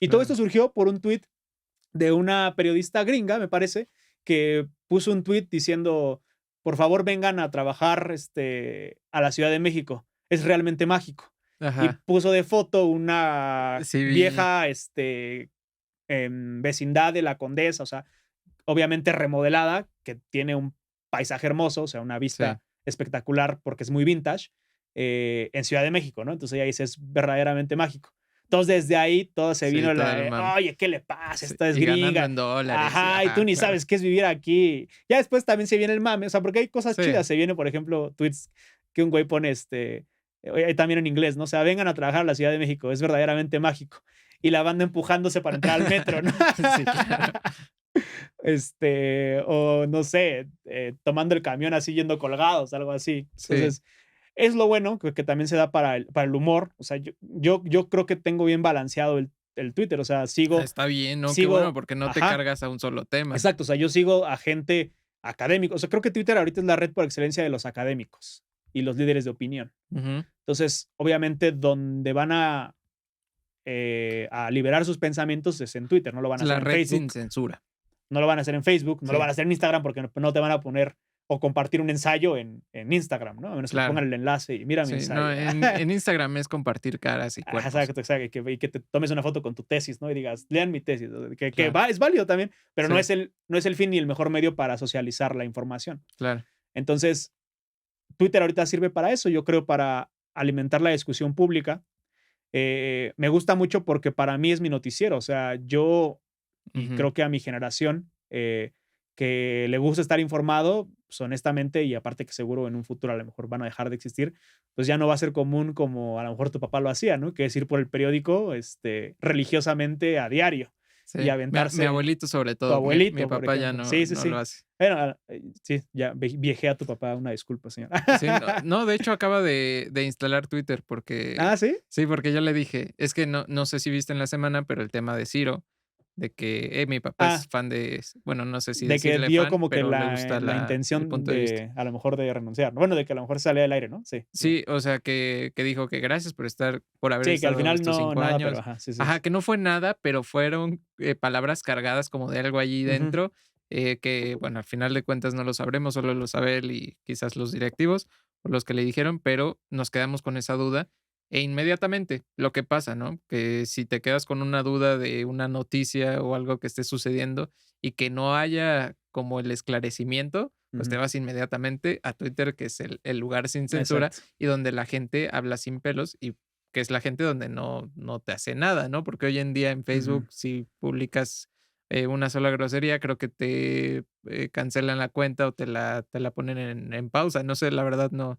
Y todo esto Claro. surgió por un tuit de una periodista gringa, me parece, que puso un tuit diciendo, por favor vengan a trabajar a la Ciudad de México, es realmente mágico. Y Ajá. puso de foto una Sí vi. vieja vecindad de la Condesa, o sea, obviamente remodelada, que tiene un paisaje hermoso, o sea, una Sí. vista espectacular porque es muy vintage, en Ciudad de México, ¿no? Entonces ella dice, es verdaderamente mágico. Entonces desde ahí todo se Sí, vino todo el mame. oye, ¿qué le pasa? Sí, Esta es y ganando gringa. en dólares, Ajá, y tú ajá, ni claro. sabes qué es vivir aquí. Ya después también se viene el mame, o sea, porque hay cosas Sí, chidas. Se viene, por ejemplo, tweets que un güey pone, también en inglés, ¿no? O sea, vengan a trabajar a la Ciudad de México, es verdaderamente mágico. Y la banda empujándose para entrar al metro, ¿no? sí, claro. O no sé, tomando el camión así yendo colgados, algo así. Sí, Entonces, es lo bueno que también se da para el humor. O sea, yo creo que tengo bien balanceado el Twitter. O sea, está bien, ¿no? Qué bueno, sigo, porque no te ajá, cargas a un solo tema. exacto. O sea, yo sigo a gente académica. O sea, creo que Twitter ahorita es la red por excelencia de los académicos y los líderes de opinión. Ujú. Entonces, obviamente, donde van a liberar sus pensamientos es en Twitter, no lo van Es a hacer la en red sin Facebook, censura. no lo van a hacer en Facebook, no lo Sí, van a hacer en Instagram porque no te van a poner o compartir un ensayo en Instagram, ¿no? A menos que te claro. pongan el enlace y mira mi Sí, no, ensayo. en Instagram es compartir caras y Ajá, cuerpos. exacto, exacto, y que te tomes una foto con tu tesis, ¿no? Y digas, lean mi tesis, ¿no? Claro. Es válido también, pero no Sí, es el fin ni el mejor medio para socializar la información. claro. Entonces, Twitter ahorita sirve para eso, yo creo, para alimentar la discusión pública. Me gusta mucho porque para mí es mi noticiero, o sea, y Ujú. creo que a mi generación, que le gusta estar informado, pues, honestamente, y aparte que seguro en un futuro a lo mejor van a dejar de existir, pues ya no va a ser común como a lo mejor tu papá lo hacía, ¿no? Que es ir por el periódico, religiosamente a diario y Sí, mi aventarse abuelito sobre tu todo, mi abuelito, por papá ya ejemplo. no Sí, sí, no lo sí. hace. Bueno, sí, ya viejé a tu papá, una disculpa, señor. Sí, no, de hecho acaba de instalar Twitter porque Ah, ¿sí? sí, porque yo le dije, es que no sé si viste en la semana, pero el tema de Ciro, de que, mi papá Ah, es fan de bueno, no sé si de que decirle dio fan, como que pero le la gusta la el intención punto de vista. de, a lo mejor, de renunciar, ¿no? Bueno, de que a lo mejor salía del aire, ¿no? Sí, sí. Sí, o sea, que dijo que gracias por haber Sí, que al estado final estos no 5 nada, pero años. ajá, sí, sí, Ajá, sí. que no fue nada, pero fueron, palabras cargadas como de algo allí Ujú, dentro, que, bueno, al final de cuentas no lo sabremos, solo lo sabe él y quizás los directivos, o los que le dijeron, pero nos quedamos con esa duda, e inmediatamente lo que pasa, ¿no? Que si te quedas con una duda de una noticia o algo que esté sucediendo y que no haya como el esclarecimiento, pues te ujú. vas inmediatamente a Twitter, que es el lugar sin censura Exacto. y donde la gente habla sin pelos y que es la gente donde no te hace nada, ¿no? Porque hoy en día en Ujú. Facebook, si publicas, una sola grosería, creo que te, cancelan la cuenta o te la ponen en pausa. No sé, la verdad no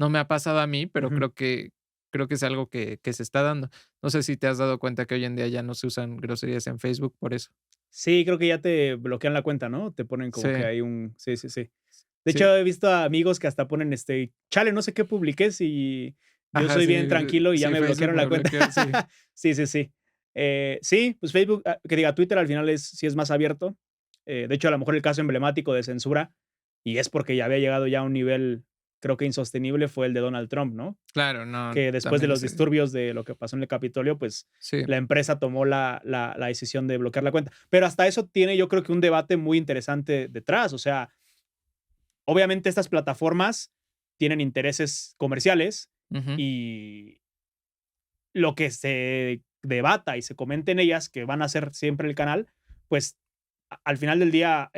me ha pasado a mí, pero Ujú. creo que es algo que se está dando. No sé si te has dado cuenta que hoy en día ya no se usan groserías en Facebook por eso. Sí, creo que ya te bloquean la cuenta, ¿no? Te ponen como que Sí, hay un sí, sí, sí. De sí. hecho, he visto a amigos que hasta ponen, chale, no sé qué publiques y yo Ajá, soy sí, bien tranquilo y ya sí, me Facebook bloquearon me la cuenta. bloqueó, sí. Sí, sí, sí. Sí, pues Facebook, que diga, Twitter al final sí es más abierto. De hecho, a lo mejor el caso emblemático de censura, y es porque ya había llegado ya a un nivel, creo que insostenible, fue el de Donald Trump, ¿no? Claro, no, Que después de también los ese disturbios de lo que pasó en el Capitolio, pues sí, la empresa tomó la decisión de bloquear la cuenta. Pero hasta eso tiene, yo creo que un debate muy interesante detrás. O sea, obviamente estas plataformas tienen intereses comerciales ujú, y lo que se debata y se comente en ellas, que van a ser siempre el canal, pues al final del día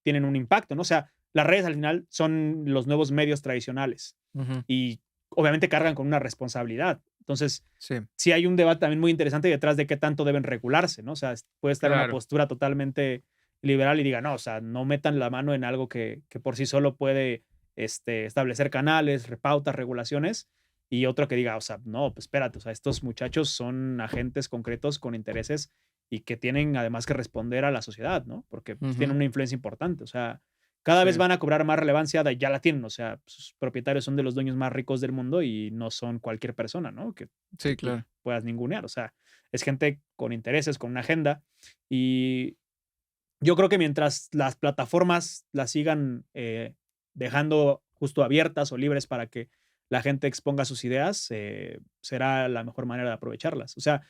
tienen un impacto, ¿no? O sea, las redes al final son los nuevos medios tradicionales ujú, y obviamente cargan con una responsabilidad. Entonces, sí, sí hay un debate también muy interesante detrás de qué tanto deben regularse, ¿no? O sea, puede estar una claro, postura totalmente liberal y diga, no, o sea, no metan la mano en algo que por sí solo puede establecer canales, pautas, regulaciones, y otro que diga, o sea, no, pues espérate, o sea, estos muchachos son agentes concretos con intereses y que tienen además que responder a la sociedad, ¿no? Porque pues, tienen ujú, una influencia importante, o sea, cada vez sí, van a cobrar más relevancia, ya la tienen, o sea, sus propietarios son de los dueños más ricos del mundo y no son cualquier persona, ¿no? Que sí, tú claro, puedas ningunear, o sea, es gente con intereses, con una agenda y yo creo que mientras las plataformas las sigan dejando justo abiertas o libres para que la gente exponga sus ideas, será la mejor manera de aprovecharlas. O sea,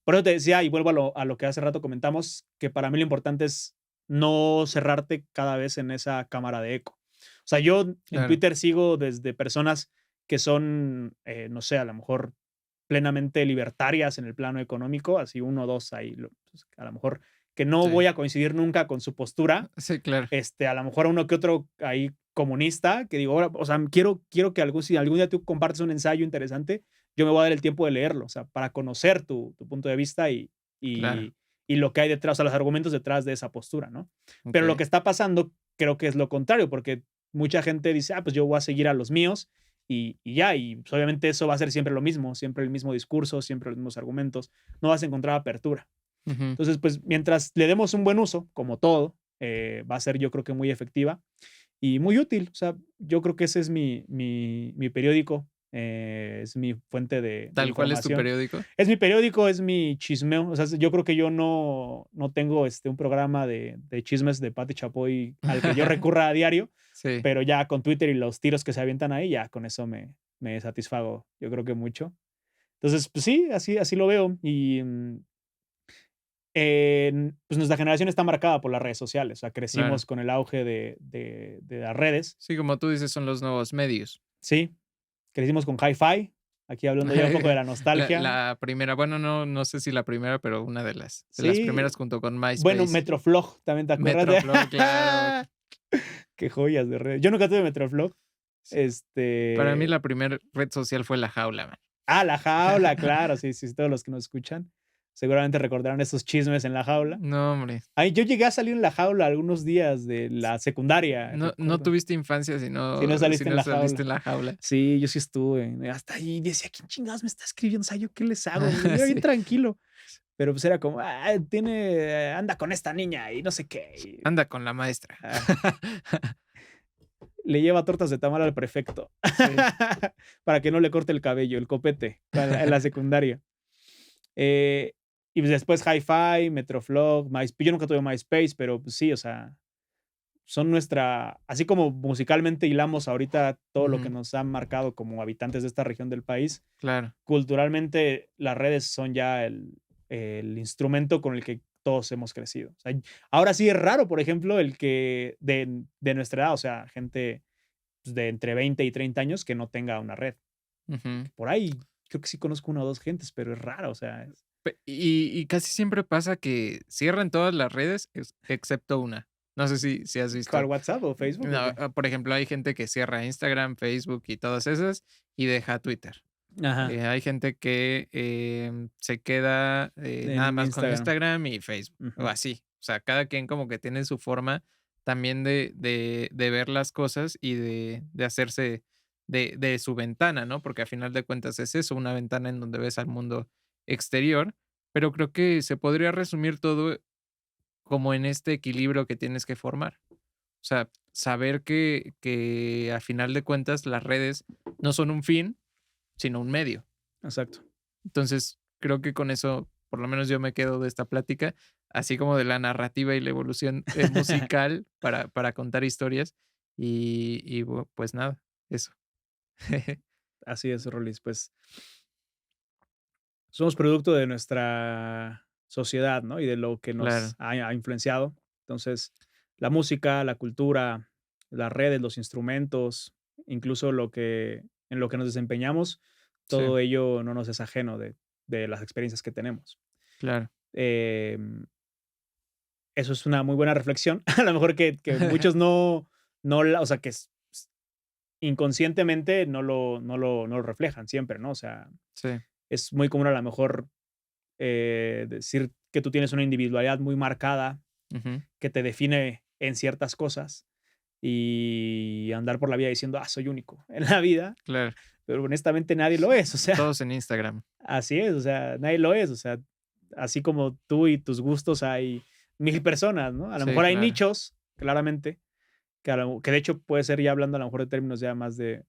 por eso te decía, y vuelvo a lo que hace rato comentamos, que para mí lo importante es no cerrarte cada vez en esa cámara de eco. O sea, yo en claro, Twitter sigo desde personas que son, no sé, a lo mejor plenamente libertarias en el plano económico, así uno o dos ahí, pues, a lo mejor que no sí, voy a coincidir nunca con su postura, sí, claro, a lo mejor uno que otro ahí comunista, que digo, ahora, o sea, quiero que si algún día tú compartes un ensayo interesante, yo me voy a dar el tiempo de leerlo, o sea, para conocer tu punto de vista claro, y, y lo que hay detrás, o sea, los argumentos detrás de esa postura, ¿no? Pero lo okey, que está pasando creo que es lo contrario, porque mucha gente dice, pues yo voy a seguir a los míos y ya, y pues, obviamente eso va a ser siempre lo mismo, siempre el mismo discurso, siempre los mismos argumentos, no vas a encontrar apertura. ujú, Entonces, pues mientras le demos un buen uso, como todo, va a ser yo creo que muy efectiva y muy útil. O sea, yo creo que ese es mi periódico, es mi fuente de ¿tal cual es tu información. periódico? Es mi periódico, es mi chismeo. O sea, yo creo que yo no tengo un programa de chismes de Pati Chapoy al que yo recurra a diario, Sí, pero ya con Twitter y los tiros que se avientan ahí, ya con eso me satisfago, yo creo que mucho. Entonces, pues sí, así lo veo. Y pues nuestra generación está marcada por las redes sociales, o sea, claro. crecimos con el auge de las redes, Sí, como tú dices, son los nuevos medios. ¿sí? Crecimos con Hi-Fi, aquí hablando ya un poco de la La nostalgia, la primera, bueno, no sé si la primera, pero una de las sí, primeras junto con bueno, MySpace. Metroflog, ¿también te acuerdas de? Metroflog, claro. Qué joyas de redes. Yo nunca tuve Metroflog, Sí. Para mí este, la primera red social fue La Jaula, man. La Jaula, claro, sí, sí, sí, todos los que nos escuchan seguramente recordarán esos chismes en La Jaula. No, hombre. Ay, yo llegué a salir en La Jaula algunos días de la secundaria, No recuerdo. tuviste infancia si Si no no si saliste en no La saliste Jaula. en La Jaula. Sí, yo sí estuve. Hasta ahí decía, ¿quién chingados me está escribiendo? O sea, ¿yo qué les hago? Yo iba bien Sí. tranquilo. Pero pues era como, anda con esta niña y no sé qué. Anda con la maestra. Ah, le lleva tortas de tamal al prefecto Sí. para que no le corte el cabello, el copete, en la secundaria. y pues después Hi-Fi, Metroflog, yo nunca tuve MySpace, pero pues sí, o sea, son nuestra, así como musicalmente hilamos ahorita todo lo que Ujú, nos ha marcado como habitantes de esta región del país, claro. culturalmente las redes son ya el instrumento con el que todos hemos crecido. O sea, ahora sí es raro, por ejemplo, el que de nuestra edad, o sea, gente pues, de entre 20 y 30 años que no tenga una red. Ujú. Por ahí creo que sí conozco una o dos gentes, pero es raro, o sea, Y casi siempre pasa que cierran todas las redes, excepto una. No sé si has ¿cuál visto. WhatsApp o Facebook No, o qué? por ejemplo, hay gente que cierra Instagram, Facebook y todas esas, y deja Twitter. Ajá, Hay gente que, se queda, nada en más con Instagram. Instagram y Facebook, o Ujú, así. O sea, cada quien como que tiene su forma también de ver las cosas y de hacerse de su ventana, ¿no? Porque a final de cuentas es eso, una ventana en donde ves al mundo exterior, pero creo que se podría resumir todo como en este equilibrio que tienes que formar. O sea, saber que a final de cuentas las redes no son un fin, sino un medio. exacto. Entonces, creo que con eso, por lo menos yo me quedo de esta plática, así como de la narrativa y la evolución, musical para contar historias pues nada, eso. Así es, Rolis. Pues somos producto de nuestra sociedad, ¿no? Y de lo que nos Claro, ha influenciado. Entonces, la música, la cultura, las redes, los instrumentos, incluso en lo que nos desempeñamos, sí, todo ello no nos es ajeno de las experiencias que tenemos. claro. Em, Eso es una muy buena reflexión. A lo mejor que muchos o sea, inconscientemente no lo reflejan siempre, ¿no? O sea, Sí, es muy común a lo mejor decir que tú tienes una individualidad muy marcada ujú, que te define en ciertas cosas y andar por la vida diciendo, soy único en la vida, claro. pero honestamente nadie lo es, o sea, Todos en Instagram. así es, o sea, nadie lo es, o sea, así como tú y tus gustos hay 1000 personas, ¿no? A lo Sí, mejor hay claro. nichos, claramente, que de hecho puede ser ya hablando a lo mejor de términos ya más de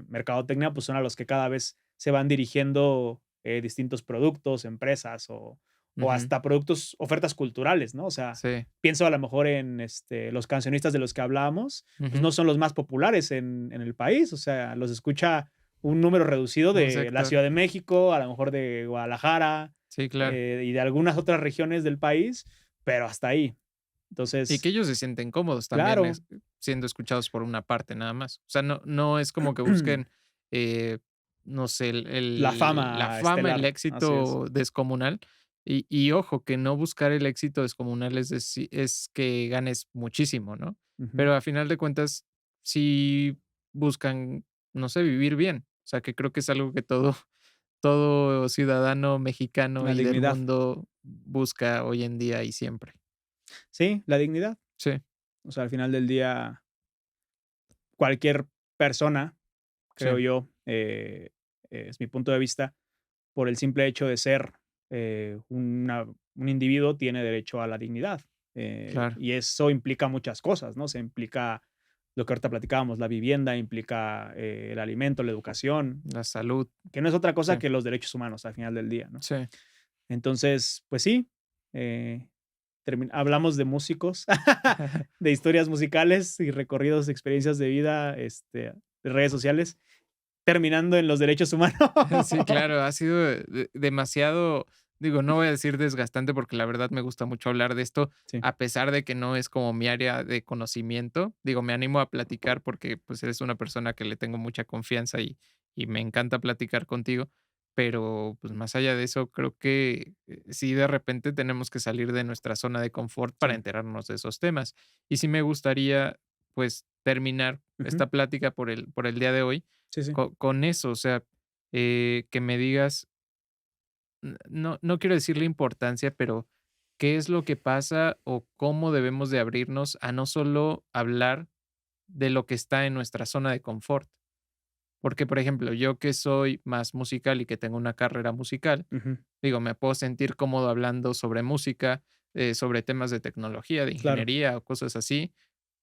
mercadotecnia, pues son a los que cada vez se van dirigiendo distintos productos, empresas o Ujú, hasta productos, ofertas culturales, ¿no? O sea, sí, pienso a lo mejor en los cancionistas de los que hablábamos, pues ujú, no son los más populares en el país, o sea, los escucha un número reducido un de la sector. Ciudad de México, a lo mejor de Guadalajara Sí, claro. y de algunas otras regiones del país, pero hasta ahí. Y que Entonces, ellos se sienten cómodos también claro, siendo escuchados por una parte nada más. O sea, no es como que busquen, eh, no sé, la la fama fama, el estelar, así es. éxito descomunal. Y ojo, que no buscar el éxito descomunal es que ganes muchísimo, ¿no? Ujú. Pero a final de cuentas, sí buscan, no sé, vivir bien. O sea, que creo que es algo que todo ciudadano mexicano La y del dignidad. mundo busca hoy en día y siempre. Sí, la dignidad. Sí, O sea, al final del día, cualquier persona, sí, creo yo, es mi punto de vista, por el simple hecho de ser un individuo, tiene derecho a la dignidad. claro. Y eso implica muchas cosas, ¿no? Se implica lo que ahorita platicábamos, la vivienda, implica el alimento, la educación, La salud, que no es otra sí, cosa que los derechos humanos al final del día, ¿no? sí, Entonces, pues sí, eh, hablamos de músicos, de historias musicales y recorridos, experiencias de vida, de redes sociales, terminando en los derechos humanos. sí, claro, ha sido demasiado, digo, no voy a decir desgastante porque la verdad me gusta mucho hablar de esto, Sí, a pesar de que no es como mi área de conocimiento. Digo, me animo a platicar porque pues eres una persona que le tengo mucha confianza y me encanta platicar contigo, pero pues más allá de eso, creo que sí de repente tenemos que salir de nuestra zona de confort para sí. enterarnos de esos temas. Y sí me gustaría pues terminar Ujú. esta plática por el día de hoy Sí, sí. con eso, o sea, que me digas, no quiero decir la importancia, pero ¿qué es lo que pasa o cómo debemos de abrirnos a no solo hablar de lo que está en nuestra zona de confort? Porque, por ejemplo, yo que soy más musical y que tengo una carrera musical, Ujú. digo, me puedo sentir cómodo hablando sobre música, sobre temas de tecnología, de Claro. ingeniería o cosas así,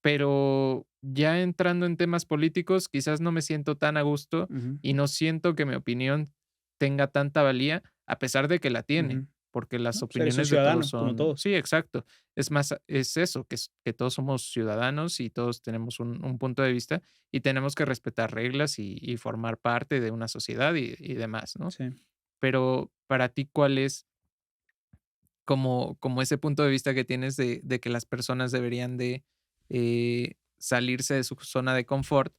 pero ya entrando en temas políticos, quizás no me siento tan a gusto Ujú, y no siento que mi opinión tenga tanta valía, a pesar de que la tiene. ujú. porque las ¿no? Pues eres un opiniones de todos ciudadano, como son todos. sí, exacto. Es más, es eso, que todos somos ciudadanos y todos tenemos un punto de vista y tenemos que respetar reglas y formar parte de una sociedad y demás, ¿no? Sí. Pero para ti, ¿cuál es como ese punto de vista que tienes de que las personas deberían de, salirse de su zona de confort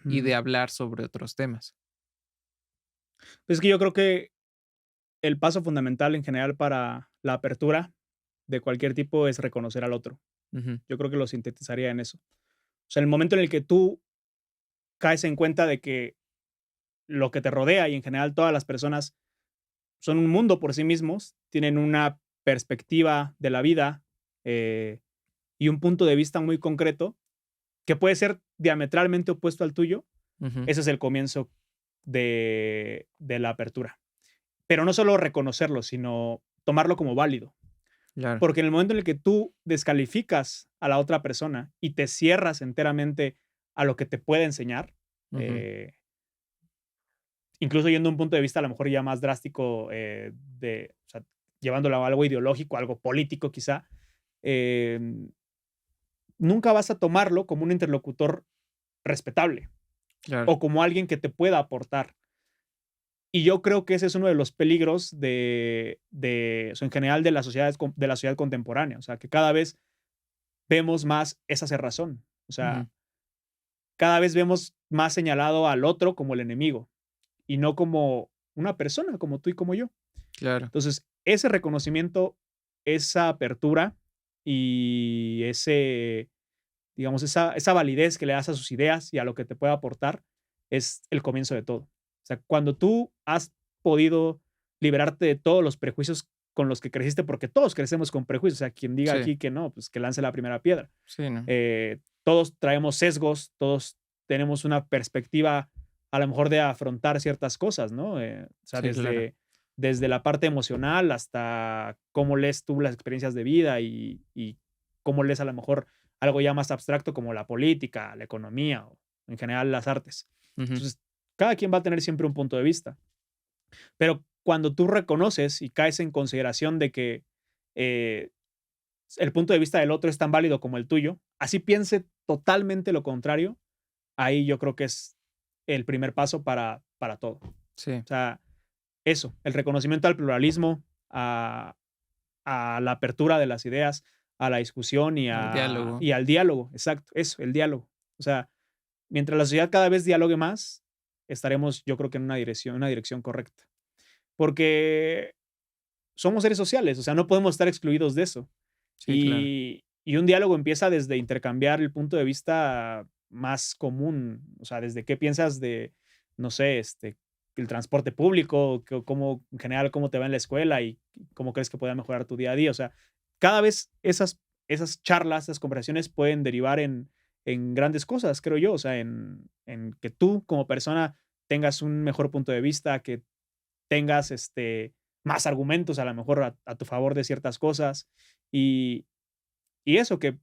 y Ujú. de hablar sobre otros temas? Pues, es que yo creo que el paso fundamental en general para la apertura de cualquier tipo es reconocer al otro. Ujú, Yo creo que lo sintetizaría en eso. O sea, el momento en el que tú caes en cuenta de que lo que te rodea y en general todas las personas son un mundo por sí mismos, tienen una perspectiva de la vida, eh, y un punto de vista muy concreto, que puede ser diametralmente opuesto al tuyo, ujú, ese es el comienzo de la apertura. Pero no solo reconocerlo, sino tomarlo como válido. claro. Porque en el momento en el que tú descalificas a la otra persona y te cierras enteramente a lo que te puede enseñar, Ujú, eh, incluso yendo a un punto de vista a lo mejor ya más drástico, o sea, llevándolo a algo ideológico, algo político quizá, em, nunca vas a tomarlo como un interlocutor respetable claro. o como alguien que te pueda aportar. Y yo creo que ese es uno de los peligros o sea, en general de la sociedad contemporánea, o sea, que cada vez vemos más esa cerrazón, o Ujú, sea, cada vez vemos más señalado al otro como el enemigo y no como una persona, como tú y como yo. claro. Entonces, ese reconocimiento, esa apertura y digamos, esa validez que le das a sus ideas y a lo que te puede aportar es el comienzo de todo. O sea, cuando tú has podido liberarte de todos los prejuicios con los que creciste, porque todos crecemos con prejuicios, o sea, quien diga Sí, aquí que no, pues que lance la primera piedra. sí, ¿no? Todos traemos sesgos, todos tenemos una perspectiva a lo mejor de afrontar ciertas cosas, ¿no? O sea, Sí, claro. desde la parte emocional hasta cómo lees tú las experiencias de vida y cómo lees a lo mejor algo ya más abstracto como la política, la economía o en general las artes. Ujú, Entonces, cada quien va a tener siempre un punto de vista, pero cuando tú reconoces y caes en consideración de que eh, el punto de vista del otro es tan válido como el tuyo, así piense totalmente lo contrario, ahí yo creo que es el primer paso para todo. O sí, sea, eso, el reconocimiento al pluralismo, a la apertura de las ideas, a la discusión al diálogo. y al diálogo, exacto, eso, el diálogo. O sea, mientras la sociedad cada vez dialogue más, estaremos, yo creo que en una dirección correcta. Porque somos seres sociales, o sea, no podemos estar excluidos de eso. Sí, claro. Y un diálogo empieza desde intercambiar el punto de vista más común, o sea, desde qué piensas de, no sé, el transporte público, cómo, en general, cómo te va en la escuela y cómo crees que pueda mejorar tu día a día. O sea, cada vez esas charlas, esas conversaciones pueden derivar en grandes cosas, creo yo, o sea, en que tú como persona tengas un mejor punto de vista, que tengas más argumentos a lo mejor a tu favor de ciertas cosas y, y eso, que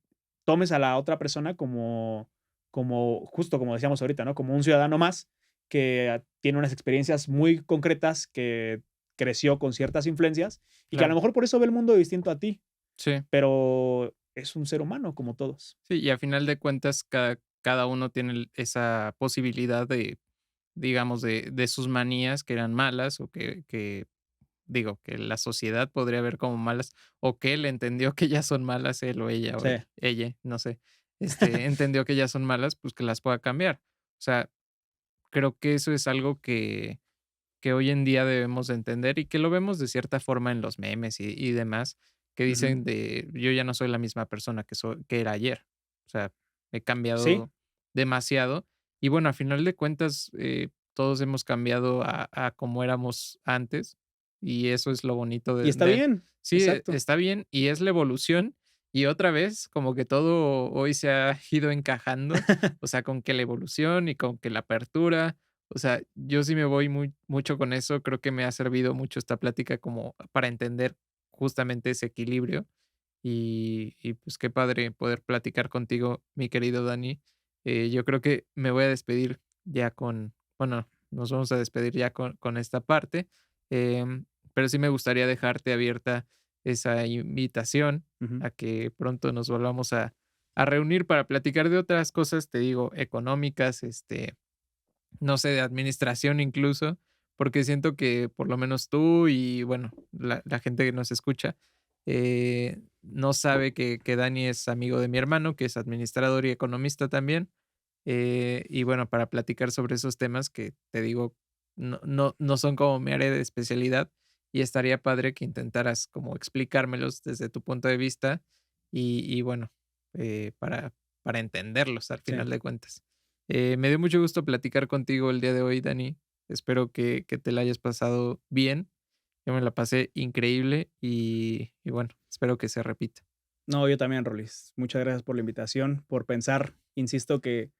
tomes a la otra persona como justo como decíamos ahorita, ¿no? Como un ciudadano más que tiene unas experiencias muy concretas, que creció con ciertas influencias y que a lo Claro. mejor por eso ve el mundo distinto a ti, Sí. pero es un ser humano como todos. Sí, y a final de cuentas, cada uno tiene esa posibilidad de, digamos, de sus manías que eran malas o que digo, que la sociedad podría ver como malas o que él entendió que ya son malas, él o ella o Sí, ella, no sé, entendió que ya son malas, pues que las pueda cambiar. O sea, creo que eso es algo que hoy en día debemos de entender y que lo vemos de cierta forma en los memes y demás, que ujú. dicen de yo ya no soy la misma persona que era ayer. O sea, he Sí, cambiado demasiado. Y bueno, a final de cuentas, todos hemos cambiado a como éramos antes. Y eso es lo bonito y está de bien, sí, exacto. está bien, y es la evolución. Y otra vez, como que todo hoy se ha ido encajando, o sea, con que la evolución y con que la apertura, o sea, yo sí me voy mucho con eso, creo que me ha servido mucho esta plática como para entender justamente ese equilibrio y pues qué padre poder platicar contigo, mi querido Dani. Yo creo que me voy a despedir ya bueno, nos vamos a despedir ya con esta parte. pero sí me gustaría dejarte abierta esa invitación Ujú. a que pronto nos volvamos a reunir para platicar de otras cosas, te digo, económicas, no sé, de administración incluso, porque siento que por lo menos tú y bueno, la gente que nos escucha, no sabe que Dani es amigo de mi hermano, que es administrador y economista también. Y bueno, para platicar sobre esos temas que te digo, no son como mi área de especialidad, y estaría padre que intentaras como explicármelos desde tu punto de vista y bueno, para entenderlos al Sí. final de cuentas. Me dio mucho gusto platicar contigo el día de hoy, Dani. Espero que te la hayas pasado bien. Yo me la pasé increíble y bueno, espero que se repita. No, yo también, Rolis. Muchas gracias por la invitación, por pensar, insisto, que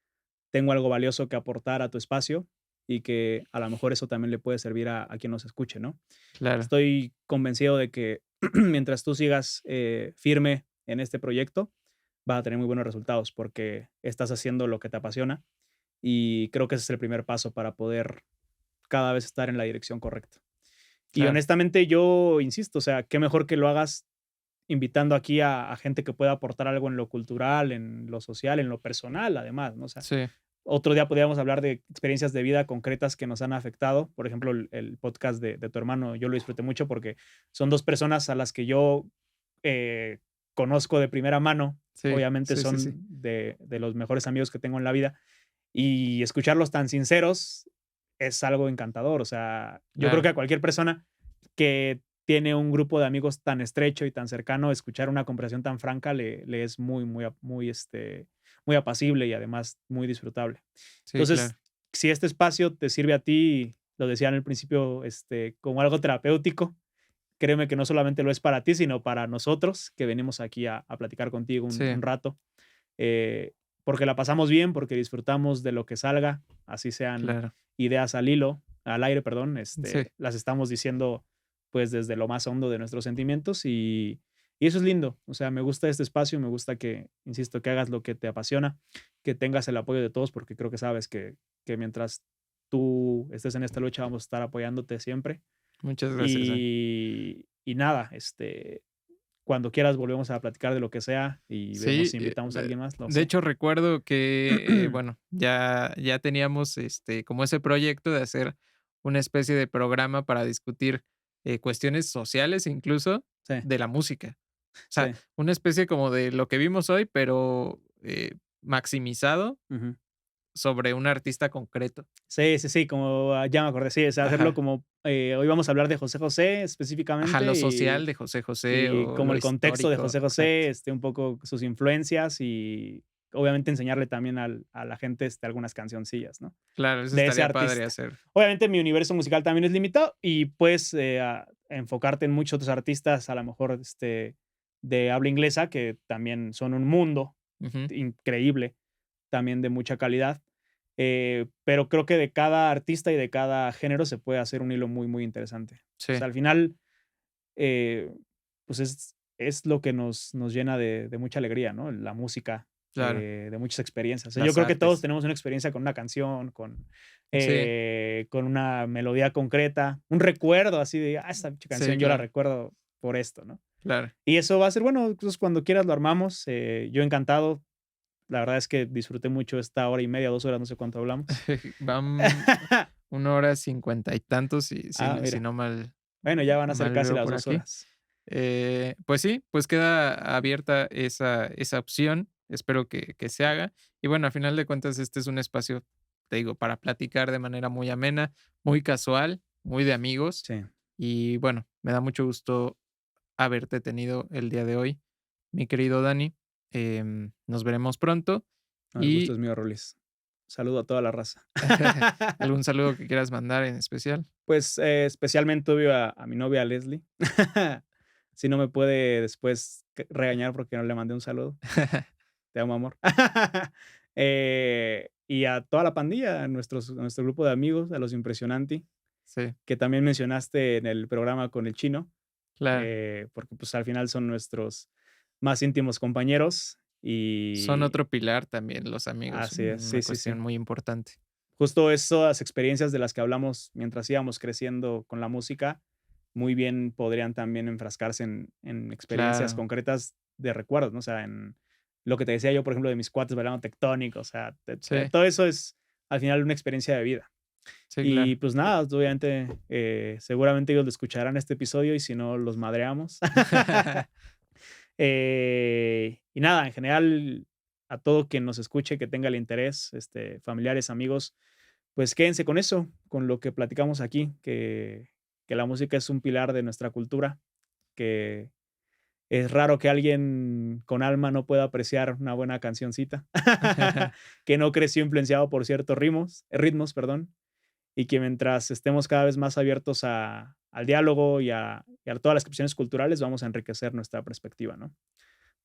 tengo algo valioso que aportar a tu espacio y que a lo mejor eso también le puede servir a quien nos escuche, ¿no? Claro, Estoy convencido de que mientras tú sigas firme en este proyecto, vas a tener muy buenos resultados porque estás haciendo lo que te apasiona y creo que ese es el primer paso para poder cada vez estar en la dirección correcta. Y claro. honestamente yo insisto, o sea, qué mejor que lo hagas invitando aquí a gente que pueda aportar algo en lo cultural, en lo social, en lo personal, además, ¿no? O sea, Sí, otro día podríamos hablar de experiencias de vida concretas que nos han afectado. Por ejemplo, el podcast de tu hermano, yo lo disfruté mucho porque son 2 personas a las que yo, eh, conozco de primera mano. sí, Obviamente sí, sí, son sí. de los mejores amigos que tengo en la vida, y escucharlos tan sinceros es algo encantador. O sea, yo creo Claro, que a cualquier persona que tiene un grupo de amigos tan estrecho y tan cercano, escuchar una conversación tan franca le es muy apacible y además muy disfrutable. sí, Entonces, claro. si este espacio te sirve a ti, lo decía en el principio, como algo terapéutico, créeme que no solamente lo es para ti, sino para nosotros que venimos aquí a platicar contigo Sí, un rato, eh, porque la pasamos bien, porque disfrutamos de lo que salga, así sean claro. ideas al aire, perdón, Sí, las estamos diciendo pues desde lo más hondo de nuestros sentimientos y eso es lindo. O sea, me gusta este espacio, me gusta que, insisto, que hagas lo que te apasiona, que tengas el apoyo de todos, porque creo que sabes que mientras tú estés en esta lucha vamos a estar apoyándote siempre. muchas gracias, Dani. Y nada, cuando quieras volvemos a platicar de lo que sea y vemos Sí, si invitamos a alguien más, no de sé. hecho, recuerdo que, bueno, ya teníamos, como ese proyecto de hacer una especie de programa para discutir, cuestiones sociales, incluso, Sí, de la música. O sea, sí. una especie como de lo que vimos hoy, pero, maximizado Ujú. sobre un artista concreto. Sí, sí, sí, como, ya me acordé, sí, o sea, hacerlo Ajá. como, hoy vamos a hablar de José José Ajá, específicamente lo social de José José y o como lo el contexto de histórico. José Exacto. José, un poco sus influencias y obviamente enseñarle también a la gente, algunas cancioncillas, ¿no? Claro, eso De ese estaría padre artista. hacer. Obviamente mi universo musical también es limitado y puedes, enfocarte en muchos otros artistas, a lo mejor, de habla inglesa, que también son un mundo Ujú. increíble, también de mucha calidad. Pero creo que de cada artista y de cada género se puede hacer un hilo muy, muy interesante. O Sí, sea, al final, eh, pues es lo que nos llena de mucha alegría, ¿no? La música, claro. de muchas experiencias. O sea, yo Las creo que todos artes. tenemos una experiencia con una canción, Sí, con una melodía concreta, un recuerdo así de, esta sí, canción yo la claro, recuerdo por esto, ¿no? claro. Y eso va a ser bueno, entonces cuando quieras lo armamos. Yo encantado. La verdad es que disfruté mucho esta hora y media, 2 horas, no sé cuánto hablamos. Van 1 hora 50 y tantos, Ah, si mira. no mal Bueno, ya van a ser mal casi veo las por 2 aquí. horas. Pues sí, pues queda abierta esa opción. Espero que se haga. Y bueno, a final de cuentas, este es un espacio, te digo, para platicar de manera muy amena, muy casual, muy de amigos. Sí. Y bueno, me da mucho gusto haberte tenido el día de hoy, mi querido Dani. Nos veremos pronto No, el gusto y es mío, Rolis. Saludo a toda la raza. ¿algún saludo que quieras mandar en especial? Pues, especialmente, obvio, a mi novia, Leslie. Si no me puede después regañar porque no le mandé un saludo. Te amo, amor. Y a toda la pandilla, a nuestro grupo de amigos, a los Impresionanti, Sí, que también mencionaste en el programa con el chino, claro. porque pues al final son nuestros más íntimos compañeros Son y otro pilar también los amigos, así es, sí, una sí, cuestión sí. muy importante. Justo esas experiencias de las que hablamos mientras íbamos creciendo con la música, muy bien podrían también enfrascarse en experiencias Claro. concretas de recuerdos, ¿no? O sea, en lo que te decía yo, por ejemplo, de mis cuates bailando tectónico, o sea, Sí, todo eso es al final una experiencia de vida. sí, claro. Y pues nada, obviamente, seguramente ellos lo escucharán este episodio y si no, los madreamos. Y nada, en general, a todo quien nos escuche, que tenga el interés, familiares, amigos, pues quédense con eso, con lo que platicamos aquí, que la música es un pilar de nuestra cultura, que es raro que alguien con alma no pueda apreciar una buena cancioncita, que no creció influenciado por ciertos ritmos, perdón, y que mientras estemos cada vez más abiertos al diálogo y a todas las expresiones culturales, vamos a enriquecer nuestra perspectiva, ¿no?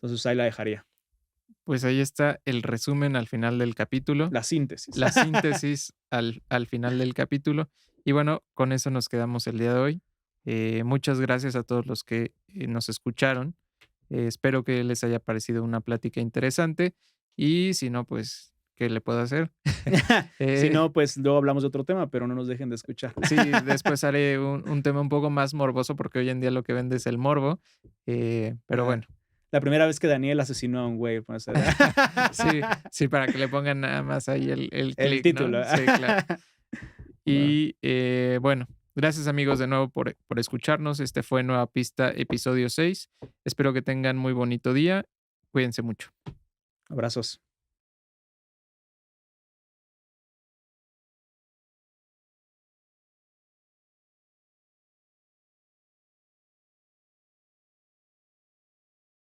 Entonces ahí la dejaría. Pues ahí está el resumen al final del capítulo, La síntesis. la síntesis al final del capítulo. Y bueno, con eso nos quedamos el día de hoy. Muchas gracias a todos los que nos escucharon. Espero que les haya parecido una plática interesante y si no, pues, ¿qué le puedo hacer? Si Eh, no, pues luego hablamos de otro tema, pero no nos dejen de escuchar. sí, después haré un tema un poco más morboso porque hoy en día lo que vende es el morbo, pero Ah, bueno. la primera vez que Daniel asesinó a un güey, pues, Sí, sí, para que le pongan nada más ahí el el clic, título. ¿no? Sí, claro. Va. Y, bueno, gracias amigos de nuevo por escucharnos. Este fue Nueva Pista, episodio 6. Espero que tengan muy bonito día. Cuídense mucho. Abrazos.